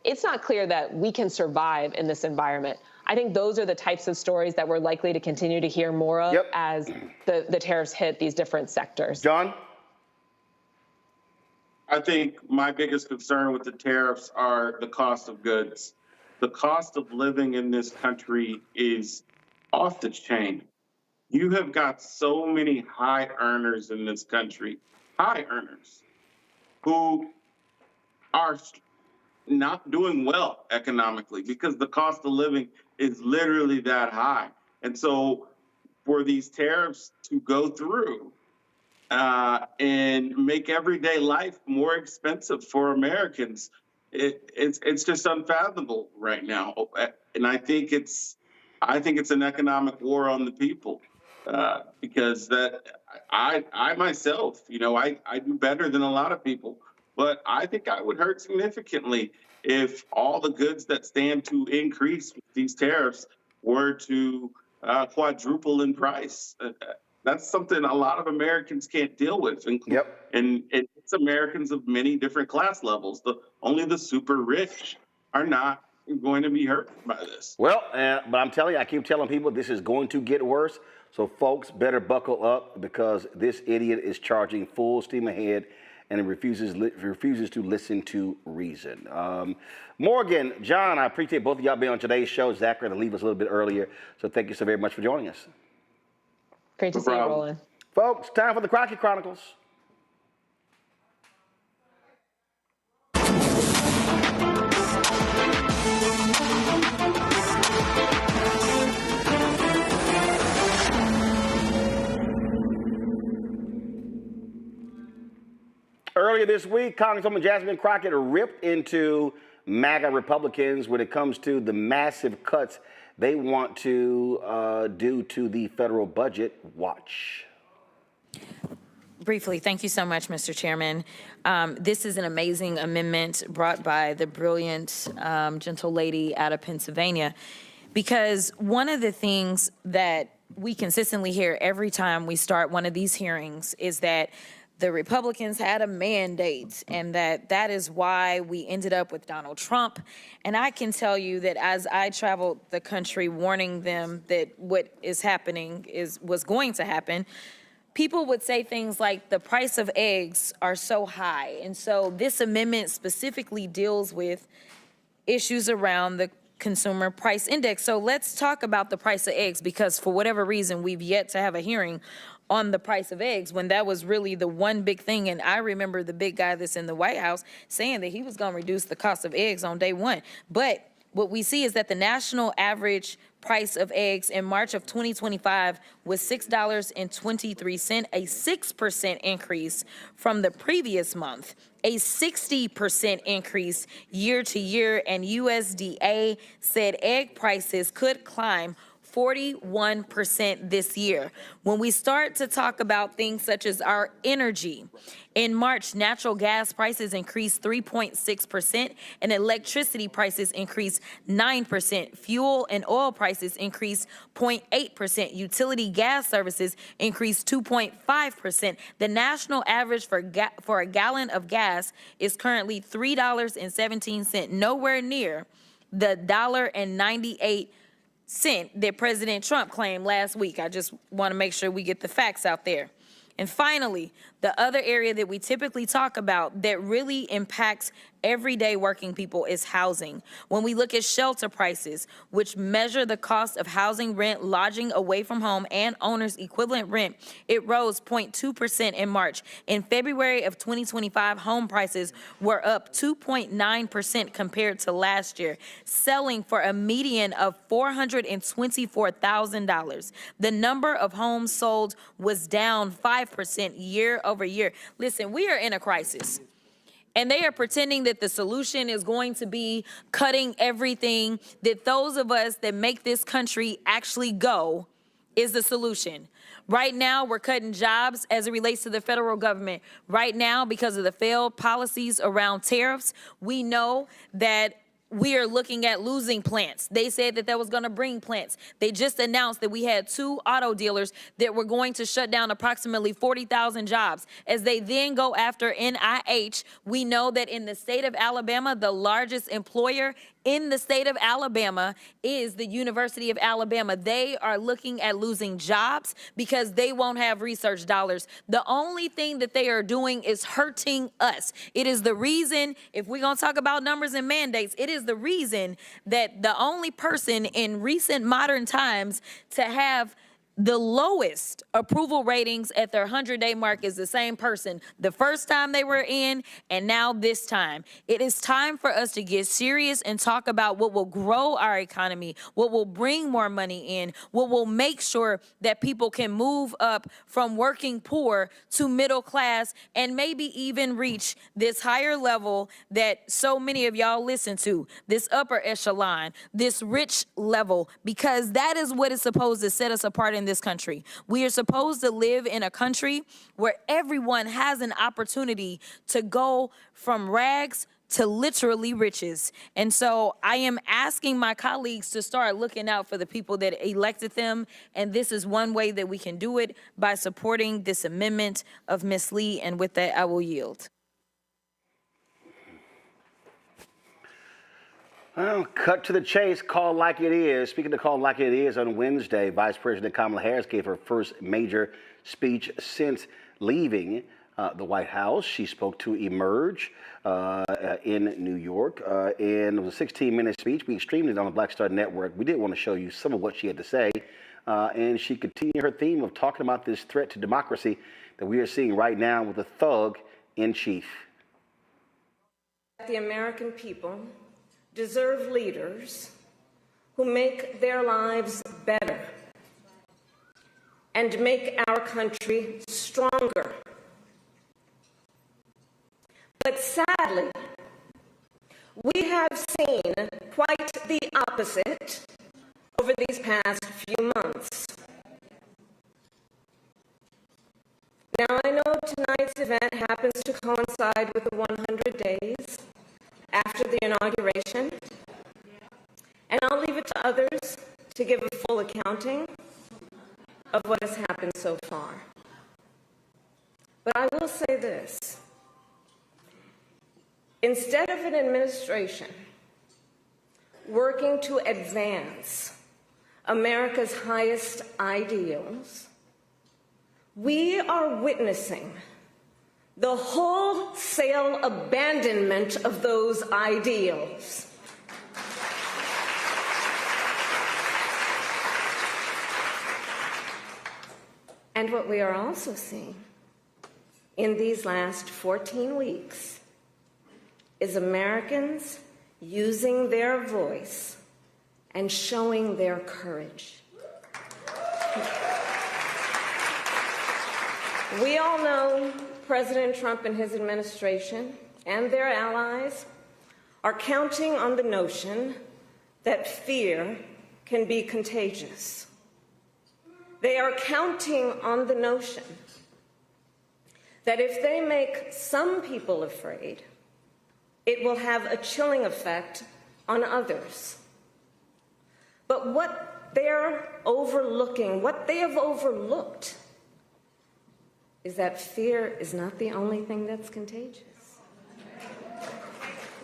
it's not clear that we can survive in this environment. I think those are the types of stories that we're likely to continue to hear more of as the tariffs hit these different sectors. John? I think my biggest concern with the tariffs are the cost of goods. The cost of living in this country is off the chain. You have got so many high earners in this country, high earners, who are not doing well economically because the cost of living is literally that high. And so for these tariffs to go through and make everyday life more expensive for Americans, it's just unfathomable right now, and I think it's an economic war on the people, because I myself, I do better than a lot of people, but I think I would hurt significantly if all the goods that stand to increase with these tariffs were to quadruple in price. That's something a lot of Americans can't deal with. And it's Americans of many different class levels. Only the super rich are not going to be hurt by this. Well, but I'm telling you, I keep telling people this is going to get worse. So folks better buckle up because this idiot is charging full steam ahead and refuses to listen to reason. Morgan, John, I appreciate both of y'all being on today's show. Zachary had to leave us a little bit earlier. So thank you so very much for joining us. Great to see you, Roland. Folks, time for the Crockett Chronicles. Earlier this week, Congresswoman Jasmine Crockett ripped into MAGA Republicans when it comes to the massive cuts they want to do to the federal budget. Watch. Briefly, thank you so much, Mr. Chairman. This is an amazing amendment brought by the brilliant, gentle lady out of Pennsylvania, because one of the things that we consistently hear every time we start one of these hearings is that the Republicans had a mandate, and that is why we ended up with Donald Trump. And I can tell you that as I traveled the country warning them that what is happening was going to happen, people would say things like the price of eggs are so high. And so this amendment specifically deals with issues around the consumer price index. So let's talk about the price of eggs, because for whatever reason, we've yet to have a hearing on the price of eggs when that was really the one big thing. And I remember the big guy that's in the White House saying that he was going to reduce the cost of eggs on day one. But what we see is that the national average price of eggs in March of 2025 was $6.23, a 6% increase from the previous month, a 60% increase year to year, and USDA said egg prices could climb 41% this year. When we start to talk about things such as our energy, in March, natural gas prices increased 3.6% and electricity prices increased 9%. Fuel and oil prices increased 0.8%. Utility gas services increased 2.5%. The national average for a gallon of gas is currently $3.17, nowhere near the $1.98 that President Trump claimed last week. I just want to make sure we get the facts out there. And finally, the other area that we typically talk about that really impacts everyday working people is housing. When we look at shelter prices, which measure the cost of housing, rent, lodging away from home, and owner's equivalent rent, it rose 0.2% in March. In February of 2025, home prices were up 2.9% compared to last year, selling for a median of $424,000. The number of homes sold was down 5% year over year. Listen, we are in a crisis. And they are pretending that the solution is going to be cutting everything, that those of us that make this country actually go is the solution. Right now, we're cutting jobs as it relates to the federal government. Right now, because of the failed policies around tariffs, we know that we are looking at losing plants. They said that was going to bring plants. They just announced that we had 2 auto dealers that were going to shut down approximately 40,000 jobs. As they then go after NIH, we know that in the state of Alabama, the largest employer in the state of Alabama is the University of Alabama. They are looking at losing jobs because they won't have research dollars. The only thing that they are doing is hurting us. It is the reason, if we're going to talk about numbers and mandates, it is the reason that the only person in recent modern times to have the lowest approval ratings at their 100-day mark is the same person the first time they were in and now this time. It is time for us to get serious and talk about what will grow our economy, what will bring more money in, what will make sure that people can move up from working poor to middle class and maybe even reach this higher level that so many of y'all listen to, this upper echelon, this rich level, because that is what is supposed to set us apart in this country. We are supposed to live in a country where everyone has an opportunity to go from rags to literally riches. And so I am asking my colleagues to start looking out for the people that elected them. And this is one way that we can do it, by supporting this amendment of Ms. Lee. And with that, I will yield. Well, cut to the chase, call like it is. Speaking of call like it is, on Wednesday, Vice President Kamala Harris gave her first major speech since leaving the White House. She spoke to Emerge in New York, and it was a 16-minute speech. We streamed it on the Black Star Network. We did want to show you some of what she had to say, and she continued her theme of talking about this threat to democracy that we are seeing right now with a thug in chief. The American people deserve leaders who make their lives better and make our country stronger. But sadly, we have seen quite the opposite over these past few months. Now, I know tonight's event happens to coincide with the 100 days after the inauguration, and I'll leave it to others to give a full accounting of what has happened so far. But I will say this. Instead of an administration working to advance America's highest ideals, we are witnessing the wholesale abandonment of those ideals. And what we are also seeing in these last 14 weeks is Americans using their voice and showing their courage. We all know President Trump and his administration and their allies are counting on the notion that fear can be contagious. They are counting on the notion that if they make some people afraid, it will have a chilling effect on others. But what they're overlooking, what they have overlooked, is that fear is not the only thing that's contagious.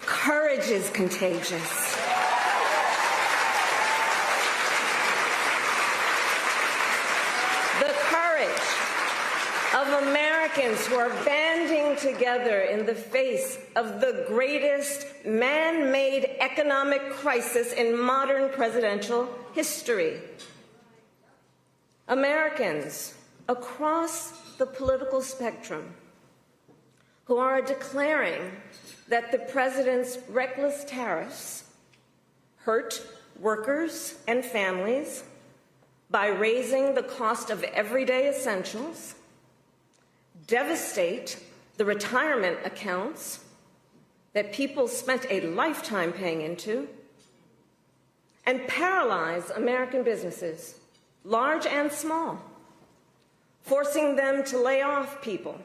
Courage is contagious. The courage of Americans who are banding together in the face of the greatest man-made economic crisis in modern presidential history. Americans across the political spectrum who are declaring that the president's reckless tariffs hurt workers and families by raising the cost of everyday essentials, devastate the retirement accounts that people spent a lifetime paying into, and paralyze American businesses, large and small, forcing them to lay off people,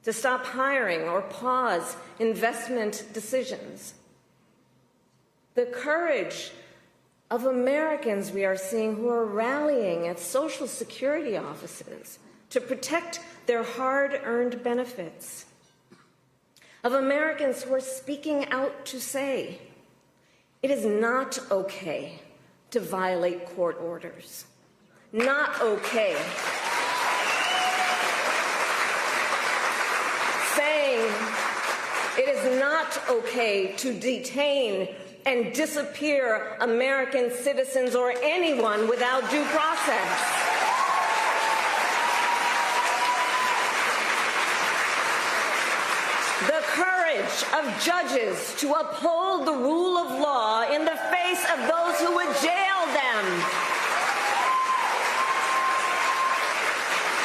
to stop hiring or pause investment decisions. The courage of Americans we are seeing who are rallying at Social Security offices to protect their hard-earned benefits. Of Americans who are speaking out to say, it is not okay to violate court orders. Not okay. Saying it is not okay to detain and disappear American citizens or anyone without due process. The courage of judges to uphold the rule of law in the face of those who would jail them.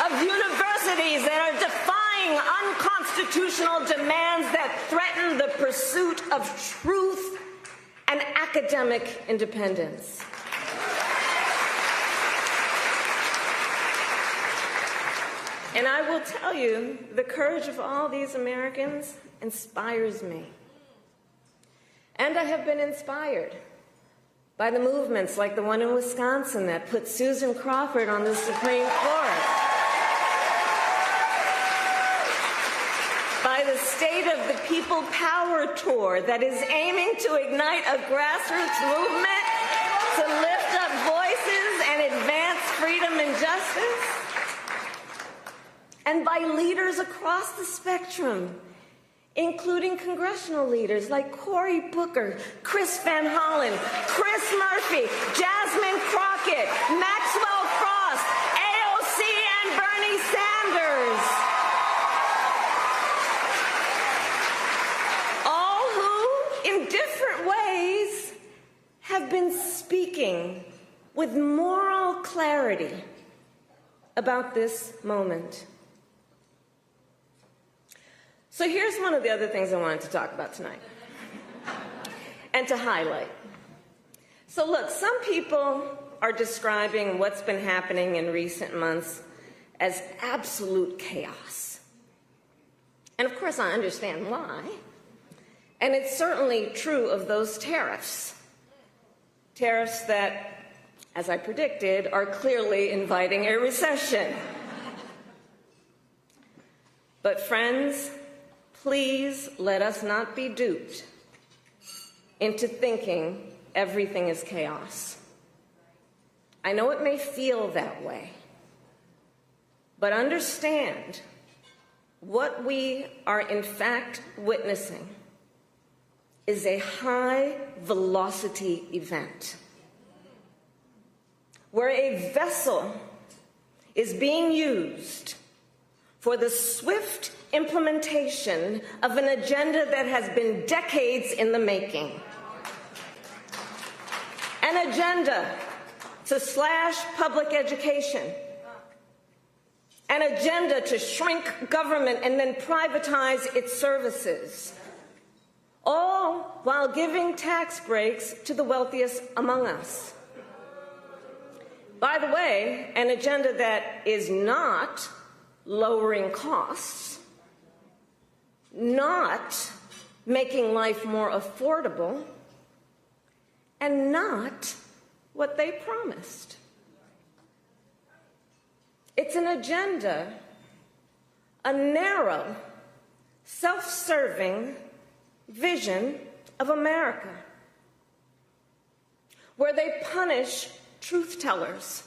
Of universities that are defying unconstitutional demands that threaten the pursuit of truth and academic independence. And I will tell you, the courage of all these Americans inspires me. And I have been inspired by the movements like the one in Wisconsin that put Susan Crawford on the Supreme Court. By the State of the People Power Tour that is aiming to ignite a grassroots movement to lift up voices and advance freedom and justice. And by leaders across the spectrum, including congressional leaders like Cory Booker, Chris Van Hollen, Chris Murphy, Jasmine Crockett, Maxwell Frost, AOC, and Bernie Sanders. All who, in different ways, have been speaking with moral clarity about this moment. So here's one of the other things I wanted to talk about tonight and to highlight. So look, some people are describing what's been happening in recent months as absolute chaos. And of course, I understand why. And it's certainly true of those tariffs. Tariffs that, as I predicted, are clearly inviting a recession. But friends, please let us not be duped into thinking everything is chaos. I know it may feel that way, but understand what we are in fact witnessing is a high-velocity event where a vessel is being used for the swift implementation of an agenda that has been decades in the making. An agenda to slash public education, an agenda to shrink government and then privatize its services, all while giving tax breaks to the wealthiest among us. By the way, an agenda that is not lowering costs, not making life more affordable, and not what they promised. It's an agenda, a narrow, self-serving vision of America, where they punish truth tellers,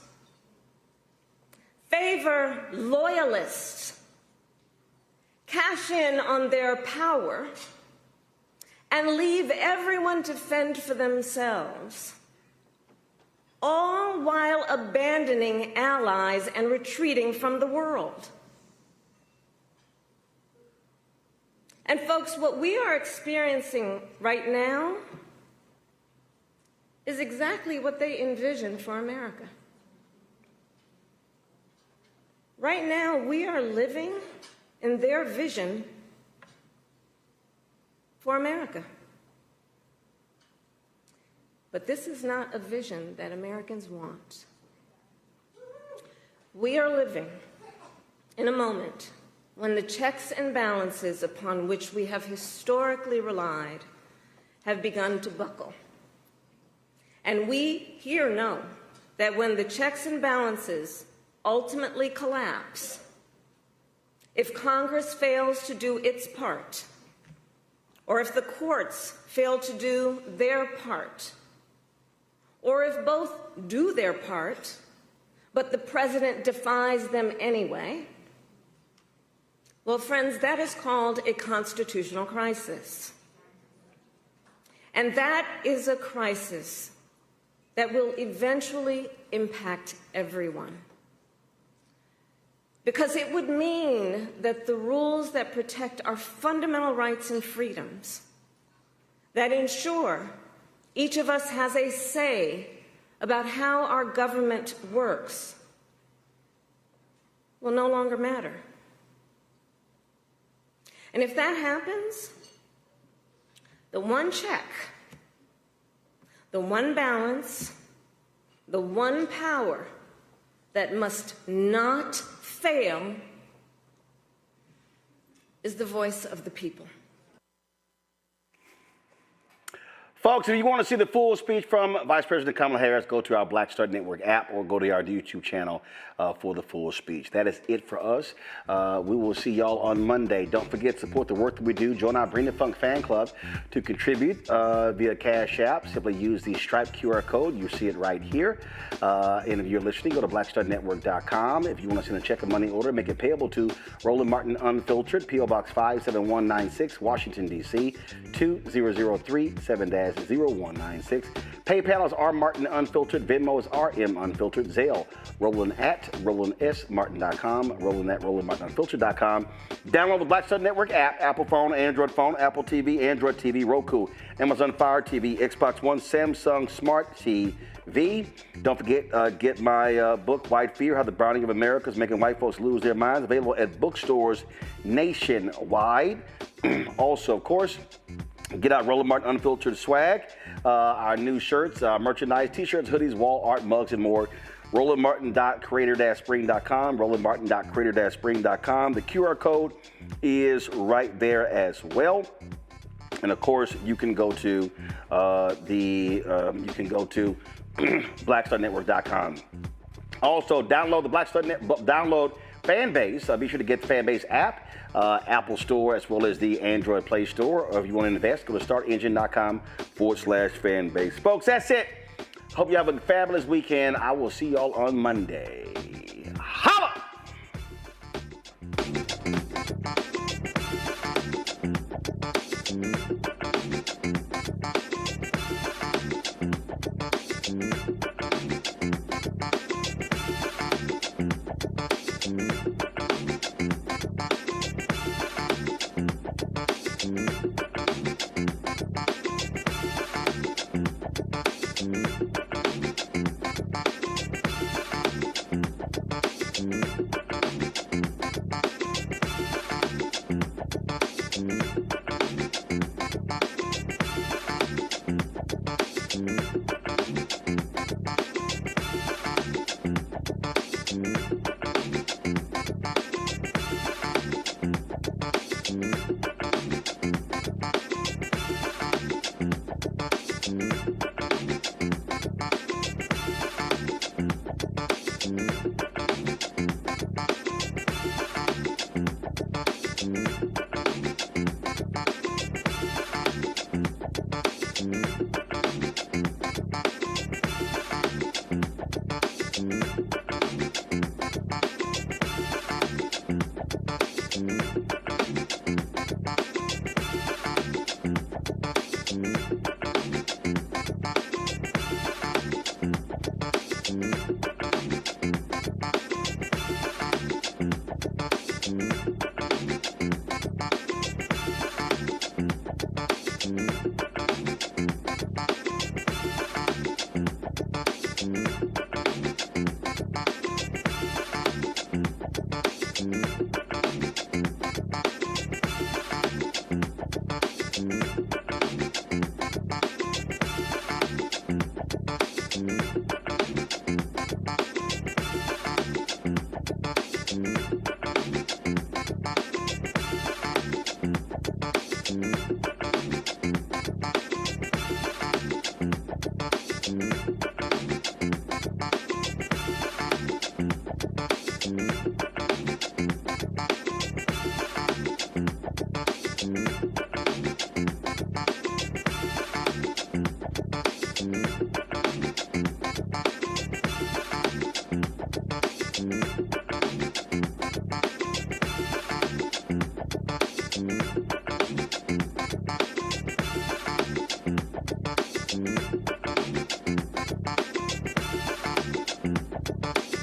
favor loyalists, cash in on their power, and leave everyone to fend for themselves, all while abandoning allies and retreating from the world. And folks, what we are experiencing right now is exactly what they envisioned for America. Right now, we are living in their vision for America. But this is not a vision that Americans want. We are living in a moment when the checks and balances upon which we have historically relied have begun to buckle. And we here know that when the checks and balances ultimately collapse, if Congress fails to do its part, or if the courts fail to do their part, or if both do their part, but the president defies them anyway, well, friends, that is called a constitutional crisis. And that is a crisis that will eventually impact everyone. Because it would mean that the rules that protect our fundamental rights and freedoms, that ensure each of us has a say about how our government works, will no longer matter. And if that happens, the one check, the one balance, the one power that must not fail is the voice of the people. Folks, if you want to see the full speech from Vice President Kamala Harris, go to our Black Star Network app or go to our YouTube channel for the full speech. That is it for us. We will see y'all on Monday. Don't forget, support the work that we do. Join our Bring the Funk fan club to contribute via Cash App. Simply use the Stripe QR code. You see it right here. And if you're listening, go to blackstarnetwork.com. If you want to send a check or money order, make it payable to Roland Martin Unfiltered, P.O. Box 57196, Washington, D.C. 20037-0196. PayPal is R Martin Unfiltered. Venmo is RM Unfiltered. Zelle, Roland at RolandSMartin.com. Roland at RolandMartinUnfiltered.com. Download the Black Star Network app, Apple phone, Android phone, Apple TV, Android TV, Roku, Amazon Fire TV, Xbox One, Samsung Smart TV. Don't forget, get my book, White Fear, How the Browning of America is Making White Folks Lose Their Minds, available at bookstores nationwide. Also, of course, get out Roland Martin Unfiltered swag, our new shirts, merchandise, t-shirts, hoodies, wall art, mugs, and more. RolandMartin.creator-spring.com, RolandMartin.creator-spring.com. The QR code is right there as well. And of course, you can go to blackstarnetwork.com. Also, download the Black Star Fanbase. Be sure to get the Fanbase app, Apple Store, as well as the Android Play Store. Or if you want to invest, go to startengine.com/Fanbase. Folks, that's it. Hope you have a fabulous weekend. I will see y'all on Monday. Holla!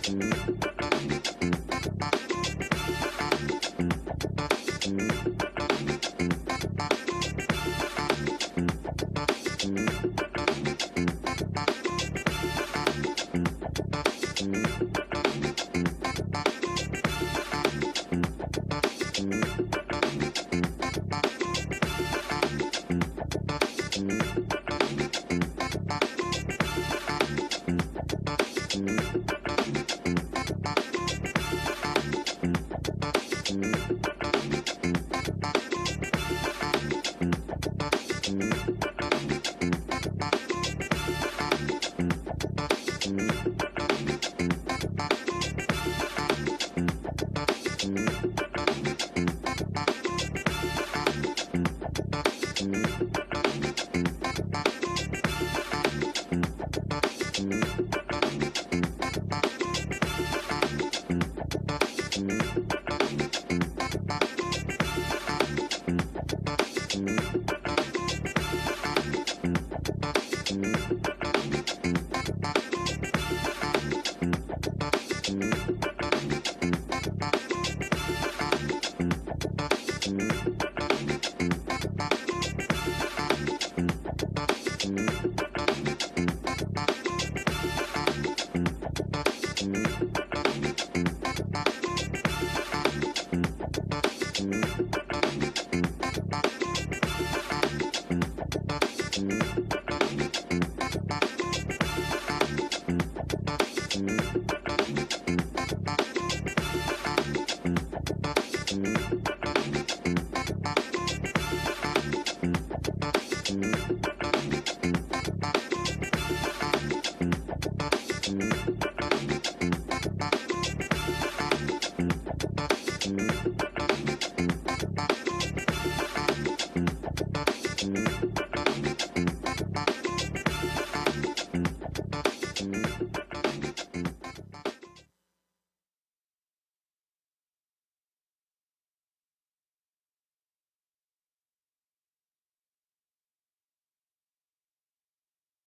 Thank you.